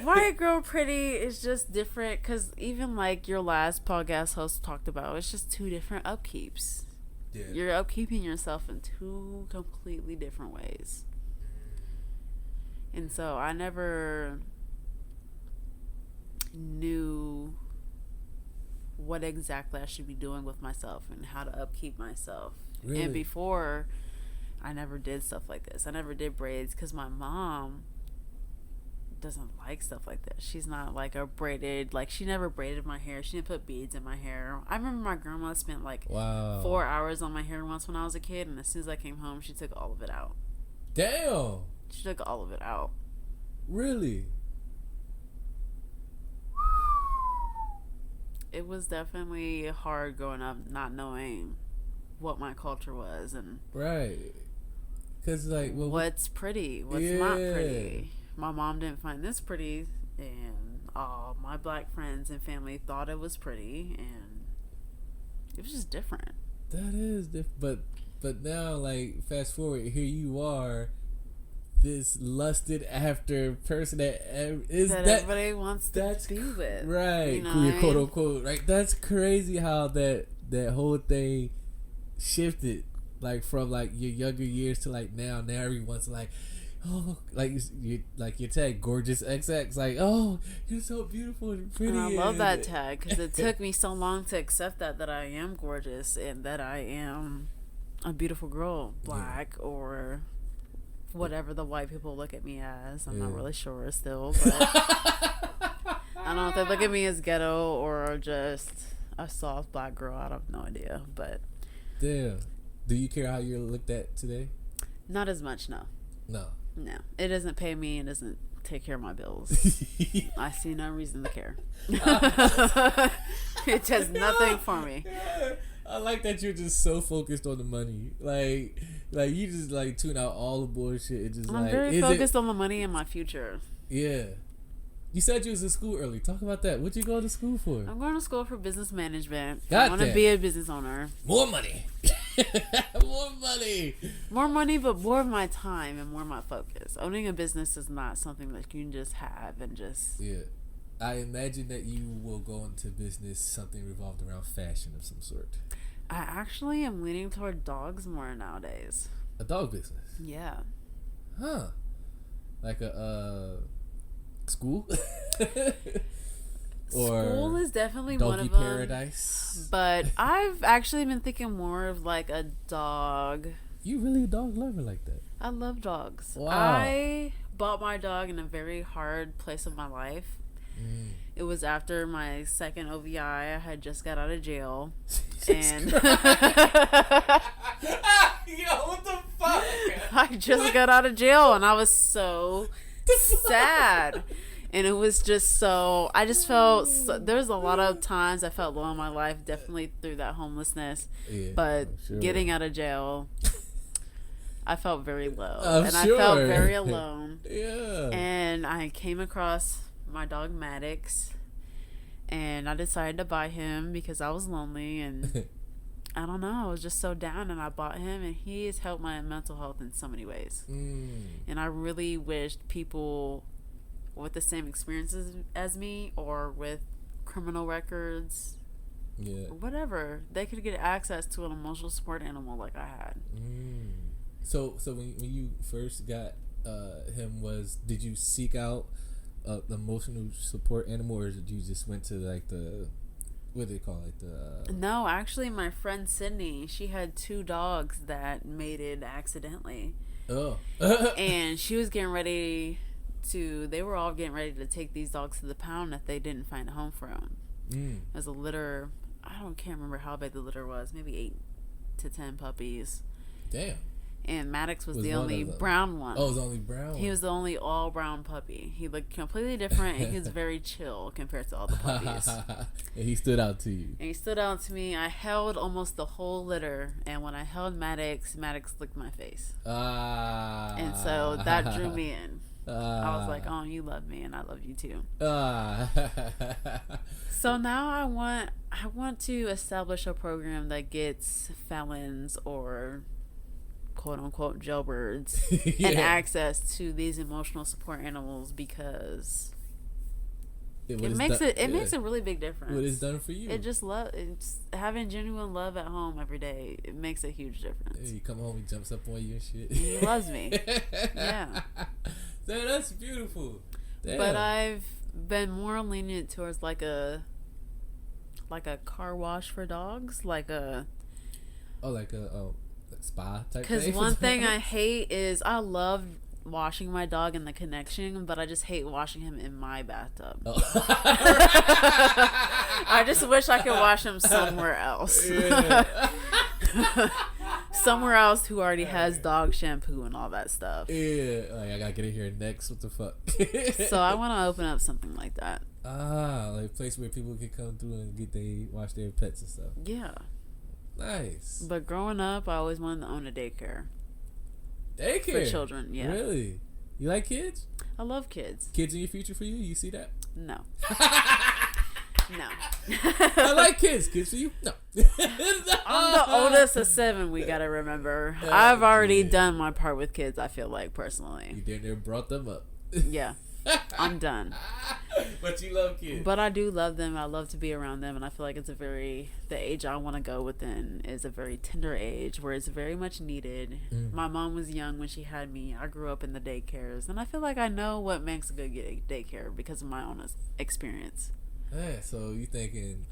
White girl pretty is just different, because even like your last podcast host talked about, it's just two different upkeeps. Yeah. You're upkeeping yourself in two completely different ways. And so I never knew what exactly I should be doing with myself and how to upkeep myself. Really? And before, I never did stuff like this. I never did braids because my mom doesn't like stuff like that. She's not like a braided, like she never braided my hair. She didn't put beads in my hair. I remember my grandma spent like 4 hours on my hair once when I was a kid, and as soon as I came home, she took all of it out. Damn. She took all of it out. Really? It was definitely hard growing up, not knowing what my culture was and right. Cause like what's pretty, what's not pretty. My mom didn't find this pretty, and all my black friends and family thought it was pretty, and it was just different. That is different. But now, like, fast forward, here you are, this lusted after person that everybody wants to be with. Right. You know, Quote unquote. Right. That's crazy how that whole thing shifted, like, from like your younger years to like now. Now everyone's like, oh, like your tag, gorgeous XX. Like, oh, you're so beautiful and pretty. And I love that tag because it took me so long to accept that I am gorgeous and that I am a beautiful girl, black or whatever the white people look at me as. I'm not really sure still, but I don't know if they look at me as ghetto or just a soft black girl. I have no idea, but damn. Do you care how you're looked at today? Not as much, no. No. It doesn't pay me and doesn't take care of my bills. I see no reason to care. It does nothing for me. I like that you're just so focused on the money. Like you just like tune out all the bullshit and just I'm very focused on the money and my future. Yeah. You said you was in school early. Talk about that. What you go to school for? I'm going to school for business management. God I want to be a business owner. More money. More money. More money, but more of my time and more of my focus. Owning a business is not something that you can just have and just... Yeah. I imagine that you will go into business, something revolved around fashion of some sort. I actually am leaning toward dogs more nowadays. A dog business? Yeah. Huh. Like a school? School is definitely one of them. them. Paradise. But I've actually been thinking more of like a dog. You really a dog lover like that? I love dogs. Wow. I bought my dog in a very hard place of my life. It was after my second OVI. I had just got out of jail. And Yo, what the fuck? I just got out of jail and I was so sad. And it was just so, I just felt, there's a lot of times I felt low in my life, definitely through that homelessness. Yeah, but sure. Getting out of jail, I felt very low. I'm and sure. I felt very alone. Yeah. And I came across my dog Maddox. And I decided to buy him because I was lonely. And I don't know, I was just so down. And I bought him. And he has helped my mental health in so many ways. And I really wished people with the same experiences as me or with criminal records, or whatever, they could get access to an emotional support animal like I had. So when you first got him, did you seek out the emotional support animal, or did you just went to like the, what do they call it, No, actually my friend Sydney, she had 2 dogs that mated accidentally. And she was getting ready they were all getting ready to take these dogs to the pound if they didn't find a home for them. It was a litter. Can't remember how big the litter was. Maybe 8 to 10 puppies. Damn. And Maddox was the only brown one. Oh, it was the only brown. He was the only all brown puppy. He looked completely different, and he was very chill compared to all the puppies. And he stood out to you. And he stood out to me. I held almost the whole litter, and when I held Maddox licked my face. And so that drew me in. I was like, oh, you love me and I love you too. So now I want to establish a program that gets felons or quote unquote jailbirds and access to these emotional support animals, because it makes a really big difference. What it's done for you. It's having genuine love at home every day. It makes a huge difference. Yeah, you come home, he jumps up on you and shit. And he loves me. Yeah. Man, that's beautiful. Damn. But I've been more lenient towards like a car wash for dogs, like a spa type. Because one thing I hate is I love washing my dog in the connection, but I just hate washing him in my bathtub. I just wish I could wash him somewhere else. Somewhere else who already has dog shampoo and all that stuff. Yeah, like I gotta get in here next. What the fuck? So I want to open up something like that. Like a place where people can come through and wash their pets and stuff. Yeah. Nice. But growing up, I always wanted to own a daycare. Daycare? For children, yeah. Really? You like kids? I love kids. Kids in your future for you? You see that? No. No. I like kids. Kids for you? No. I'm the oldest of 7, we gotta remember. I've already done my part with kids, I feel like, personally. You damn near brought them up. Yeah. I'm done. But you love kids. But I do love them. I love to be around them, and I feel like it's the age I want to go within is a very tender age where it's very much needed. My mom was young when she had me. I grew up in the daycares, and I feel like I know what makes a good daycare because of my own experience. Yeah, so you thinking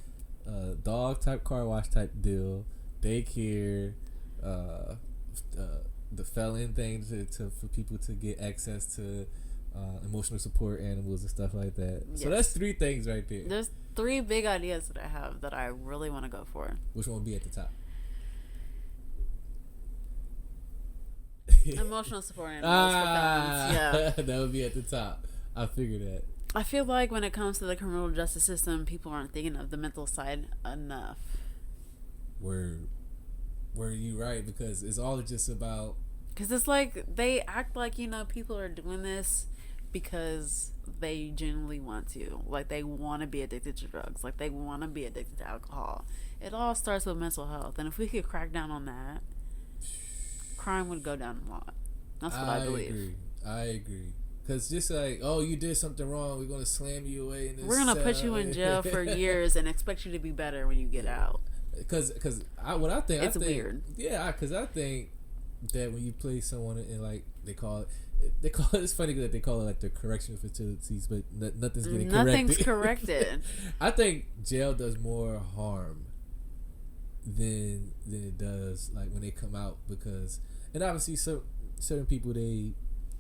dog type car wash type deal, daycare, the felon thing for people to get access to emotional support animals and stuff like that. Yes. So that's 3 things right there. There's 3 big ideas that I have that I really want to go for. Which one would be at the top? Emotional support animals for felons. Yeah. That would be at the top. I figured that. I feel like when it comes to the criminal justice system, people aren't thinking of the mental side enough. Were you right? Because it's all just about... Because it's like they act like, people are doing this because they genuinely want to. Like they want to be addicted to drugs. Like they want to be addicted to alcohol. It all starts with mental health. And if we could crack down on that, crime would go down a lot. That's what I believe. I agree. Because just like, oh, you did something wrong, we're going to slam you away in this We're going to put you in jail for years and expect you to be better when you get out. Because it's weird. Yeah, because I think that when you place someone in, like, they call it, it's funny that they call it like the correctional facilities, but nothing's getting corrected. Nothing's corrected. I think jail does more harm than it does like when they come out, because, and obviously certain people,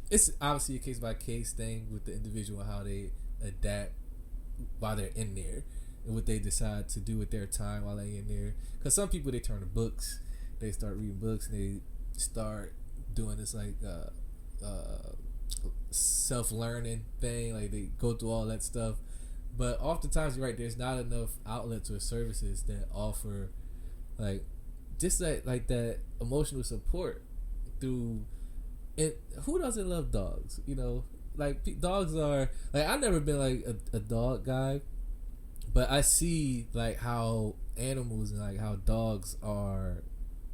it's obviously a case by case thing with the individual and how they adapt while they're in there and what they decide to do with their time while they're in there. Because some people, they turn to books, they start reading books, and they start doing this like self-learning thing, like they go through all that stuff. But oftentimes, you're right, there's not enough outlets or services that offer like just like that emotional support through it. Who doesn't love dogs? Like dogs are like, I've never been like a dog guy, but I see like how animals and like how dogs are,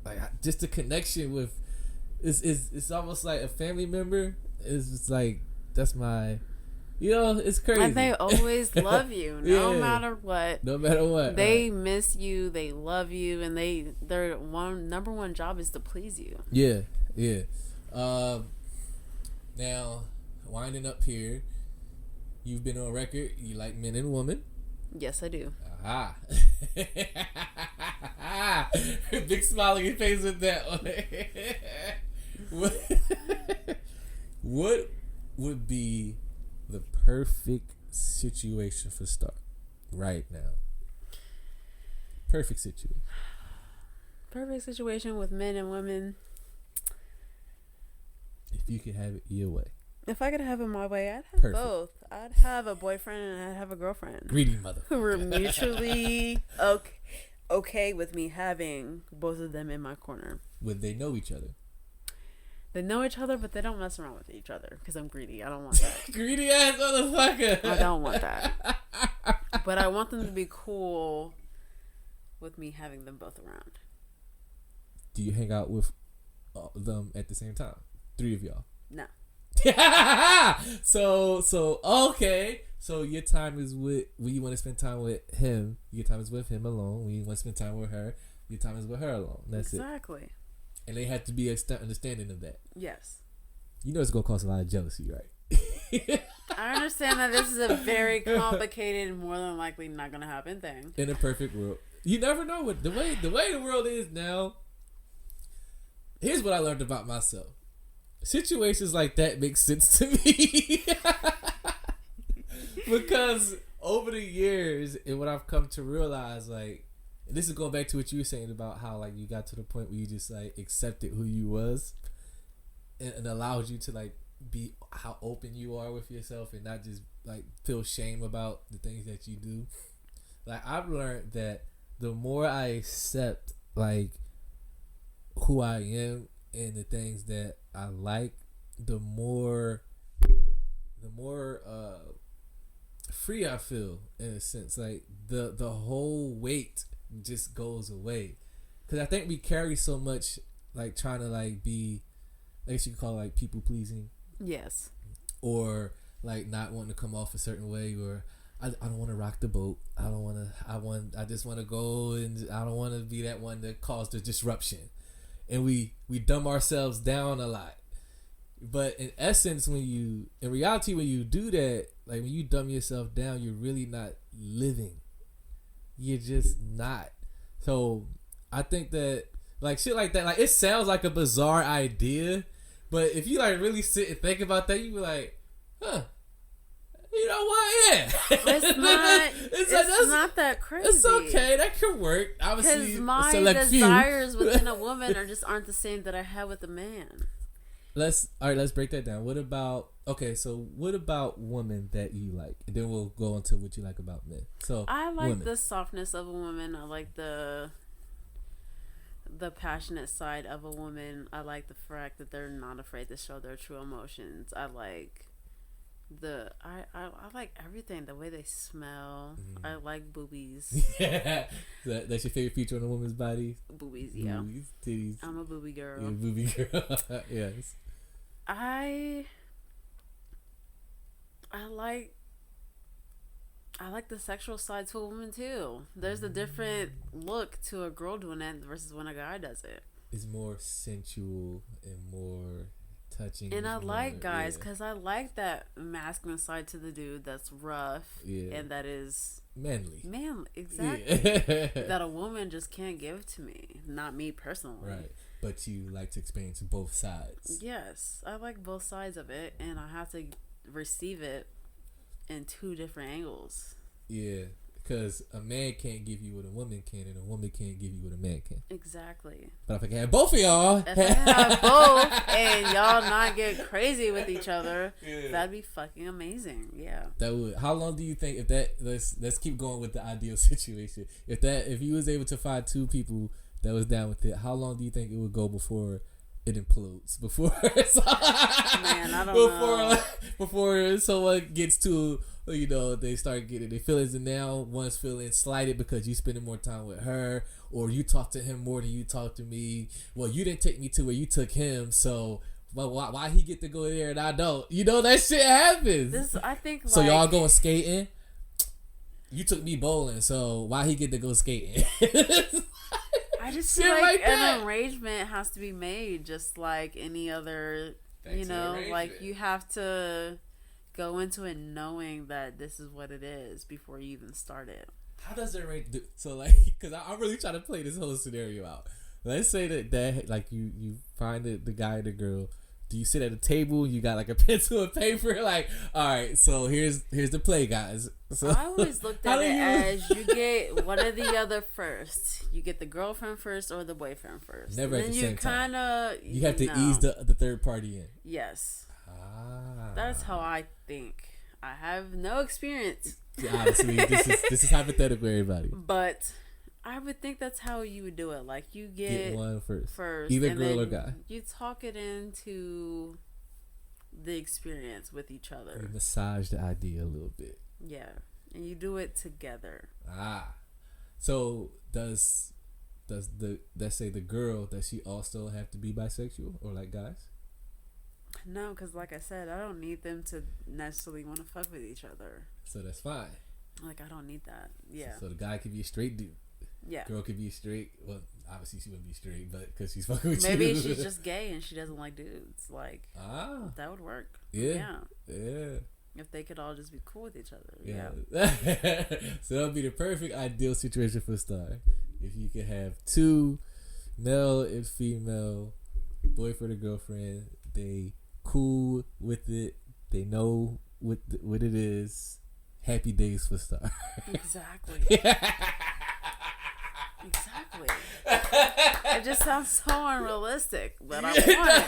like just the connection with it's almost like a family member. It's just like, that's my, it's crazy. And they always love you, no matter what. No matter what. They miss you, they love you, and their number one job is to please you. Yeah. Now, winding up here, you've been on record, you like men and women. Yes, I do. Aha. Big smile on your face with that one. What would be the perfect situation for start right now? Perfect situation. Perfect situation with men and women. If you could have it your way. If I could have it my way, I'd have both. I'd have a boyfriend and I'd have a girlfriend. Greedy mother. Who were mutually okay with me having both of them in my corner. Would they know each other? They know each other, but they don't mess around with each other because I'm greedy. I don't want that. Greedy ass motherfucker. I don't want that. But I want them to be cool with me having them both around. Do you hang out with them at the same time? 3 of y'all? No. So okay. So your time is when you want to spend time with him. Your time is with him alone. When you want to spend time with her, your time is with her alone. That's exactly. And they have to be understanding of that. Yes. It's gonna cause a lot of jealousy, right? I understand that this is a very complicated, more than likely not gonna happen thing. In a perfect world, you never know what the way the world is now. Here's what I learned about myself. Situations like that make sense to me. Because over the years, and what I've come to realize, like, and this is going back to what you were saying about how, like, you got to the point where you just, like, accepted who you was and allowed you to, like, be how open you are with yourself and not just, like, feel shame about the things that you do. Like, I've learned that the more I accept, like, who I am and the things that I like, the more free I feel, in a sense. Like the whole weight just goes away. because I think we carry so much like trying to like be, I guess you could call it like people pleasing, Yes. or like not wanting to come off a certain way, or I don't want to rock the boat. I just want to go, and I don't want to be that one that caused the disruption. And we dumb ourselves down a lot. But in essence, in reality, when you do that, like when you dumb yourself down, you're really not living. You're just not. So I think that like shit like that, like it sounds like a bizarre idea, but if you like really sit and think about that, you be like, huh. You know what? Yeah, It's not that crazy. It's okay. That could work. Obviously, because my desires within a woman aren't the same that I have with a man. Let's break that down. What about women that you like, and then we'll go into what you like about men. So I like women. the softness of a woman. I like the passionate side of a woman. I like the fact that they're not afraid to show their true emotions. I like I like everything. The way they smell. I like boobies. That's your favorite feature on a woman's body? Boobies, yeah. Boobies, titties. I'm a boobie girl. You're a booby girl. Yes. I like the sexual side to a woman too. There's a different look to a girl doing that versus when a guy does it. It's more sensual and more touching. And I like guys because I like that masculine side to the dude that's rough and that is manly, exactly. That a woman just can't give to me. Not me personally. Right. But you like to experience both sides. Yes, I like both sides of it, and I have to receive it in two different angles. Yeah, because a man can't give you what a woman can, and a woman can't give you what a man can. Exactly. But if I can have both of y'all, if I have both, and y'all not get crazy with each other, that'd be fucking amazing. Yeah. That would. How long do you think if that? Let's keep going with the ideal situation. If you was able to find two people that was down with it, how long do you think it would go before it implodes? Before man, I don't know. Before someone gets to, they start getting their feelings, and now one's feeling slighted because you spending more time with her, or you talk to him more than you talk to me. Well, you didn't take me to where you took him, so why he get to go there and I don't? That shit happens. I think so y'all going skating. You took me bowling, so why he get to go skating? I just feel like an arrangement has to be made, just like any other. Like you have to go into it knowing that this is what it is before you even start it. How does it rate? So because I'm really trying to play this whole scenario out. Let's say that like you find the guy or the girl. Do you sit at a table? You got like a pencil and paper. Like, all right, so here's the play, guys. So I always looked at it as you get one or the other first. You get the girlfriend first or the boyfriend first. Never and at the then same time. You have to ease the third party in. Yes. That's how I think. I have no experience. Obviously, this is hypothetical, everybody. But I would think that's how you would do it. Like you get one first, either girl or guy. You talk it into the experience with each other. You massage the idea a little bit. Yeah, and you do it together. So does let's say the girl, does she also have to be bisexual or like guys? No, because like I said, I don't need them to necessarily want to fuck with each other. So that's fine. Like I don't need that. Yeah. So the guy could be a straight dude. Yeah. Girl could be straight. Well, obviously she wouldn't be straight, but because she's fucking with Maybe you. Maybe she's just gay and she doesn't like dudes. Like that would work. Yeah. If they could all just be cool with each other. Yeah. So that would be the perfect ideal situation for a star. If you could have two male and female, boyfriend or girlfriend, they cool with it, they know what it is. Happy days for Star. Exactly. Exactly. It just sounds so unrealistic, but I want it.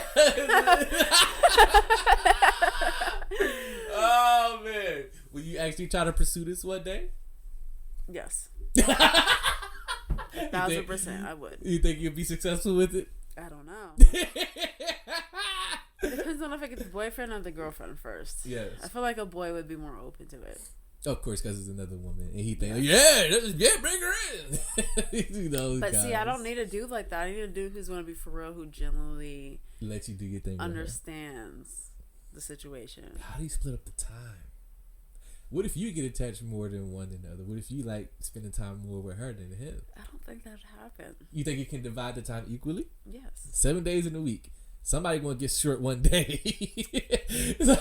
Oh man, will you actually try to pursue this one day? Yes. 1,000% I would. You think you'll be successful with it? I don't know. It depends on if I get the boyfriend or the girlfriend first. Yes. I feel like a boy would be more open to it. Of course, because it's another woman, and he thinks, yeah, bring her in. You know, But guys. see, I don't need a dude like that. I need a dude who's going to be for real, who genuinely Let you do your thing. understands the situation. How do you split up the time? What if you get attached more than one another? What if you like spending time more with her than him? I don't think that would happen. You think you can divide the time equally? Yes. 7 days in a week. Somebody gonna get short one day. So,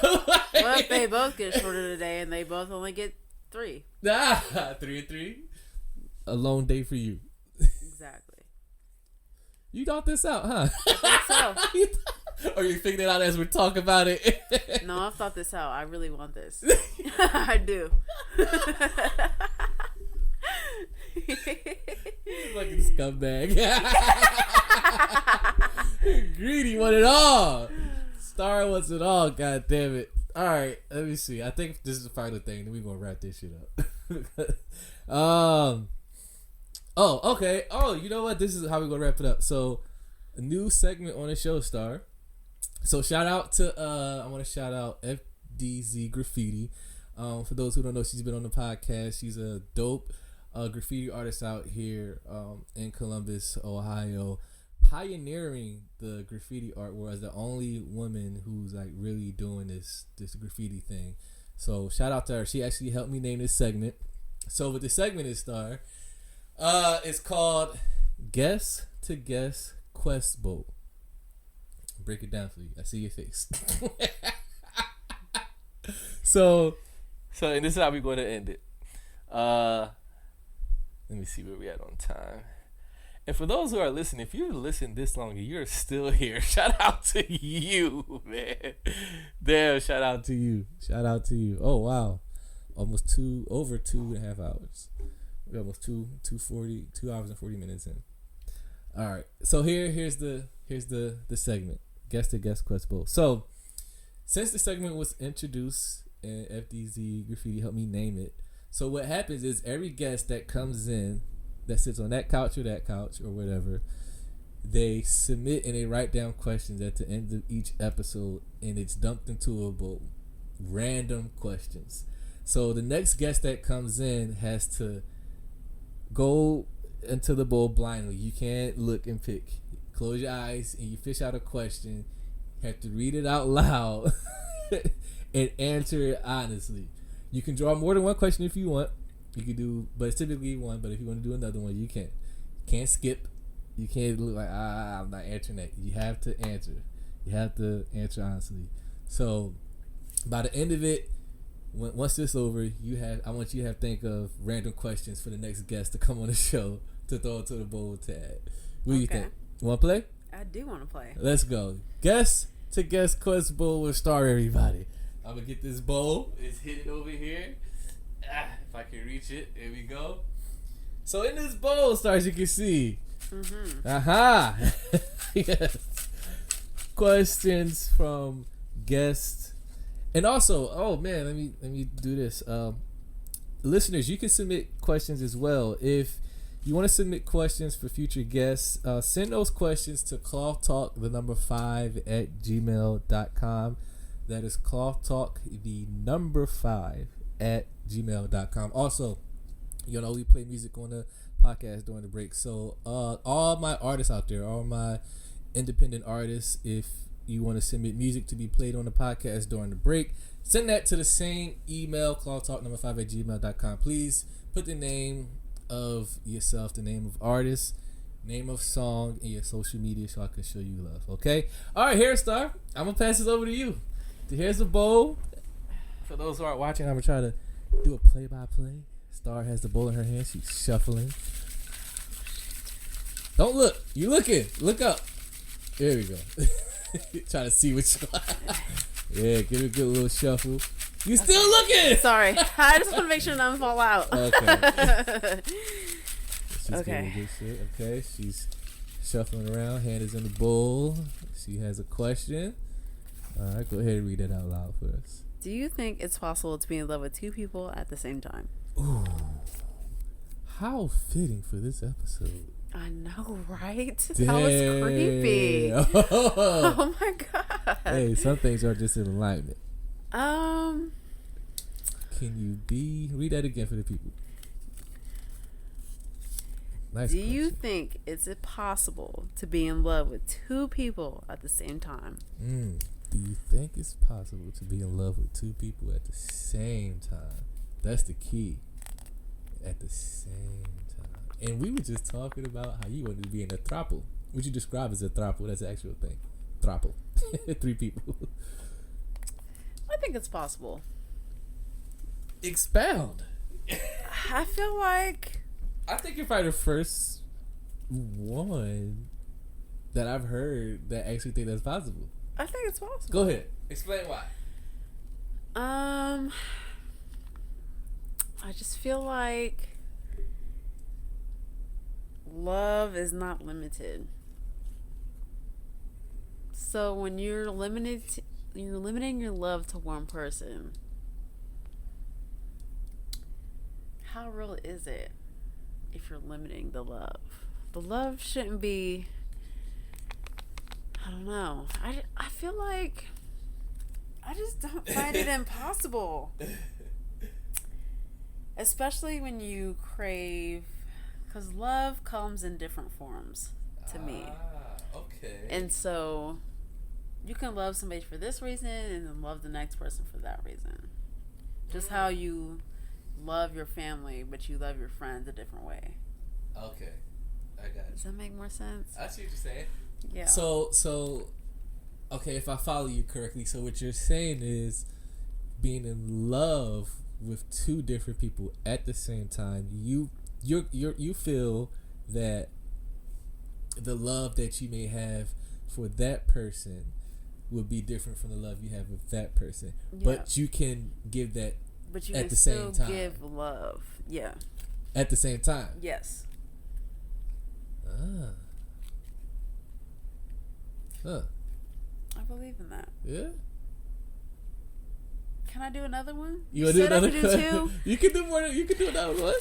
Well, if they both get shorter today and they both only get 3. 3 and 3. A lone day for you. Exactly. You thought this out, huh? I think so. Or you figured it out as we're talking about it? No, I've thought this out. I really want this. I do. Fucking scumbag. Greedy want it all. Star wants it all. God damn it. All right, let me see. I think this is the final thing. Then we're gonna wrap this shit up. Oh, okay. Oh, you know what? This is how we're gonna wrap it up. So, a new segment on the show, Star. So shout out to I want to shout out FDZ Graffiti. For those who don't know, she's been on the podcast. She's a dope graffiti artist out here in Columbus, Ohio, pioneering the graffiti art world as the only woman who's like really doing this graffiti thing. So shout out to her. She actually helped me name this segment. So what the segment is, Star, it's called Guess to Guess Quest Bowl. Break it down for you. I see your face. So and this is how we're going to end it. Let me see where we at on time. And for those who are listening, if you've listened this long and you're still here, shout out to you, man. Damn, shout out to you. Shout out to you. Oh wow, almost over 2.5 hours. We're almost 2 hours and 40 minutes in. All right, so here's the segment. Guess the Guest Quest Bowl. So, since the segment was introduced and FDZ Graffiti helped me name it, so what happens is every guest that comes in, that sits on that couch or whatever, they submit and they write down questions at the end of each episode, and it's dumped into a bowl. Random questions. So the next guest that comes in has to go into the bowl blindly. You can't look and pick. Close your eyes and you fish out a question. You have to read it out loud and answer it honestly. You can draw more than one question if you want. You can do, but it's typically one. But if you want to do another one, you can. Can't skip. You can't look like I'm not answering that. You have to answer. You have to answer honestly. So by the end of it, once it's over, I want you to think of random questions for the next guest to come on the show to throw into the bowl tag. What do you think? You want to play? I do want to play. Let's go. Guess to Guess Quest Bowl will start, everybody. I'm going to get this bowl. It's hidden over here. If I can reach it. There we go. So in this bowl, Stars, you can see. Mm-hmm. Aha. Yes. Questions from guests. And also, oh man, let me do this. Listeners, you can submit questions as well. If you want to submit questions for future guests, send those questions to clothtalk5@gmail.com. That is clothtalk5@gmail.com. Also, you know, we play music on the podcast during the break. So all my artists out there, all my independent artists, if you want to submit music to be played on the podcast during the break, send that to the same email, clothtalk5@gmail.com. Please put the name of yourself, the name of artist, name of song, and your social media so I can show you love. Okay? All right, here, Star. I'm going to pass this over to you. Here's the bowl. For those who aren't watching, I'm going to try to do a play-by-play. Star has the bowl in her hand. She's shuffling. Don't look. You looking. Look up. There we go. Try to see which one. Yeah, give it a good little shuffle. You still looking? Sorry. I just want to make sure none fall out. Okay. She's Okay. getting good shit. Okay, she's shuffling around. Hand is in the bowl. She has a question. All right, go ahead and read it out loud for us. Do you think it's possible to be in love with two people at the same time? Ooh, how fitting for this episode. I know, right? Damn. That was creepy. Oh my god. Hey, some things are just in alignment. can you be? Read that again for the people. Nice Do question. you think it's possible to be in love with two people at the same time? Do you think it's possible to be in love with two people at the same time? That's the key. At the same time. And we were just talking about how you wanted to be in a throuple. What you describe as a throuple, that's the actual thing. Throuple. 3 people. I think it's possible. Expound. I feel like I think you're probably the first one that I've heard that actually think that's possible. I think it's possible. Go ahead. Explain why. I just feel like love is not limited. So when you're limiting your love to one person, how real is it if you're limiting the love? The love shouldn't be, I don't know. I feel like I just don't find it impossible. Especially when you crave, because love comes in different forms to me. Okay. And so you can love somebody for this reason and then love the next person for that reason. Just how you love your family, but you love your friends a different way. Okay. I got it. Does that make more sense? I see what you're saying. Yeah. So, okay, if I follow you correctly, so what you're saying is being in love with two different people at the same time, you feel that the love that you may have for that person would be different from the love you have with that person. Yeah. But you can give that But you at can the still same time. give love. Yeah. At the same time. Yes. Huh. I believe in that. Yeah. Can I do another one? You want to do said I another could do question? two? You can do more. You can do another one.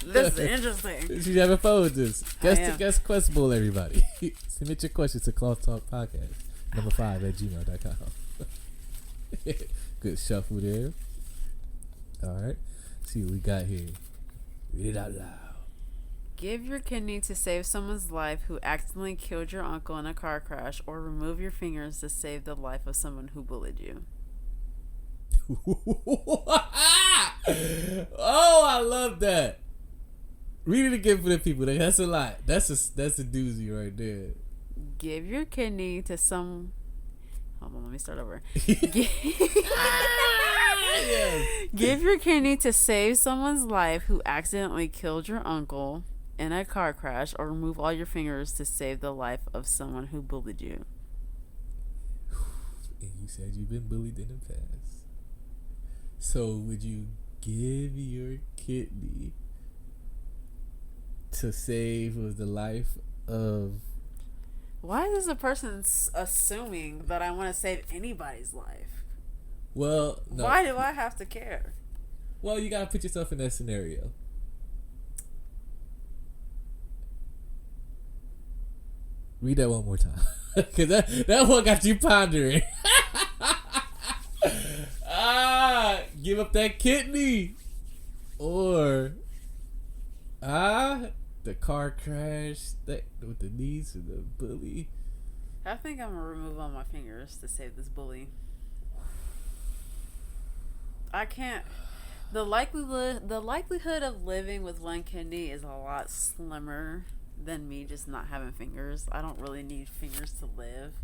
This is interesting. You having fun with this? Guess am. to guess questable, everybody. Submit your questions to Cloth Talk Podcast number 5 at gmail.com. Good shuffle there. All right. See what we got here. Read it out loud. Give your kidney to save someone's life who accidentally killed your uncle in a car crash, or remove your fingers to save the life of someone who bullied you. Oh, I love that. Read it again for the people. That's a lot. That's a doozy right there. Give your kidney to some. Hold on, let me start over. Give your kidney to save someone's life who accidentally killed your uncle in a car crash, or remove all your fingers to save the life of someone who bullied you. And you said you've been bullied in the past. So would you give your kidney to save the life of... Why is a person assuming that I want to save anybody's life? Well, no. Why do I have to care? Well, you gotta put yourself in that scenario. Read that one more time. Because that one got you pondering. Give up that kidney. Or, the car crash with the knees and the bully. I think I'm going to remove all my fingers to save this bully. I can't. The likelihood of living with one kidney is a lot slimmer than me just not having fingers. I don't really need fingers to live.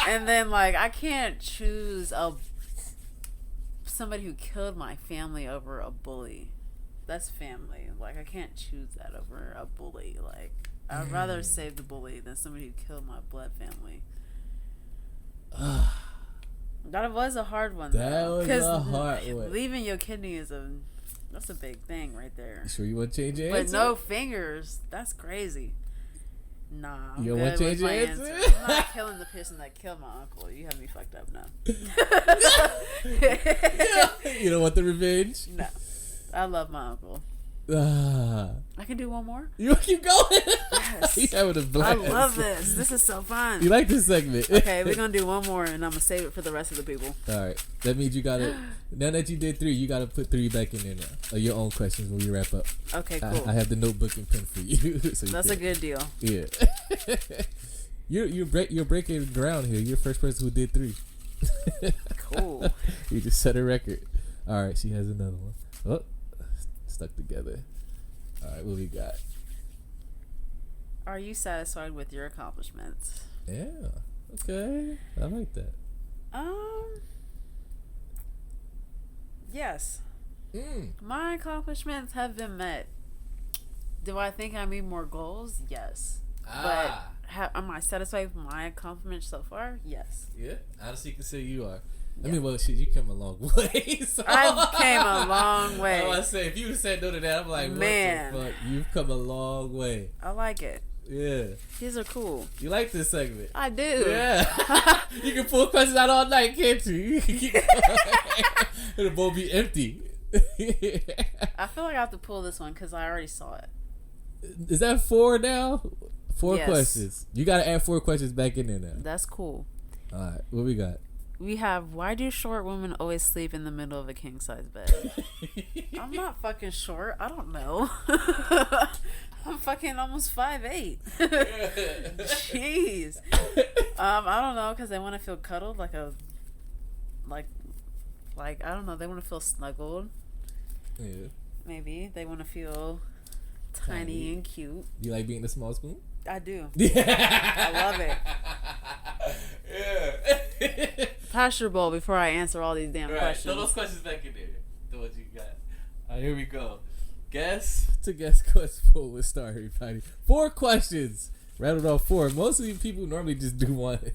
And then, like, I can't choose somebody who killed my family over a bully. That's family. Like, I can't choose that over a bully. Like, I'd rather save the bully than somebody who killed my blood family. That was a hard one, though. That was a hard one. Leaving your kidney that's a big thing right there. You sure you want to change your But answer? no fingers, that's crazy. Nah, I'm You don't good want to with change your my answer? I'm not killing the person that killed my uncle. You have me fucked up now. You don't want the revenge? No, I love my uncle. I can do one more. You keep going. Yes. You having a blast. I love this. This is so fun. You like this segment? Okay, we're gonna do one more, and I'm gonna save it for the rest of the people. All right. That means you gotta. Now that you did 3, you gotta put 3 back in there now. Or your own questions when we wrap up. Okay, cool. I have the notebook and pen for you. So you That's can, a good deal. Yeah. You're breaking ground here. You're the first person who did 3. Cool. You just set a record. All right, she has another one. Oh, stuck together. All right, what we got? Are you satisfied with your accomplishments? Yeah. Okay. I like that. Yes. My accomplishments have been met. Do I think I need more goals? Yes. But am I satisfied with my accomplishments so far? Yes. Yeah. Honestly, you can say you are. I mean, well, shit, you come a long way. So. I came a long way. I say, if you would have said no to that, I'm like, man, what the fuck? You've come a long way. I like it. Yeah. These are cool. You like this segment? I do. Yeah. You can pull questions out all night, can't you? You can keep going. It'll both be empty. I feel like I have to pull this one because I already saw it. Is that 4 now? 4 Yes. questions. You got to add 4 questions back in there now. That's cool. All right. What we got? We have, why do short women always sleep in the middle of a king size bed? I'm not fucking short. I don't know. I'm fucking almost 5'8". Jeez. I don't know, because they want to feel cuddled like I don't know. They want to feel snuggled. Yeah. Maybe they want to feel tiny and cute. You like being the small spoon? I do. Yeah. I love it. Yeah. Pass your bowl before I answer all these damn questions. Throw those questions back in there. The ones you got. All right, here we go. Guess question poll will start, everybody. 4 questions. Rattled off 4. Most of these people normally just do 1.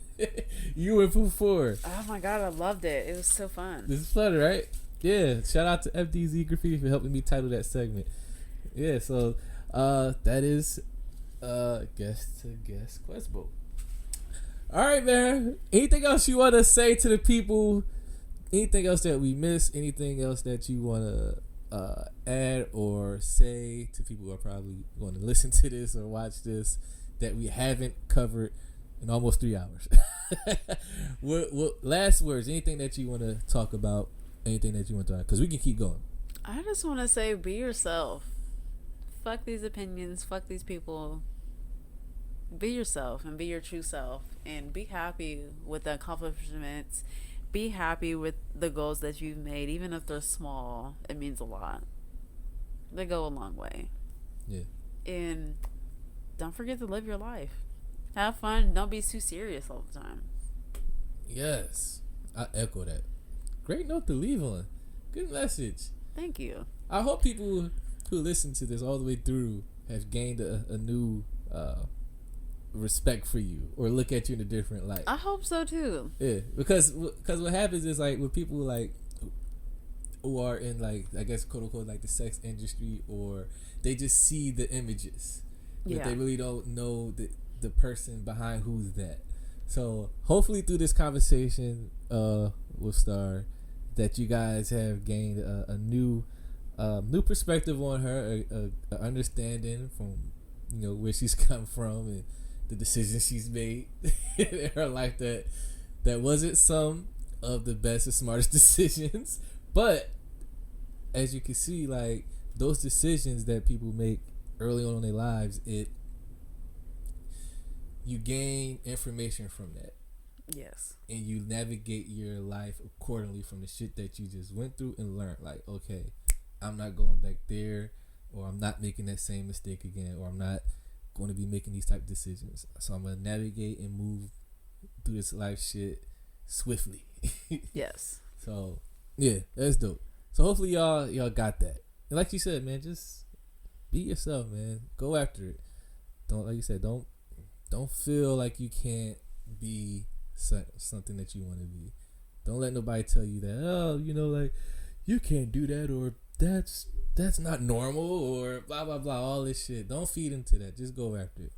You went for 4. Oh my god, I loved it. It was so fun. This is fun, right? Yeah. Shout out to FDZ Graffiti for helping me title that segment. Yeah, so that is guess quest bowl. All right, man. Anything else you want to say to the people? Anything else that we missed? Anything else that you want to add or say to people who are probably going to listen to this or watch this that we haven't covered in almost 3 hours? what last words? Anything that you want to talk about? Anything that you want to? Because we can keep going. I just want to say, be yourself. Fuck these opinions. Fuck these people. Be yourself and be your true self, and be happy with the accomplishments. Be happy with the goals that you've made, even if they're small. It means a lot. They go a long way. Yeah. And don't forget to live your life. Have fun. Don't be too serious all the time. Yes, I echo that. Great note to leave on. Good message. Thank you. I hope people who listen to this all the way through have gained a new respect for you or look at you in a different light. I hope so too. Yeah, because what happens is, like, with people like who are in, like, I guess quote unquote like the sex industry, or they just see the images, but they really don't know the person behind who's that. So hopefully through this conversation with Star, that you guys have gained a new perspective on her, a understanding from, you know, where she's come from and the decisions she's made in her life that wasn't some of the best or smartest decisions, but as you can see, like, those decisions that people make early on in their lives, you gain information from that. Yes. And you navigate your life accordingly from the shit that you just went through and learned. Like, okay, I'm not going back there, or I'm not making that same mistake again, or I'm not going to be making these type of decisions. So I'm going to navigate and move through this life shit swiftly. Yes. So, yeah, that's dope. So hopefully y'all got that. And like you said, man, just be yourself, man. Go after it. Don't, like you said, don't feel like you can't be something that you want to be. Don't let nobody tell you that, oh, you know, like, you can't do that, or that's not normal, or blah blah blah, all this shit. Don't feed into that. Just go after it.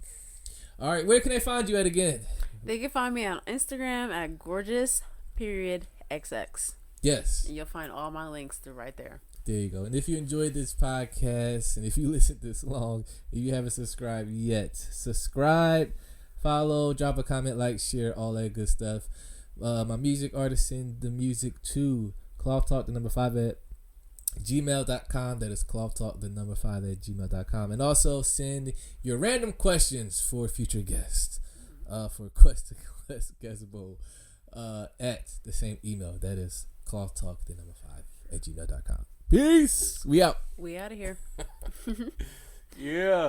All right, where can they find you at again? They can find me on Instagram at gorgeous_xx. Yes. You'll find all my links through right there. There you go. And if you enjoyed this podcast, and if you listened this long, and you haven't subscribed yet, subscribe, follow, drop a comment, like, share, all that good stuff. My music artist, send the music to clothtalk 5 at gmail.com. That is clothtalk 5 at gmail.com. And also send your random questions for future guests, for Quest Guest Bowl, at the same email. That is clothtalk 5 at gmail.com. Peace. We out. We out of here. Yeah.